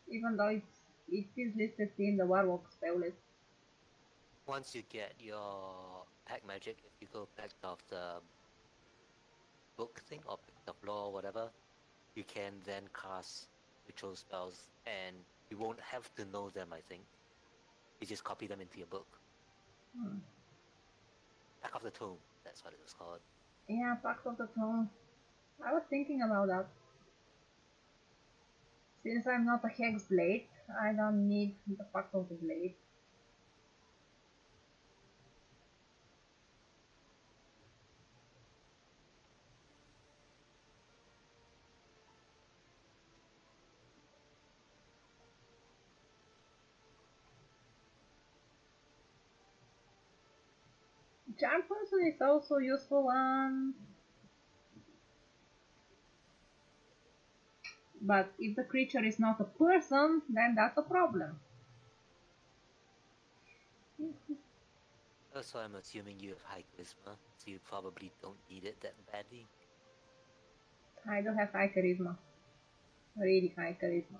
Even though it is listed in the Warlock spell list. Once you get your pack magic, if you go pact of the book thing or pact of law or whatever, you can then cast ritual spells and you won't have to know them, I think. You just copy them into your book. Hmm. Pack of the Tome, that's what it was called. Yeah, Pact of the Throne. I was thinking about that. Since I'm not a hex blade, I don't need the fact of the blade. Charm person is also useful on, but if the creature is not a person, then that's a problem. Also, I'm assuming you have high charisma, so you probably don't need it that badly. I do have high charisma. Really high charisma.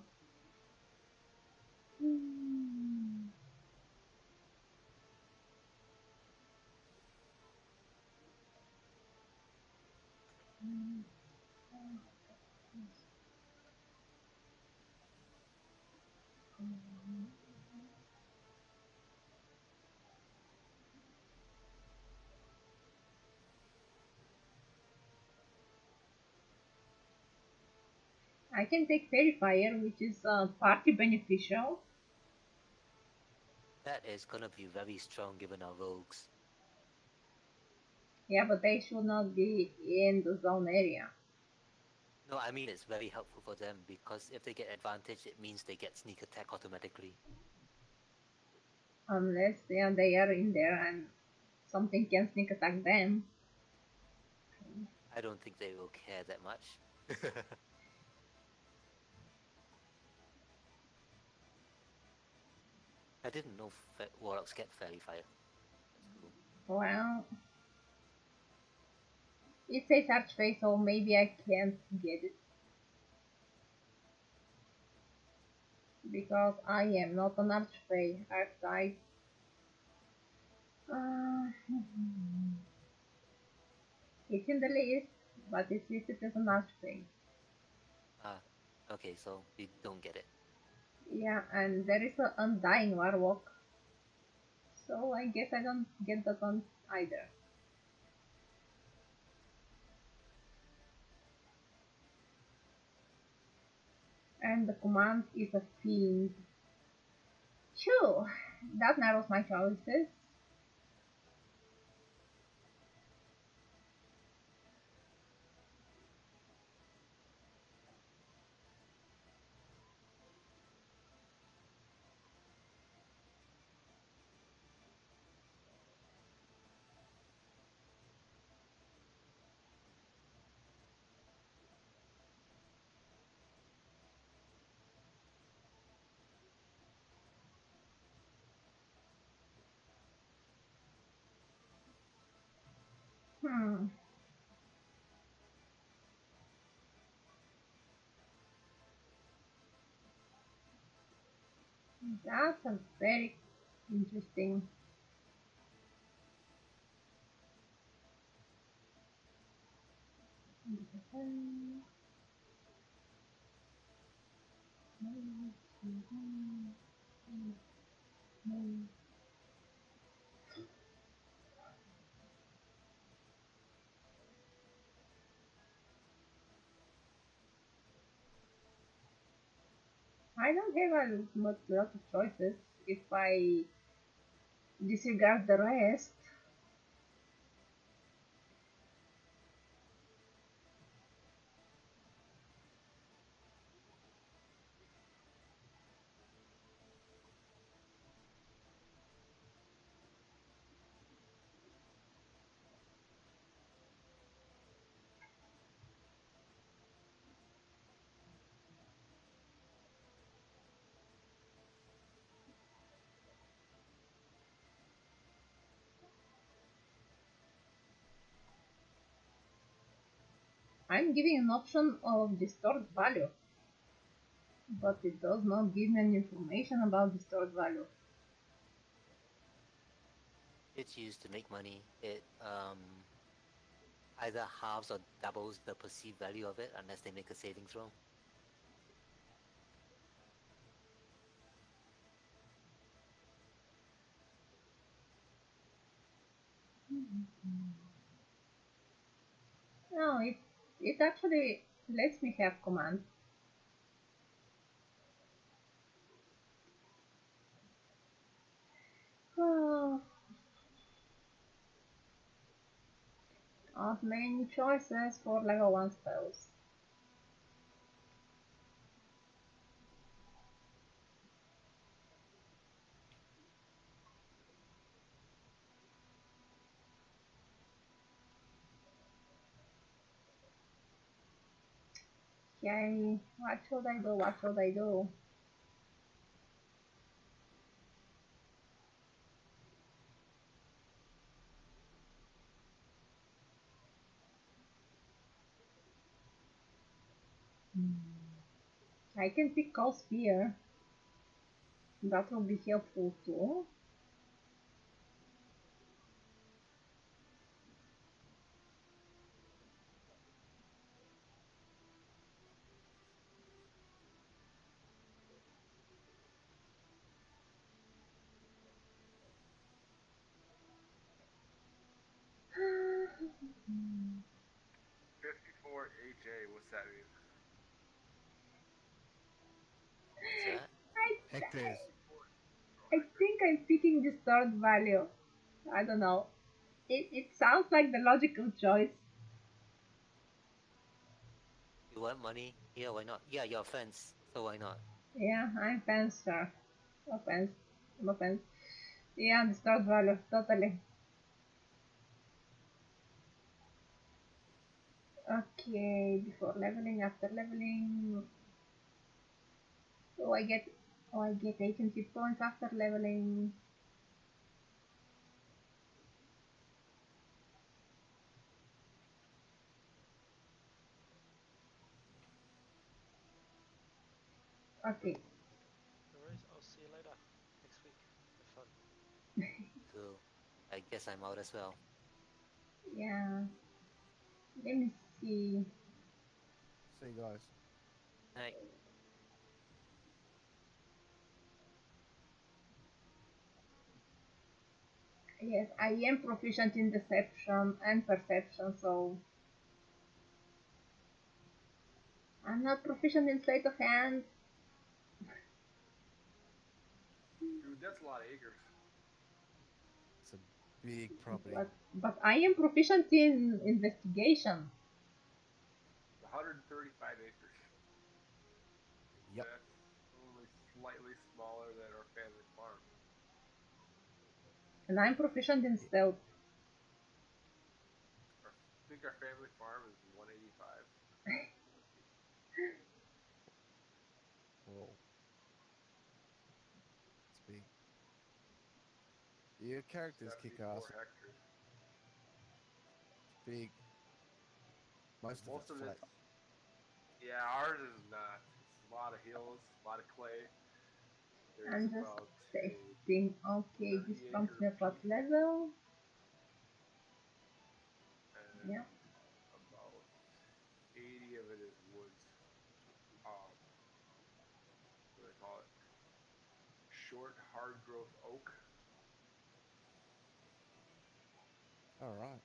I can take Fairy Fire, which is party beneficial. That is gonna be very strong given our rogues. Yeah, but they should not be in the zone area. No, I mean it's very helpful for them because if they get advantage, it means they get sneak attack automatically. Unless they are in there and something can sneak attack them. I don't think they will care that much. I didn't know warlocks get fairy fire. That's cool. Well, it says Archfey, so maybe I can't get it. Because I am not an Archfey archetype. It's in the list, but it's listed as an Archfey. Ah, okay, so you don't get it. Yeah, and there is an Undying Warlock. So I guess I don't get that one either. And the command is a fiend. Phew, that narrows my choices. Hmm. That's a very interesting. I don't have a lot of choices if I disregard the rest. I'm giving an option of distort value, but it does not give me any information about distort value. It's used to make money. It either halves or doubles the perceived value of it unless they make a saving throw. No, it actually lets me have command. of many choices for level 1 spells. Okay, what should I do? What should I do? I can pick Call Spear. That will be helpful too. Hmm. 54 HA, what's that mean? What's that? Hectares. I think I'm picking the third value. I don't know. It sounds like the logical choice. You want money? Yeah, why not? Yeah, you're a fence, so why not? Yeah, I'm fence, sure. No offense. No offense. Yeah, the third value, totally. Okay, before leveling, after leveling. Oh, I get agency points after leveling. Okay. No worries. I'll see you later next week. Have fun. So, I guess I'm out as well. Yeah. Let me see. See you guys. Night. Yes, I am proficient in deception and perception, so I'm not proficient in sleight of hand, Dude, that's a lot of acres. It's a big property. but I am proficient in investigation. 135 acres. Yep. That's only slightly smaller than our family farm. And I'm proficient in Yeah. stealth. I think our family farm is 185. Whoa. It's big. Your characters kick 74 ass. hectares. It's big. Most of Most it's of flat. it's, yeah, ours is not. It's a lot of hills, a lot of clay. There's I'm just about a testing. Okay, this 30 prompts acre me at what piece level? and Yeah. about 80 of it is woods. What do they call it? Short, hard growth oak. All right.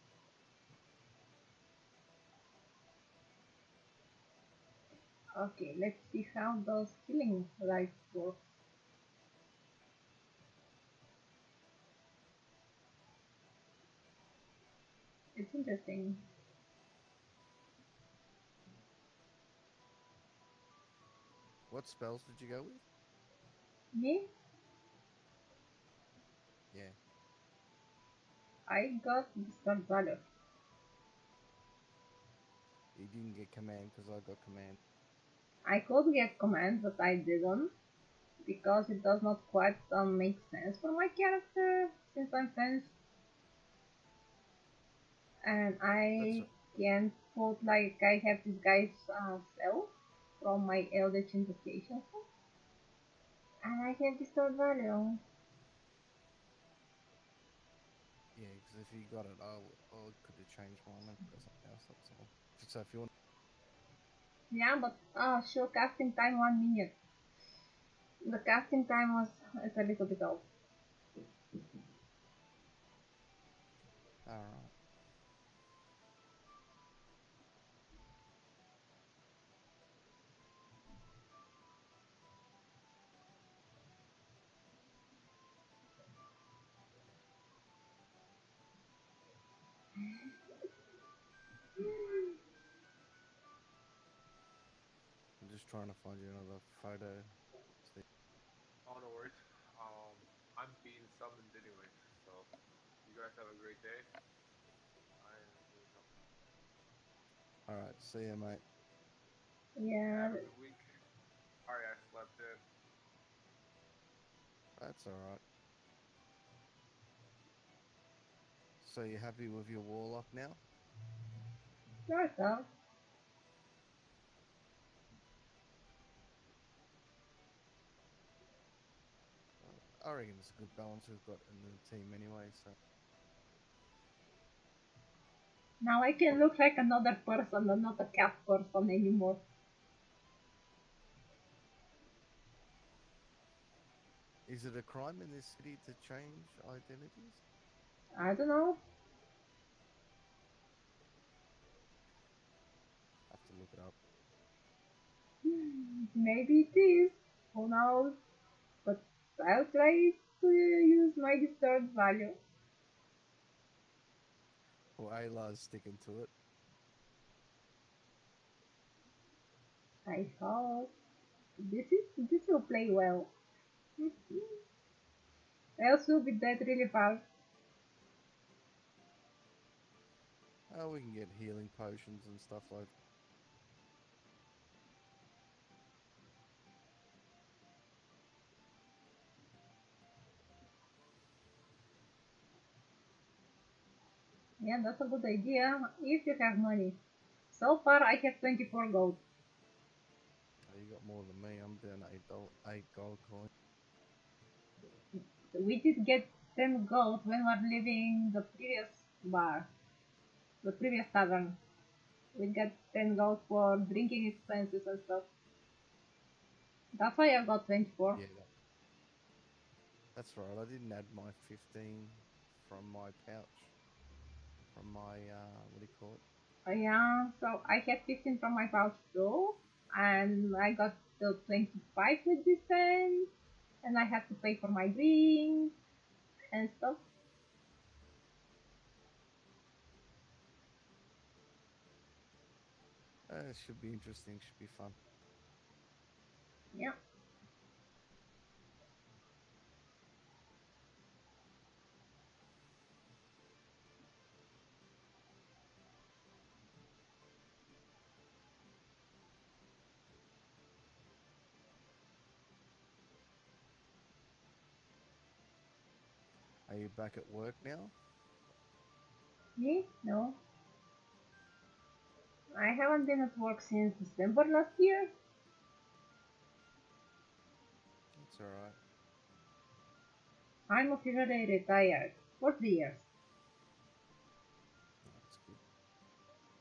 Okay, let's see how those killing rights work. It's interesting. What spells did you go with? Me, Yeah. I got the start value. You didn't get command because I got command. I could get command, but I didn't because it does not quite make sense for my character since I'm fence and That's I can put like I have this guy's cell from my Eldritch Invocation and I have this third value. yeah. Because if you got it, I could have changed mine and got something else. That's all. So if you want, Yeah, but sure, casting time 1 minute. The casting time was it's a little bit off. all right. trying to find you another photo. See. Oh, no worries. I'm being summoned anyways, so you guys have a great day. I am doing something. All right, see you, mate. Yeah, Have a good week. Sorry, I slept in. That's all right. So you happy with your warlock now? sort of. I reckon it's a good balance we've got in the team anyway. So Now I can look like another person and not a cat person anymore. is it a crime in this city to change identities? I don't know. Have to look it up. Maybe it is. Who knows? But I'll try to use my disturbed value. Well, Ayla's sticking to it. I hope this will play well. Else we'll be dead really fast. Oh, we can get healing potions and stuff like that. Yeah, that's a good idea if you have money. So far I have 24 gold. Oh, you got more than me. I'm down eight gold coins. We did get 10 gold when we were leaving the previous bar, the previous tavern. We got 10 gold for drinking expenses and stuff. That's why I got 24. Yeah, that's right. I didn't add my 15 from my pouch. From my what do you call it? Yeah, so I had 15 from my pouch too, and I got the 25 with this 10, and I had to pay for my drink and stuff. It should be interesting. Should be fun. Yeah. Are you back at work now? Me? No. I haven't been at work since December last year. That's all right. I'm officially retired for 3 years That's good.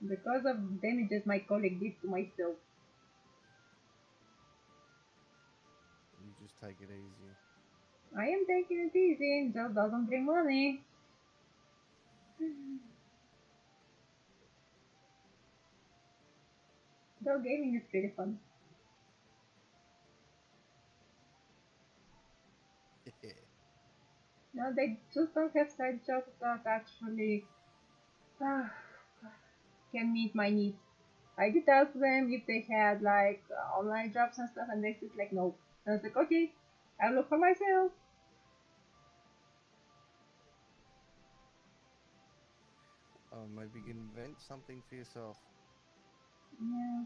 because of damages my colleague did to myself. You just take it easy. I am taking it easy, it just doesn't bring money. Though gaming is pretty fun. Yeah. No, they just don't have side jobs that actually can meet my needs. I did ask them if they had like online jobs and stuff, and they said like no. And I was like, okay, I'll look for myself. Oh, maybe you can invent something for yourself. Yeah,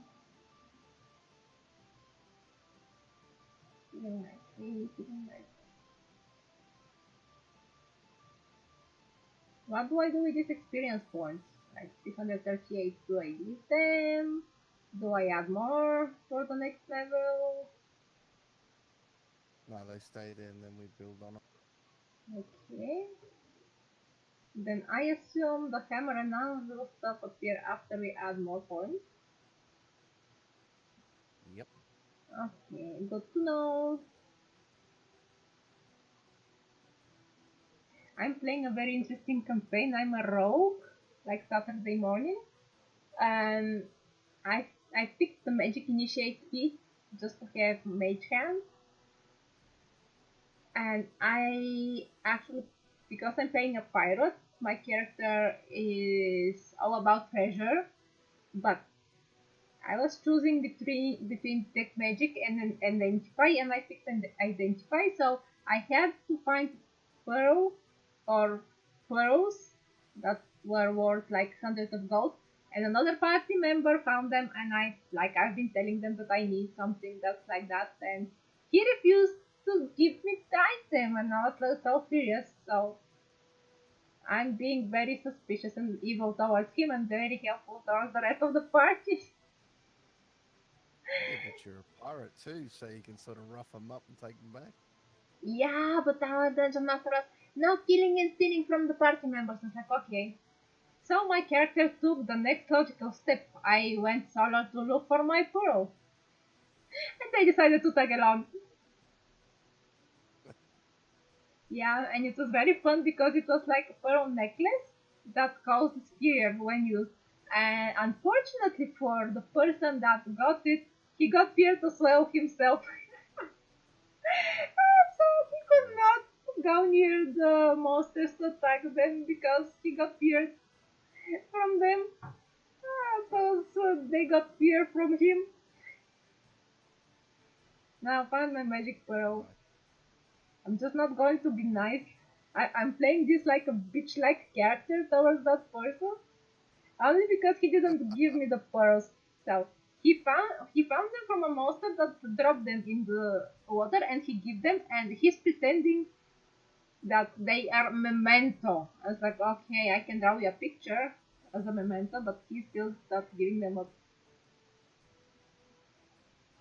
feeling nice, really feeling nice. What do I do with these experience points? Like 638, do I leave them? Do I add more for the next level? No, they stay there and then we build on it. Okay. Then I assume the hammer and anvil stuff appear after we add more points. Yep. Okay, good to know. I'm playing a very interesting campaign. I'm a rogue, like Saturday morning, and I picked the magic initiate key just to have mage hand, and I actually, because I'm playing a pirate, my character is all about treasure, but I was choosing between detect magic and identify, and I picked identify. So I had to find pearl or pearls that were worth like hundreds of gold. And another party member found them, and I've been telling them that I need something that's like that, and he refused to give me the item, and I was like so furious. So I'm being very suspicious and evil towards him, and very helpful towards the rest of the party. Yeah, but you're a pirate too, so you can sort of rough them up and take them back. Yeah, but our dungeon master was no killing and stealing from the party members. I was like, okay. So my character took the next logical step. I went solo to look for my pearl. And I decided to tag along. Yeah, and it was very fun because it was like a pearl necklace that caused fear when used. And unfortunately for the person that got it, he got feared as well himself. So he could not go near the monsters to attack them because he got feared from them. So they got fear from him. Now I found my magic pearl. Right. I'm just not going to be nice. I'm playing this like a bitch-like character towards that person only because he didn't give me the pearls. So he found them from a monster that dropped them in the water, and he gave them, and he's pretending that they are memento. I was like, okay, I can draw you a picture as a memento, but he's still not giving them up.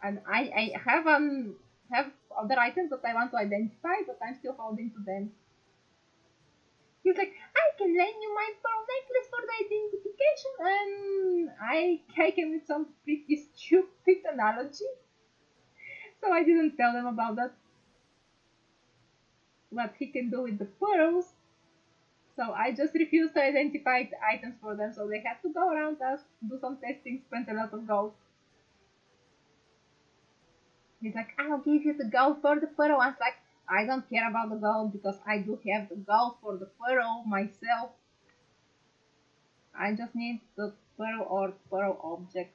And I have other items that I want to identify, but I'm still holding to them. He's like, I can lend you my pearl necklace for the identification, and I came with some pretty stupid analogy, so I didn't tell them about that. What he can do with the pearls. So I just refused to identify the items for them, so they had to go around us, do some testing, spend a lot of gold. He's like, I'll give you the gold for the pearl. I was like, I don't care about the gold because I do have the gold for the pearl myself. I just need the pearl or pearl object.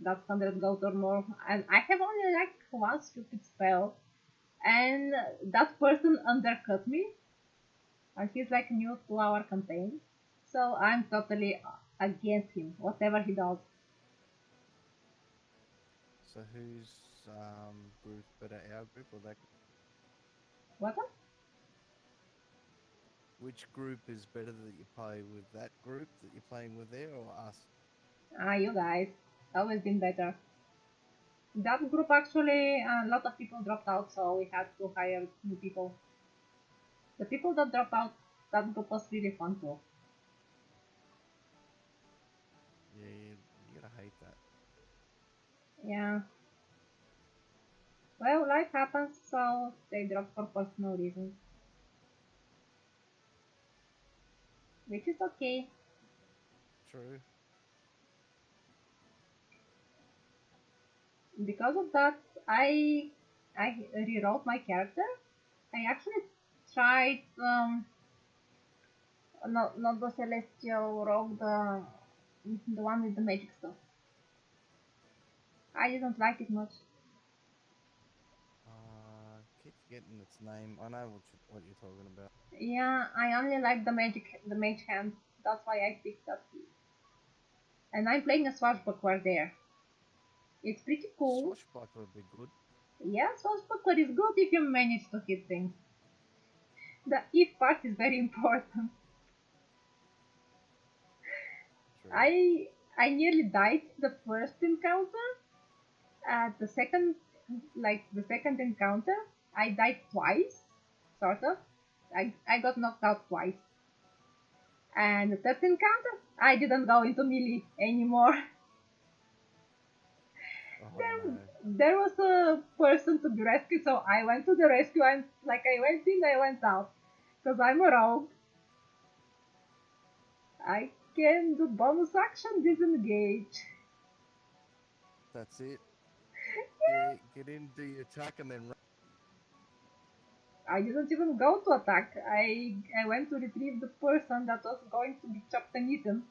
That's 100 gold or more. And I have only like one stupid spell. And that person undercut me. And he's like new to our campaign. So I'm totally against him, whatever he does. So whose group's better, our group or that? What? Which group is better that you play with, that group that you're playing with there, or us? You guys. Always been better. That group actually, a lot of people dropped out, so we had to hire new people. The people that dropped out, that group was really fun too. Yeah, you gotta hate that. Yeah. Well, life happens, so they dropped for personal reasons. Which is okay. True. Because of that, I rewrote my character. I actually tried not the celestial rogue, the one with the magic stuff. I didn't like it much. Keep forgetting its name. I know what you're talking about. Yeah, I only like the mage hand. That's why I picked that piece. And I'm playing a swashbuckler there. It's pretty cool. Swashbuckler would be good. Yeah, swashbuckler is good if you manage to hit things. The if part is very important. True. I nearly died the first encounter. At the second encounter, I died twice, sort of. I got knocked out twice. And the third encounter, I didn't go into melee anymore. Oh there, no. there was a person to be rescued, so I went to the rescue, and like I went in, I went out. Because I'm a rogue. I can do bonus action disengage. That's it. Yeah, Get in, do your attack, and then run. I didn't even go to attack. I went to retrieve the person that was going to be chopped and eaten.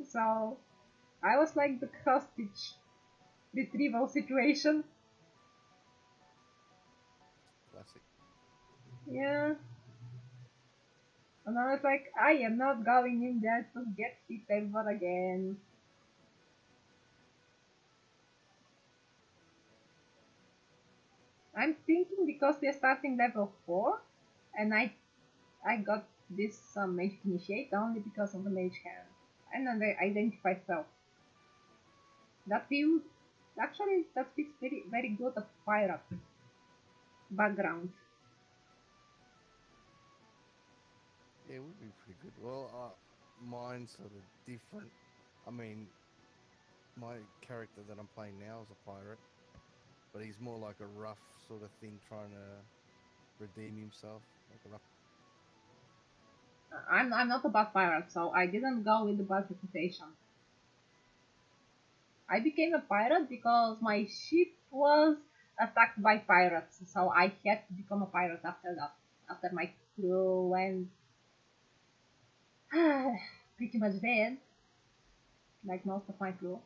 So I was like the hostage retrieval situation. Classic. Yeah. And I was like, I am not going in there to get hit ever again. I'm thinking because we are starting level 4, and I got this magic initiate only because of the mage hand. And then the identify self. That view, actually, that fits very good of pirate background. Yeah, it would be pretty good. Well, mine's sort of different. I mean, my character that I'm playing now is a pirate, but he's more like a rough sort of thing trying to redeem himself, like a rough. I'm not a bad pirate, so I didn't go with the bad reputation. I became a pirate because my ship was attacked by pirates, so I had to become a pirate after that. After my crew went pretty much dead, like most of my crew.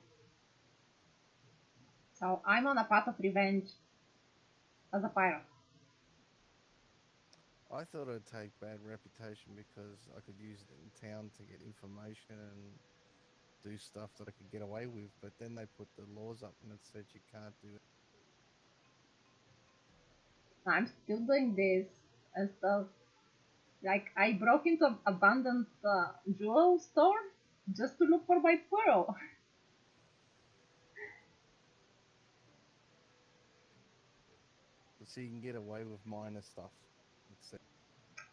So I'm on a path of revenge as a pirate. I thought I'd take bad reputation because I could use it in town to get information and do stuff that I could get away with, but then they put the laws up and it said you can't do it. I'm still doing this and stuff. Like I broke into an abandoned jewel store just to look for my pearl. So you can get away with minor stuff. It's,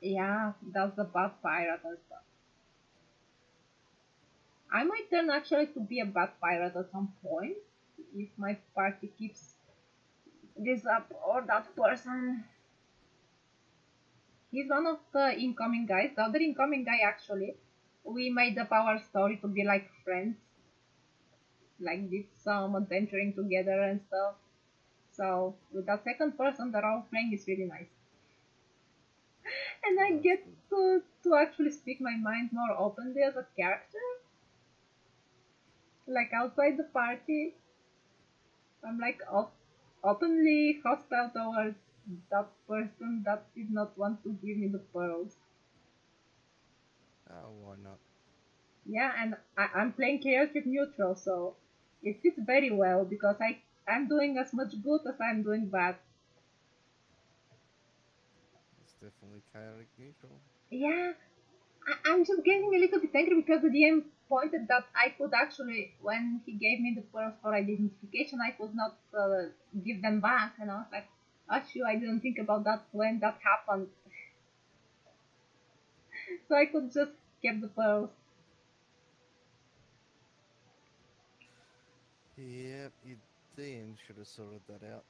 Yeah, that's the bad pirate and stuff. I might turn actually to be a bad pirate at some point if my party keeps this up or that person. He's one of the incoming guys. The other incoming guy actually, we made up our story to be like friends, like did some adventuring together and stuff. So with that second person, the role playing is really nice, and I that's get good. to actually speak my mind more openly as a character. Like outside the party, I'm like openly hostile towards that person that did not want to give me the pearls. Oh, why not? Yeah, and I'm playing chaotic neutral, so it fits very well because I'm doing as much good as I'm doing bad. It's definitely chaotic neutral. Yeah, I'm just getting a little bit angry because the DM pointed that I could actually, when he gave me the pearls for identification, I could not give them back, and I was like, oh sure, I didn't think about that when that happened, so I could just keep the pearls. Yep, your DM should have sorted that out.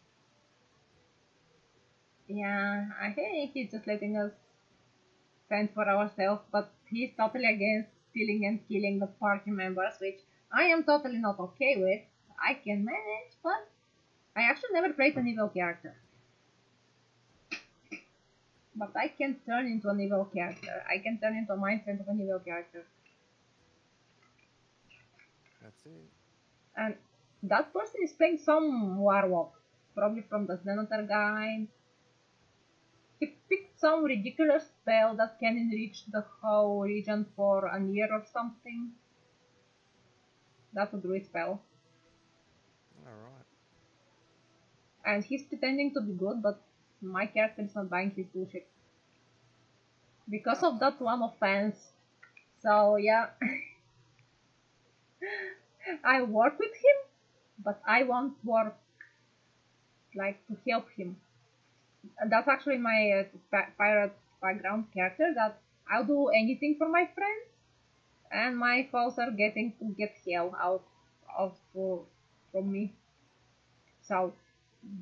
Yeah, I think he's just letting us fend for ourselves, but he's totally against stealing and killing the party members, which I am totally not okay with. I can manage, but I actually never played an evil character. But I can turn into an evil character. I can turn into a mindset of an evil character. That's it. And that person is playing some warlock, probably from the Senator guide. He picked some ridiculous spell that can enrich the whole region for a year or something. That's a druid spell. All right. And he's pretending to be good, but my character is not buying his bullshit. Because of that one offense. So yeah, I work with him, but I won't work like to help him. And that's actually my pirate background character that I'll do anything for my friends, and my foes are getting to get hell out of from me. So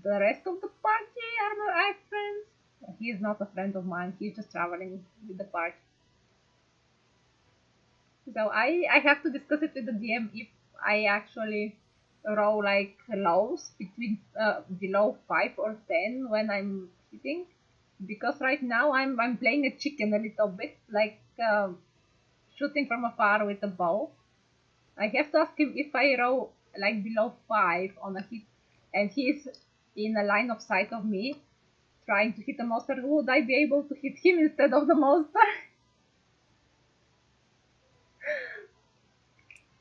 the rest of the party are my friends. He is not a friend of mine. He's just traveling with the party. So I have to discuss it with the DM if I actually roll like lows between below 5 or 10 when I'm hitting, because right now I'm playing a chicken a little bit, like shooting from afar with a bow, I have to ask him if I roll like below 5 on a hit and he's in a line of sight of me trying to hit a monster, would I be able to hit him instead of the monster?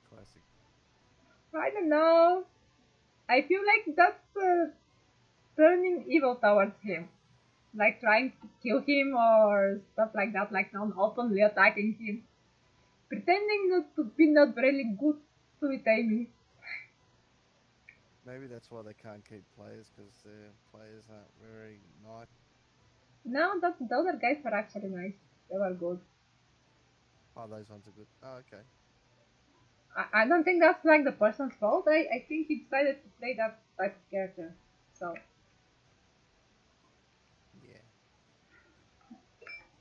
Classic. I don't know. I feel like that's turning evil towards him. Like trying to kill him or stuff like that, like not openly attacking him. Pretending not to be not really good with aiming. Maybe that's why they can't keep players, because their players aren't very nice. No, the other guys are actually nice. They were good. Oh, those ones are good. Oh, okay. I don't think that's like the person's fault. I think he decided to play that type of character. So Yeah.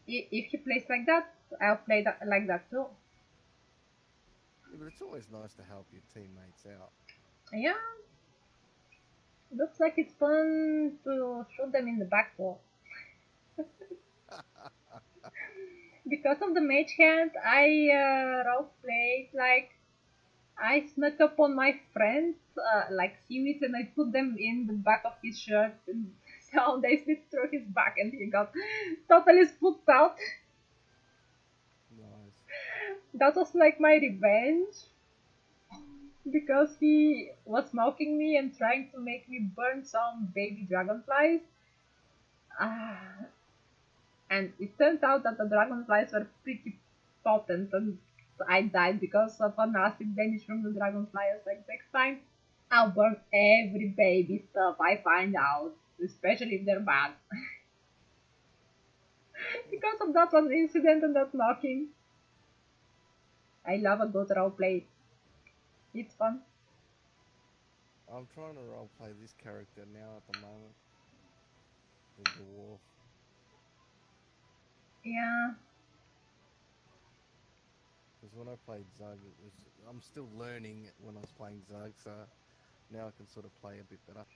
if he plays like that, I'll play that like that too. Yeah, but it's always nice to help your teammates out. Yeah, looks like it's fun to shoot them in the back wall. Because of the mage hand, I role played like I snuck up on my friends, like seaweeds, and I put them in the back of his shirt, and so they slipped through his back, and he got totally spooked out. Nice. That was like my revenge because he was mocking me and trying to make me burn some baby dragonflies. Ah, and it turns out that the dragonflies were pretty potent, and I died because of an acid damage from the dragonfly. I was like, next time I'll burn every baby stuff I find out, especially if they're bad. Because of that one incident and that knocking. I love a good roleplay. It's fun. I'm trying to roleplay this character now at the moment. The dwarf. Yeah. Because when I played Zug, it was I'm still learning when I was playing Zug, so now I can sort of play a bit better.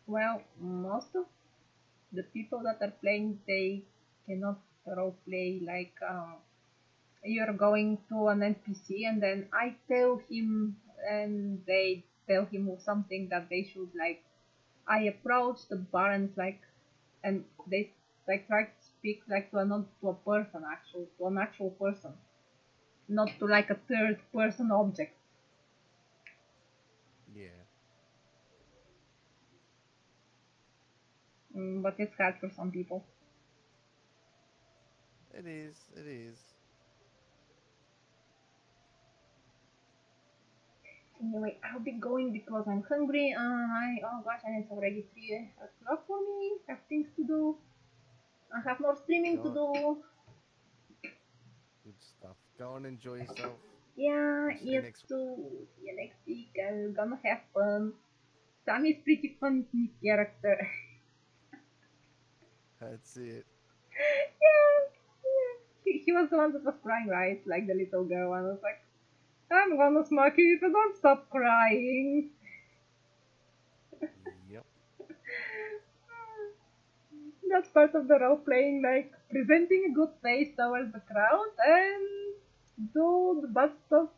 Well, most of the people that are playing, they cannot roleplay like you're going to an NPC and then I tell him and they tell him something that they should like. I approach the barons like and they like try to speak like to not to a person actual to an actual person, not to like a third person object. Yeah. But it's hard for some people. It is. It is. Anyway, I'll be going because I'm hungry. Oh gosh, and it's already 3 o'clock for me. I have things to do. I have more streaming to Go. do. Good stuff. Go and enjoy yourself. Yeah, We'll see you you next week. too. See you next week. I'm gonna have fun. Sam is pretty funny character. That's it. Yeah, yeah. He was the one that was crying, right? Like the little girl, and I was like, I'm gonna smack you if you don't stop crying. Yep. That's part of the role playing, like presenting a good face towards the crowd and do the bad stuff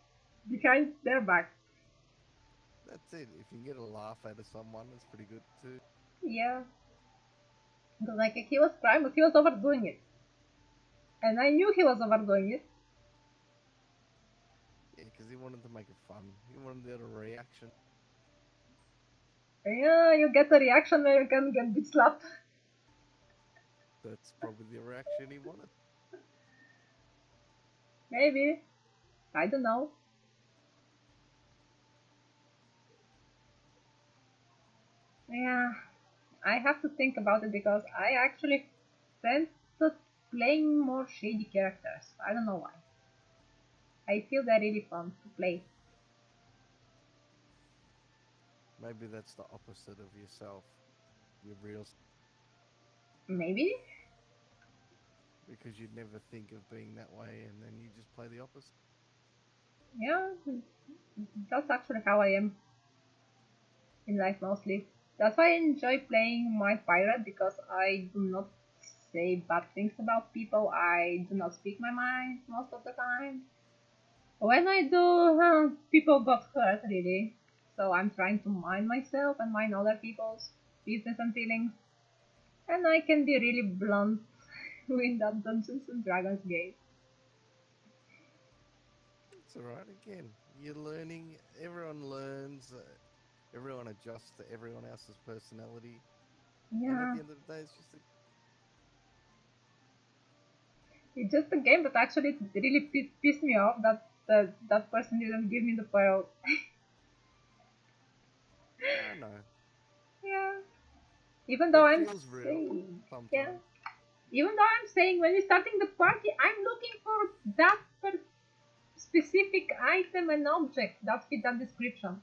behind their back. That's it. If you can get a laugh out of someone, that's pretty good too. Yeah. Because like he was crying, but he was overdoing it. And I knew he was overdoing it. Yeah, because he wanted to make it fun. He wanted to get a reaction. Yeah, you get a reaction where you can get bitch slapped. That's probably the reaction he wanted. Maybe. I don't know. Yeah, I have to think about it because I actually tend to playing more shady characters. I don't know why. I feel they're really fun to play. Maybe that's the opposite of yourself. Your real. Maybe? Because you'd never think of being that way, and then you just play the opposite. Yeah, that's actually how I am in life mostly. That's why I enjoy playing my pirate because I do not say bad things about people. I do not speak my mind most of the time. When I do, people got hurt really. So I'm trying to mind myself and mind other people's business and feelings. And I can be really blunt with that Dungeons and Dragons game. It's all right. Again, you're learning. Everyone learns. Everyone adjusts to everyone else's personality. And at Yeah, the end of the day, it's just it's just a game, but actually it really pissed me off that that person didn't give me the pearl. yeah, I know. Yeah, even though It I'm feels real saying, yeah, sometimes. even though I'm saying when we're starting the party, I'm looking for that specific item and object that fit that description.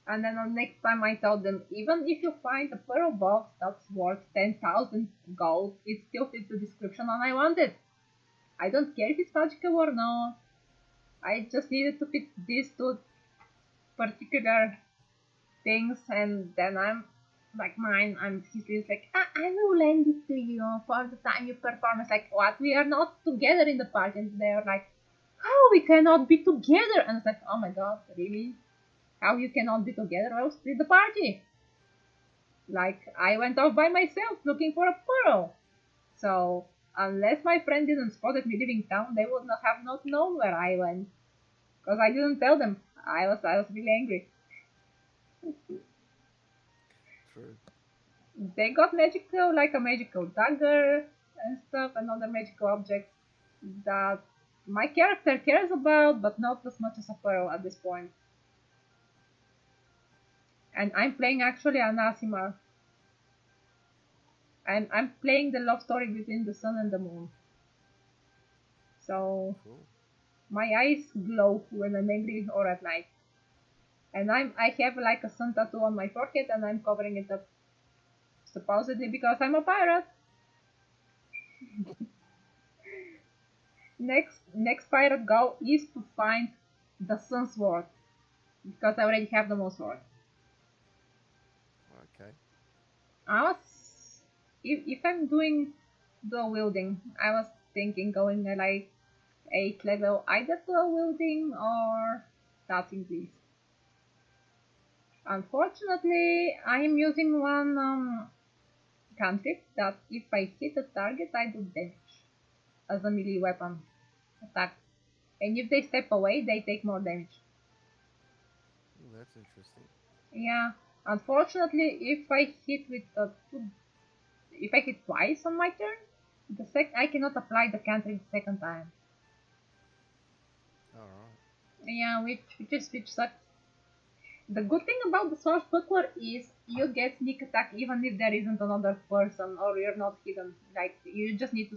And then on next time I told them, even if you find a pearl box that's worth 10,000 gold, it still fits the description and I want it. I don't care if it's magical or not. I just needed to fit these two particular things and then I'm like mine, he's like, I will lend it to you for the time you perform. It's like, what? We are not together in the party. And they're like, how we cannot be together? And it's like, oh my god, really? How you cannot be together? Well, split the party. Like, I went off by myself looking for a pearl. So, unless my friend didn't spotted me leaving town, they would not have not known where I went. Because I didn't tell them. I was really angry. True. They got magical, like a magical dagger and stuff, and other magical objects that my character cares about, but not as much as a pearl at this point. And I'm playing actually an Asimar. I'm playing the love story between the sun and the moon. So Cool. my eyes glow when I'm angry or at night. And I have like a sun tattoo on my forehead and I'm covering it up supposedly because I'm a pirate. Next pirate goal is to find the sun sword because I already have the moon sword. Okay. I was if I'm doing dual wielding, I was thinking going like 8 level either dual wielding or starting this. Unfortunately, I am using one cantrip that if I hit a target, I do damage as a melee weapon attack. And if they step away, they take more damage. That's interesting. Yeah, unfortunately, if I hit twice on my turn, I cannot apply the cantrip the second time. All right. Yeah, which sucks. The good thing about the swashbuckler is you get sneak attack even if there isn't another person or you're not hidden. Like you just need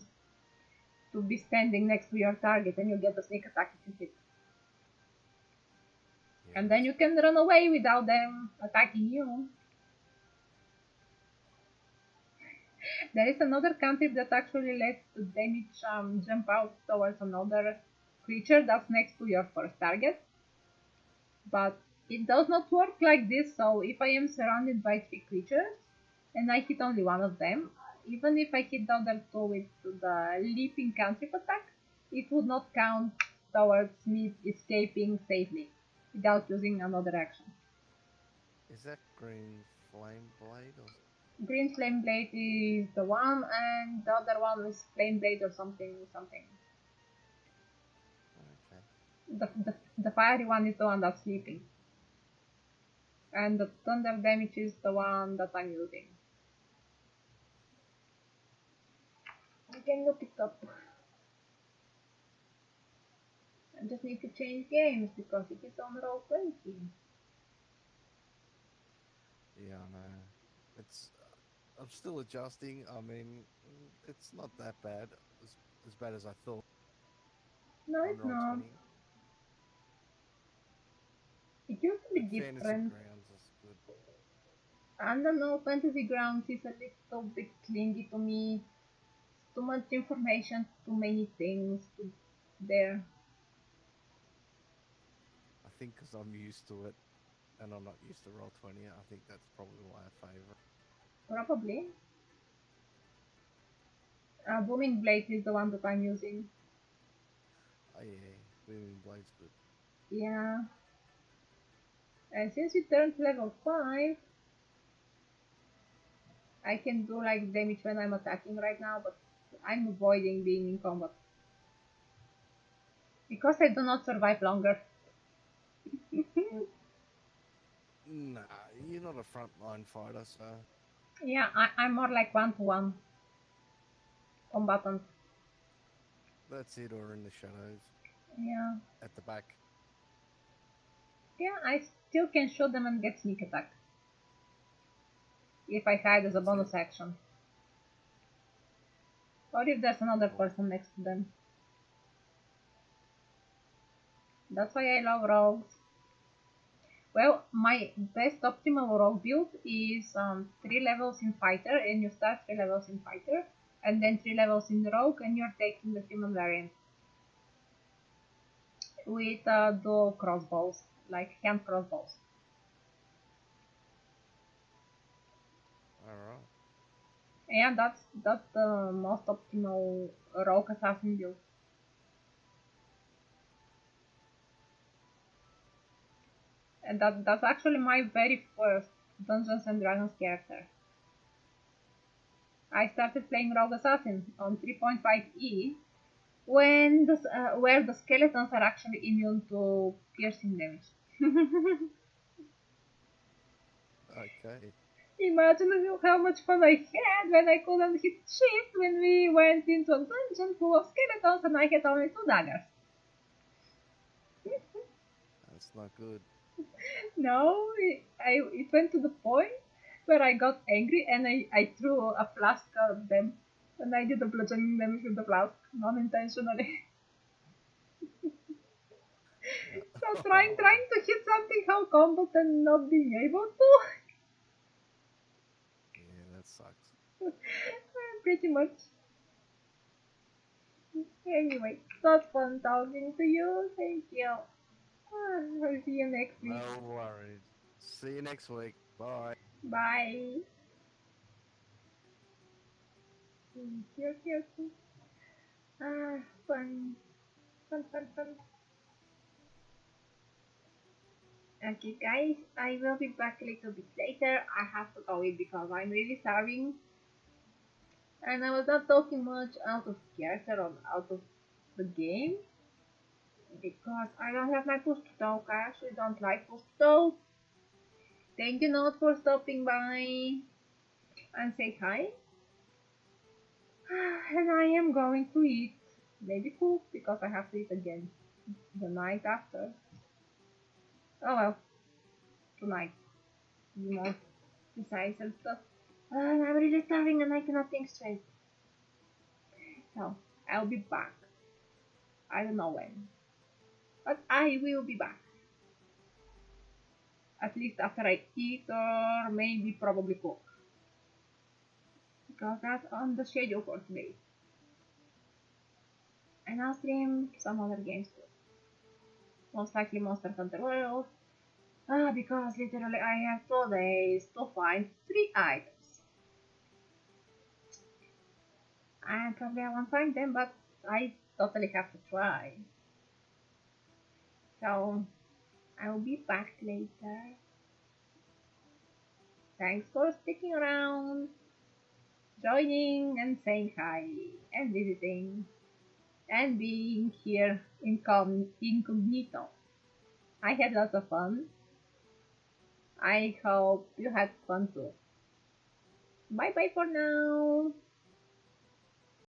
to be standing next to your target and you get the sneak attack if you hit. Yeah, And then that's you good. can run away without them attacking you. There is another cantrip that actually lets the damage jump out towards another creature that's next to your first target. But it does not work like this, so if I am surrounded by 3 creatures and I hit only one of them, even if I hit the other two with the leaping cantrip attack, it would not count towards me escaping safely without using another action. Is that green flame blade or? Green Flame Blade is the one, and the other one is Flame Blade or something. Okay. The fiery one is the one that's sleeping, and the thunder damage is the one that I'm using. I can look it up. I just need to change games because it is on roll 20. Yeah, I know. It's. I'm still adjusting. I mean, it's not that bad. As bad as I thought No, on it's roll not. 20. It used to be But Fantasy different. Grounds is good. I don't know, Fantasy Grounds is a little bit clingy to me. Too much information, too many things there. I think because I'm used to it and I'm not used to roll 20. I think that's probably why I favor it. Probably. Booming Blade is the one that I'm using. Oh yeah, Booming Blade's good. Yeah. And since we turned level 5, I can do like damage when I'm attacking right now, but I'm avoiding being in combat. Because I do not survive longer. Nah, you're not a frontline fighter, so Yeah, I'm more like one-to-one combatant. that's it, or in the shadows Yeah. at the back. Yeah, I still can shoot them and get sneak attack. If I hide as a That's bonus it. action. Or if there's another Oh. person next to them. That's why I love rogues. Well, my best optimal rogue build is 3 levels in fighter, and you start 3 levels in fighter, and then 3 levels in rogue, and you're taking the human variant. With dual crossbows, like hand crossbows. Alright. And that's the most optimal rogue assassin build. And that's actually my very first Dungeons and Dragons character. I started playing Rogue Assassin on 3.5e when where the skeletons are actually immune to piercing damage. Okay. Imagine how much fun I had when I couldn't hit shift when we went into a dungeon full of skeletons and I had only 2 daggers. That's not good. No, it went to the point where I got angry and I threw a flask at them. And I did a bludgeoning damage with the flask, non-intentionally. So trying to hit something how combat and not being able to. Yeah, that sucks. Pretty much. Anyway, it was fun talking to you. Thank you. I'll see you next week. No worries. See you next week. Bye. Bye. Here, here. Fun. Fun, fun, fun. Okay, guys, I will be back a little bit later. I have to go eat because I'm really starving. And I was not talking much out of character or out of the game because I don't have my push to talk. I actually don't like push to talk. Thank you, Note, for stopping by and say hi. And I am going to eat. Maybe cook because I have to eat again the night after. Oh well, tonight. Be more precise and stuff. And I'm really starving and I cannot think straight. So, I'll be back. I don't know when. But I will be back. At least after I eat or maybe probably cook. Because that's on the schedule for today. And I'll stream some other games too. Most likely Monster Hunter World. Because literally I have 2 days to find 3 items. And probably I won't find them, but I totally have to try. So, I'll be back later. Thanks for sticking around, joining and saying hi, and visiting, and being here incognito. I had lots of fun. I hope you had fun too. Bye bye for now.